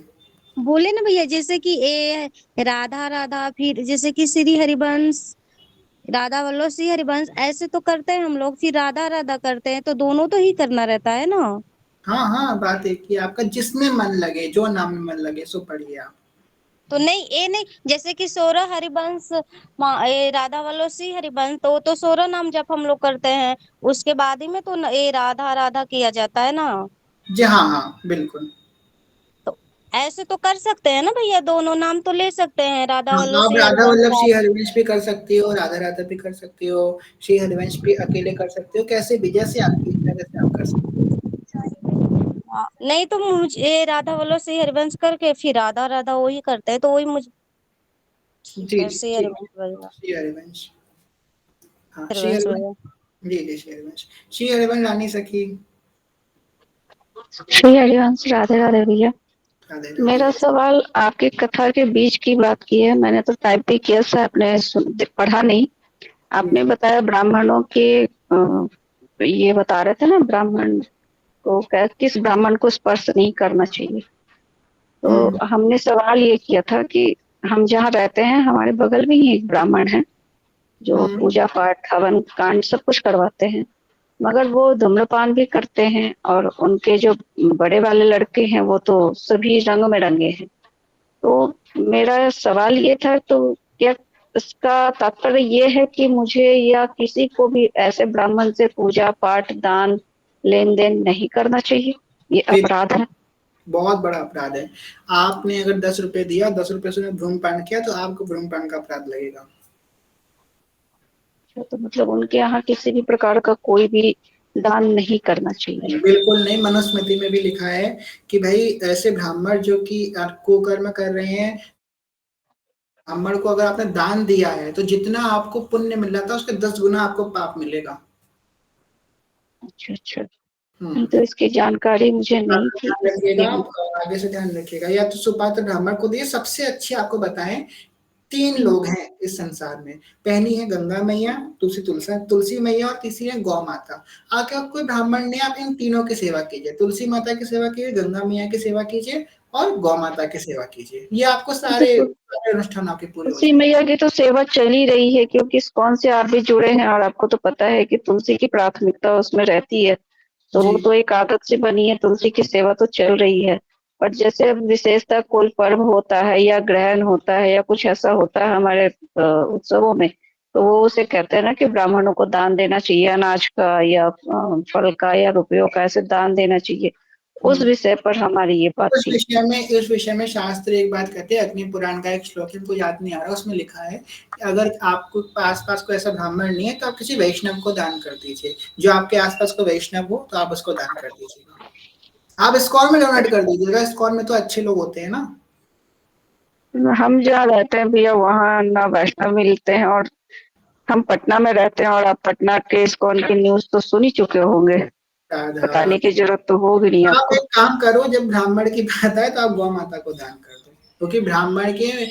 बोले ना भैया, जैसे कि ए राधा राधा, फिर जैसे कि श्री हरिवंश, राधा वल्लभ श्री हरिवंश, ऐसे तो करते हैं हम लोग, फिर राधा राधा करते हैं, तो दोनों तो ही करना रहता है ना। हाँ हाँ, बात एक ही, आपका जिसमें मन लगे, जो नाम में मन लगे सो पढ़िए आप। तो नहीं ये नहीं, जैसे कि 16 हरिवंश, राधा वल्लभ श्री हरिवंश, तो 16 नाम जब हम लोग करते हैं, उसके बाद ही में तो ये राधा राधा किया जाता है ना। जी हाँ हाँ बिल्कुल। तो ऐसे तो कर सकते हैं ना भैया, दोनों नाम तो ले सकते हैं, राधा हाँ, वल्लभ आप श्री राधा हरिवंश। वल्लभ श्री हरिवंश भी कर सकती हो, राधा राधा भी कर सकती हो, श्री हरिवंश भी अकेले कर सकते हो, कैसे भी, जैसे आपकी इच्छा वैसे आप कर सकते नहीं तो मुझे राधा वल्लभ श्री हरिवंश करके फिर राधा राधा वही करते हैं, तो वही मुझे हो। ठीक जी है। जी श्री ठीक हरिवंश है, भैया, श्री हरिवंश। हाँ श्री हरिवंश हरिवंश। भैया। जी जी श्री हरिवंश, श्री हरिवंश रानी सखी। श्री हरिवंश, राधे राधे भैया। राधे राधे। मेरा सवाल आपकी कथा के बीच की बात की है, मैंने तो टाइप भी किया था, आपने पढ़ा नहीं। आपने बताया ब्राह्मणों के ये बता रहे थे ना, ब्राह्मण को किस ब्राह्मण को स्पर्श नहीं करना चाहिए। तो हमने सवाल ये किया था कि हम जहाँ रहते हैं हमारे बगल में ही एक ब्राह्मण है जो पूजा पाठ हवन कांड सब कुछ करवाते हैं, मगर वो धूम्रपान भी करते हैं, और उनके जो बड़े वाले लड़के हैं वो तो सभी रंग में रंगे हैं। तो मेरा सवाल ये था, तो क्या इसका तात्पर्य ये है कि मुझे या किसी को भी ऐसे ब्राह्मण से पूजा पाठ दान लेन देन नहीं करना चाहिए, ये अपराध है? बहुत बड़ा अपराध है। आपने अगर 10 रुपए दिया, 10 रुपए से धूम्रपान किया, तो आपको धूम्रपान का अपराध लगेगा। तो मतलब उनके यहाँ किसी भी प्रकार का कोई भी दान नहीं करना चाहिए? बिल्कुल नहीं, मनुस्मृति में भी लिखा है कि भाई ऐसे ब्राह्मण जो कि कुकर्म कर रहे हैं, ब्राह्मण को अगर आपने दान दिया है तो जितना आपको पुण्य मिल रहा था उसके 10 गुना आपको पाप मिलेगा। अच्छा अच्छा, तो इसकी जानकारी मुझे नहीं थी, ध्यान रखिएगा, इसलिए। आप आगे से ध्यान रखिएगा। या तो सुपात्र ब्राह्मण को दिए, सबसे अच्छे आपको बताएं 3 लोग हैं इस संसार में। पहली है गंगा मैया, तुलसी मैया, और तीसरी है गौ माता। आके आप कोई ब्राह्मण ने, आप इन तीनों की सेवा कीजिए, तुलसी माता की सेवा कीजिए, गंगा मैया की सेवा कीजिए और गौ माता की सेवा कीजिए। ये आपको सारे अनुष्ठान आपके पूरे हो तुलसी जाएंगे। मैया की तो सेवा चल ही रही है, क्योंकि इस्कॉन से आप भी जुड़े हैं और आपको तो पता है कि तुलसी की प्राथमिकता उसमें रहती है, तो वो तो एक आदत से बनी है, तुलसी की सेवा तो चल रही है। पर जैसे विशेषता कोई पर्व होता है या ग्रहण होता है या कुछ ऐसा होता है हमारे उत्सवों में, तो वो उसे कहते हैं ना कि ब्राह्मणों को दान देना चाहिए, अनाज का या फल का या रुपयों का, ऐसे दान देना चाहिए। उस विषय पर हमारी ये बात उस थी। विषय में शास्त्र एक बात कहते हैं, अग्नि पुराण का एक श्लोक है, मुझे याद नहीं आ रहा, उसमें लिखा है कि अगर आपको आसपास कोई ऐसा ब्राह्मण नहीं है तो आप किसी वैष्णव को दान कर दीजिए। जो आपके आसपास कोई वैष्णव हो तो आप उसको दान कर दीजिएगा। आप इस्कॉन में डोनेट कर दीजिएगा, इस्कॉन में तो अच्छे लोग होते हैं ना। हम जहाँ रहते हैं भैया वहाँ ना वैष्णव मिलते हैं, और हम पटना में रहते हैं, और आप पटना के इस्कॉन की न्यूज तो सुन ही चुके होंगे, बताने की जरूरत तो होगी नहीं आप आपको। एक काम करो, जब ब्राह्मण की बात आए तो आप गौ माता को दान कर दो, क्योंकि ब्राह्मण के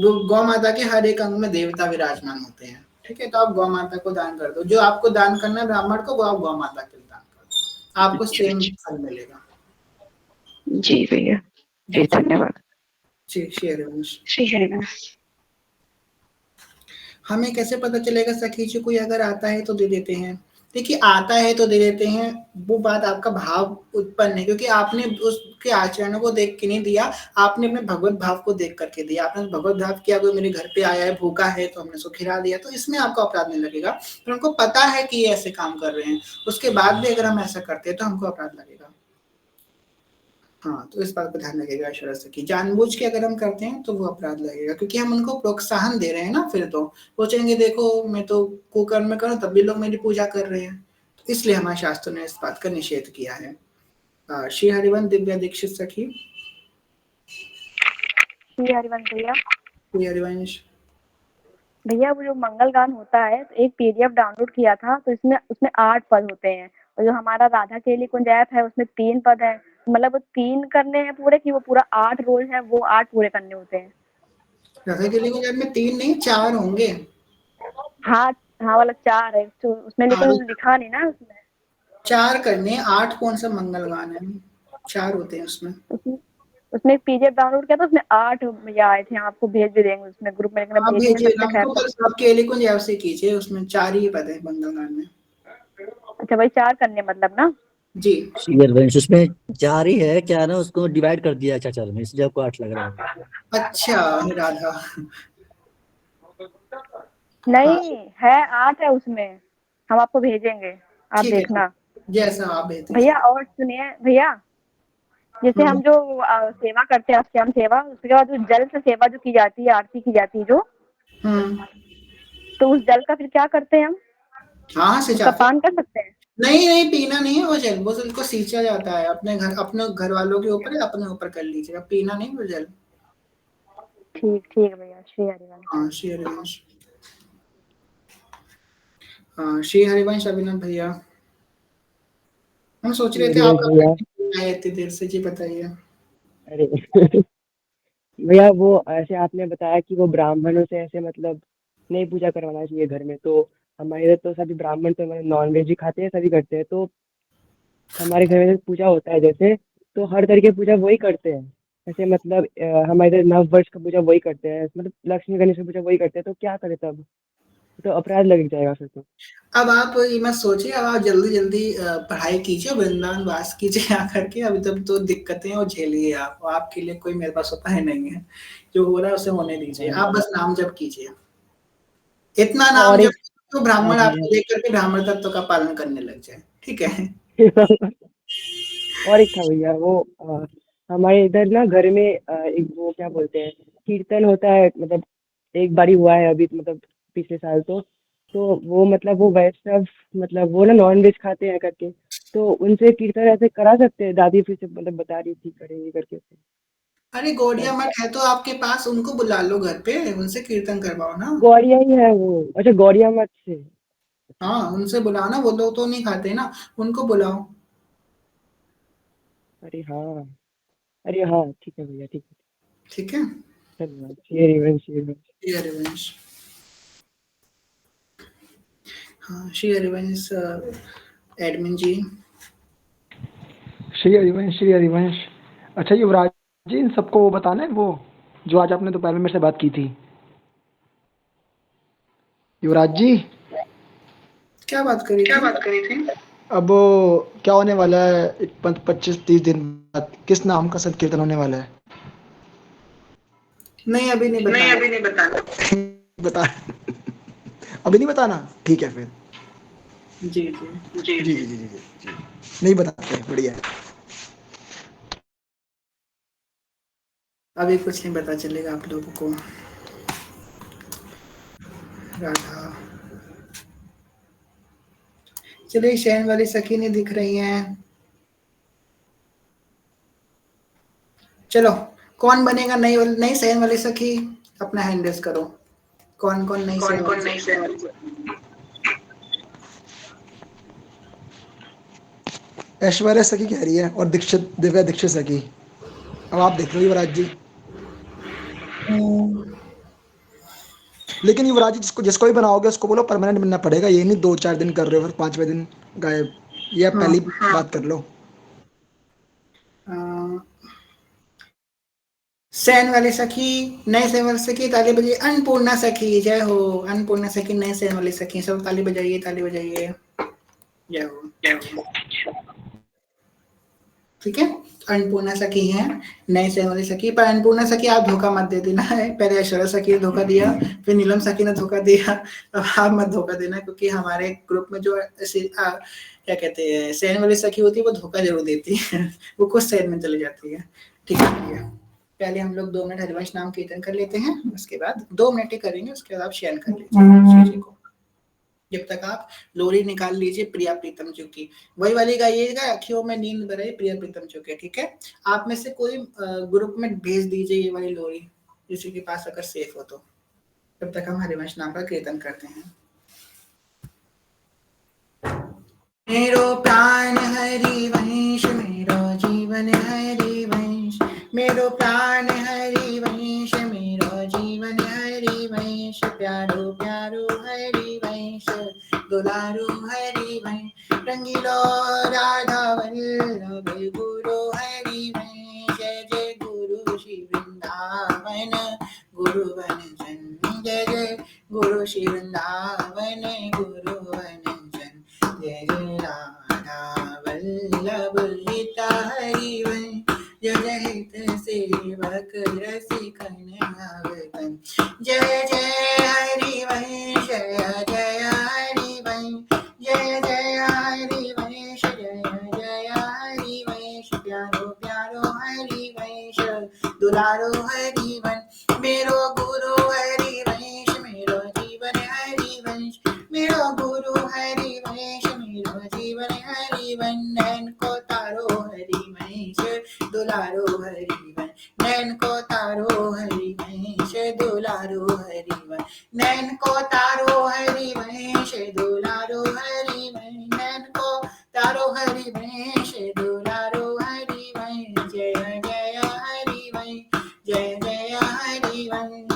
गौ माता के हर एक अंग में देवता विराजमान होते हैं। ठीक है, तो आप गौ माता को दान कर दो, जो आपको दान करना है ब्राह्मण को, वो आप गौ माता के दान कर दो, आपको सेम फल मिलेगा। जी भैया, जी धन्यवाद। जी श्री हरिवंश। श्री हरिवंश। हमें कैसे पता चलेगा? सखी जी कोई अगर आता है तो दे देते हैं, देखिए आता है तो दे देते हैं, वो बात आपका भाव उत्पन्न है, क्योंकि आपने उसके आचरणों को देख के नहीं दिया, आपने अपने भगवत भाव को देख करके दिया। आपने भगवत भाव किया, कोई मेरे घर पे आया है भूखा है तो हमने उसको खिला दिया, तो इसमें आपको अपराध नहीं लगेगा। पर हमको पता है कि ये ऐसे काम कर रहे हैं, उसके बाद भी अगर हम ऐसा करते हैं तो हमको अपराध लगेगा। हाँ, तो इस बात पर ध्यान रखिएगा ईश्वर से कि जानबूझ के अगर हम करते हैं तो वो अपराध लगेगा, क्योंकि हम उनको प्रोत्साहन दे रहे हैं ना। फिर तो सोचेंगे देखो मैं तो कुकर्म में करूँ तब भी लोग मेरी पूजा कर रहे हैं, तो इसलिए हमारे शास्त्रों ने इस बात का निषेध किया है। श्री हरिवंश दिव्या दीक्षित सखी। श्री हरिवंश भैया। श्री हरिवंश भैया वो जो मंगल गान होता है, तो एक पीडीएफ डाउनलोड किया था, तो इसमें उसमें 8 पद होते हैं, और जो हमारा राधा केली कुंज ऐप है उसमें 3 पद है। मतलब वो 3 करने हैं पूरे, कि वो पूरा 8 रोज है वो 8 पूरे करने होते हैं? राधा के लिए में 3 नहीं 4 होंगे। हाँ हाँ, वाला 4 है तो उसमें, लेकिन हाँ, लिखा नहीं ना उसमें। 4 करने, 8 कौन सा मंगल गान है, 4 होते हैं उसमें। उसमें एक पीडीएफ डाउनलोड किया था, उसमें 8 भैया आए थे, आपको भेज भी देंगे उसमें ग्रुप में, लेकिन आप भेजेंगे भेजिए सबसे खैर हमको, तो। बस आप केली कुंज ऐप से कीजिए, उसमें 4 ही पद है मंगल गान में। अच्छा भाई 4 करने मतलब ना? जी श्री हरिवंश उसमें 4 ही है, क्या ना उसको डिवाइड कर दिया अच्छा 4 में, इसलिए आपको 8 लग रहा है। अच्छा राधा। हाँ नहीं है, 8 है उसमें, हम आपको भेजेंगे, आप ठीक है, देखना। जैसा आप भेज दीजिए। भैया और सुनिए भैया, जैसे हम जो सेवा करते हैं अष्टयाम सेवा, उसके बाद जो जल से सेवा जो की जाती है, आरती की जाती है जो, तो उस जल का फिर क्या करते हैं हम? हाँ उसका सिंचाते पान कर सकते हैं? नहीं नहीं, पीना नहीं है वो जल, वो जल को सींचा जाता है अपने घर वालों के ऊपर या अपने ऊपर कर लीजिएगा, पीना नहीं वो जल। ठीक ठीक है भैया, श्री हरिवंश। हाँ श्री हरिवंश। हाँ श्री हरिवंश अभिनव भैया, हम सोच रहे थे आप कब भैया, तक आए इतनी देर से, जी बताइए। अरे भैया वो ऐसे आपने बताया कि वो ब्राह्मणों से ऐसे मतलब नहीं पूजा करवाना चाहिए घर में, तो हमारे इधर तो सभी ब्राह्मण तो मतलब नॉन वेज ही खाते हैं, सभी करते हैं, तो हमारे घर में पूजा होता है जैसे, तो हर तरह की पूजा वही करते हैं। ऐसे मतलब हमारे इधर नव वर्ष का पूजा वही करते हैं, मतलब लक्ष्मी गणेश की पूजा वही करते हैं, तो क्या करें तब? तो अपराध लग जाएगा फिर तो। अब आप ये मत सोचिए, अब आप जल्दी जल्दी पढ़ाई कीजिए, वृंदावन वास कीजिए आकर के, अभी तब तो दिक्कतें और झेलिए आप, आपके लिए कोई मेरे पास उपाय नहीं है, जो हो रहा है उसे होने दीजिए, हाँ आप बस नाम जप कीजिए, इतना हाँ, नाम और जप एक तो हाँ ब्राह्मण भैया आपको देख करके ब्राह्मण तत्व का पालन करने लग जाए, ठीक है। और एक था भैया वो हमारे इधर ना घर में एक वो क्या बोलते हैं, कीर्तन होता है, मतलब एक बारी हुआ है अभी, मतलब पिछले साल तो वो मतलब वो वैष्णव, मतलब वो ना नॉन वेज खाते हैं करके, तो उनसे कीर्तन ऐसे करा सकते हैं? दादी फिर से मतलब बता रही थी करेंगे करके। अरे गौड़िया तब मठ है तो आपके पास, उनको बुला लो घर पे, उनसे कीर्तन करवाओ ना। गौड़िया ही है वो? अच्छा, गौड़िया मठ से। हाँ उनसे बुलाओ ना, वो लोग तो नहीं खाते ना, उनको बुलाओ। अरे हाँ, अरे हाँ, ठीक है भैया, ठीक है। ठीक है। धन्यवाद, श्री हरिवंश, श्री हरिवंश। श्री हरिवंश। हाँ श्री हरिवंश एडमिन जी। श्री हरिवंश, श्री हरिवंश। अच्छा युवराज जी, इन सबको वो बताना है, वो जो आज आपने दोपहर में मेरे से बात की थी। युवराज जी, क्या बात करी थी? अब क्या होने वाला है, 25-30 दिन बाद किस नाम का संकीर्तन होने वाला है? नहीं अभी नहीं बताना। बता अभी नहीं बताना, ठीक है फिर। जी जी जी जी जी जी जी, नहीं बताते, बढ़िया है। अभी कुछ नहीं पता चलेगा आप लोगों को। राधा, चलिए शहन वाली सखी नहीं दिख रही हैं, चलो कौन बनेगा नई नई शहन वाली सखी, अपना हैंड रेस करो, कौन कौन नई शहन वाली सखी? ऐश्वर्या सखी कह रही है और दीक्षित, दिव्या दीक्षित सखी। अब आप देख लो युवराज जी। लेकिन युवराज जी, जिसको भी बनाओगे उसको बोलो परमानेंट बनना पड़ेगा, ये नहीं 2-4 दिन कर रहे हो फिर 5वें दिन गायब, ये आप पहली बात कर लो। सैन वाली सखी, नए सैन वाली सखी ताली बजाइए, अन्नपूर्णा सखी जय हो, अन्नपूर्णा सखी नए सैन वाली सखी, सब ताली बजाइए ताली बजाइए। जय हो। ठीक है, अन्नपूर्णा सखी है, नए से वाली सखी। पर अन्नपूर्णा सखी आप धोखा मत दे देना है, पहले ऐश्वर्या सखी ने धोखा दिया, फिर नीलम सखी ने धोखा दिया, अब आप मत धोखा देना, क्योंकि हमारे ग्रुप में जो क्या कहते हैं सहन वाली सखी होती है वो धोखा जरूर देती है वो खुद सहन में चली जाती है। ठीक है भैया, पहले हम लोग 2 मिनट हरिवंश नाम कीर्तन कर लेते हैं, उसके बाद 2 मिनट ही करेंगे, उसके बाद आप शेयर कर लीजिए जी को। जब तक आप लोरी निकाल लीजिए प्रिया प्रीतम जी की, वही वाली गाइएगा, अखियों में नींद भरे प्रिया प्रीतम जी की। ठीक है, आप में से कोई ग्रुप में भेज दीजिए ये वाली लोरी, किसी के पास अगर सेफ हो तो। तब तक हम हरिवंश नाम का कीर्तन करते हैं। मेरो प्राण हरिवंश, मेरो जीवन हरिवंश, मेरो प्राण हरिवंश, मेरो जीवन हरिवंश, प्यारो प्यारो हरिवंश, दुलारो हरिवंश, रंगीलो राधा वल्लभ गुरु हरिवंश, जय जय गुरु श्री वृंदावन गुरुवन जन, जय जय गुरु श्री वृंदावन गुरुवन जन, जय जय राधा वल्लभ हित हरिवंश, जय जय हित सेवक रसिकन अवतन, जय जय हरिवंश, जय जय हरिवंश, जय जय हरिवंश, जय जय हरिवंश, प्यारो प्यारो हरिवंश, दुलारो हरिवन, मेरो गुरु हरिवंश, मेरो जीवन हरिवंश, मेरो गुरु हरिवंश, मेरो जीवन हरिवन, नैन को तारो हरिवंश, दुलारो हरिवन, नैन को तारो हरिवंश, दुलारो हरिवन, नैन को तारो हरिवंश, दुलारो हरिवन, नैन को तारो हरिवंश, दुलारो हरिवन, जय जय हरिवंश, जय जय हरिवंश,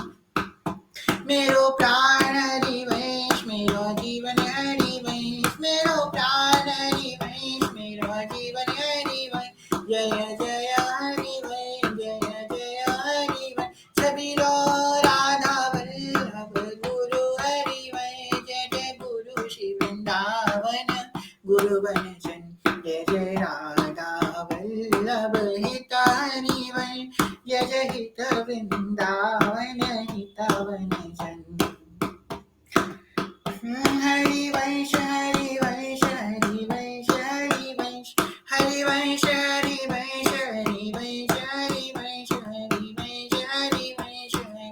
मेरो प्राण हरिवंश, मेरो जीवन हरिवंश, मेरो प्राण हरिवंश, मेरो जीवन हरिवंश, जय जय हरिवंश, जय जय हरिवंश, सभी लो राधा वल्लभ गुरु हरिवंश, जय जय गुरु श्री वृंदावन गुरुवन जन, जय जय राधा वल्लभ हित हरिवंश, जय जय हित वृंदावन हितवन जन, हरिवंश हरिवंश हरिवंश हरिवंश, हरिवंश हरिवंश हरिवंश हरिवंश, हरिवंश हरिवंश हरिवंश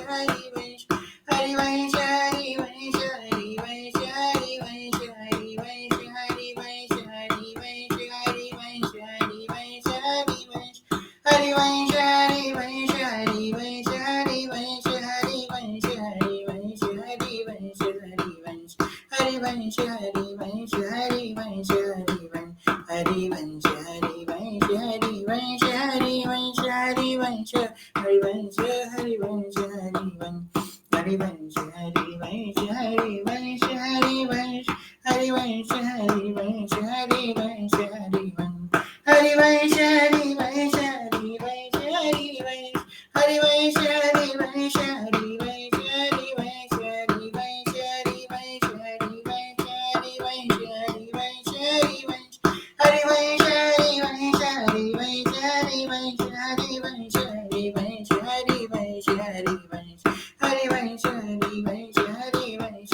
हरिवंश, हरिवंश हरिवंश हरिवंश हरिवंश, हरिवंश हरिवंश हरिवंश हरिवंश, हरिवंश हरिवंश, हरिवंश हरिवंश हरिवंश हरिवंश, हरिवंश हरिवंश हरिवंश हरिवंश, हरिवंश हरिवंश हरिवंश हरिवंश, हरिवंश हरिवंश हरिवंश हरिवंश हरिवंश, हरिवंश हरिवंश हरिवंश, हरिवंश हरिवंश हरिवंश हरिवंश, हरिवंश हरिवंश हरिवंश हरिवंश, हरिवंश हरिवंश हरिवंश हरिवंश, हरिवंश हरिवंश हरिवंश हरिवंश, हरिवंश हरिवंश हरिवंश हरिवंश, हरिवंश हरिवंश, हरिवंश हरिवंश हरिवंश हरिवंश, हरिवंश हरिवंश हरिवंश हरिवंश, हरिवंश हरिवंश हरिवंश हरिवंश,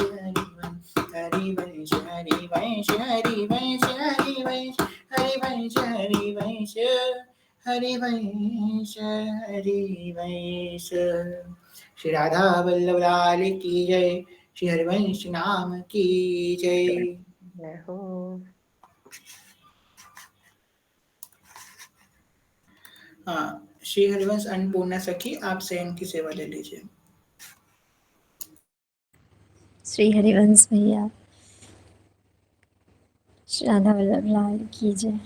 हरिवंश हरिवंश हरिवंश हरिवंश, हरिवंश हरिवंश हरिवंश हरिवंश। श्री राधा वल्लभ लाल की जय, श्री हरिवंश नाम की जय। जय हो। हाँ, श्री हरिवंश अन्नपूर्णा सखी, आप सेन की सेवा ले लीजिए। श्री हरिवंश भैया, श्री राधा वल्लभ लाल की जय।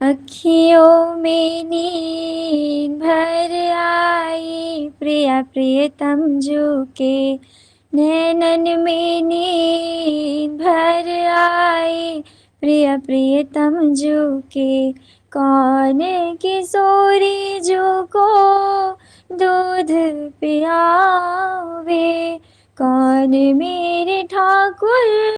अखियों में नींद भर आई प्रिया प्रियतम जो के, नैनन में नींद भर आई प्रिया प्रियतम जो के, कौन किशोरी जो को दूध पियावे, कौन मेरे ठाकुर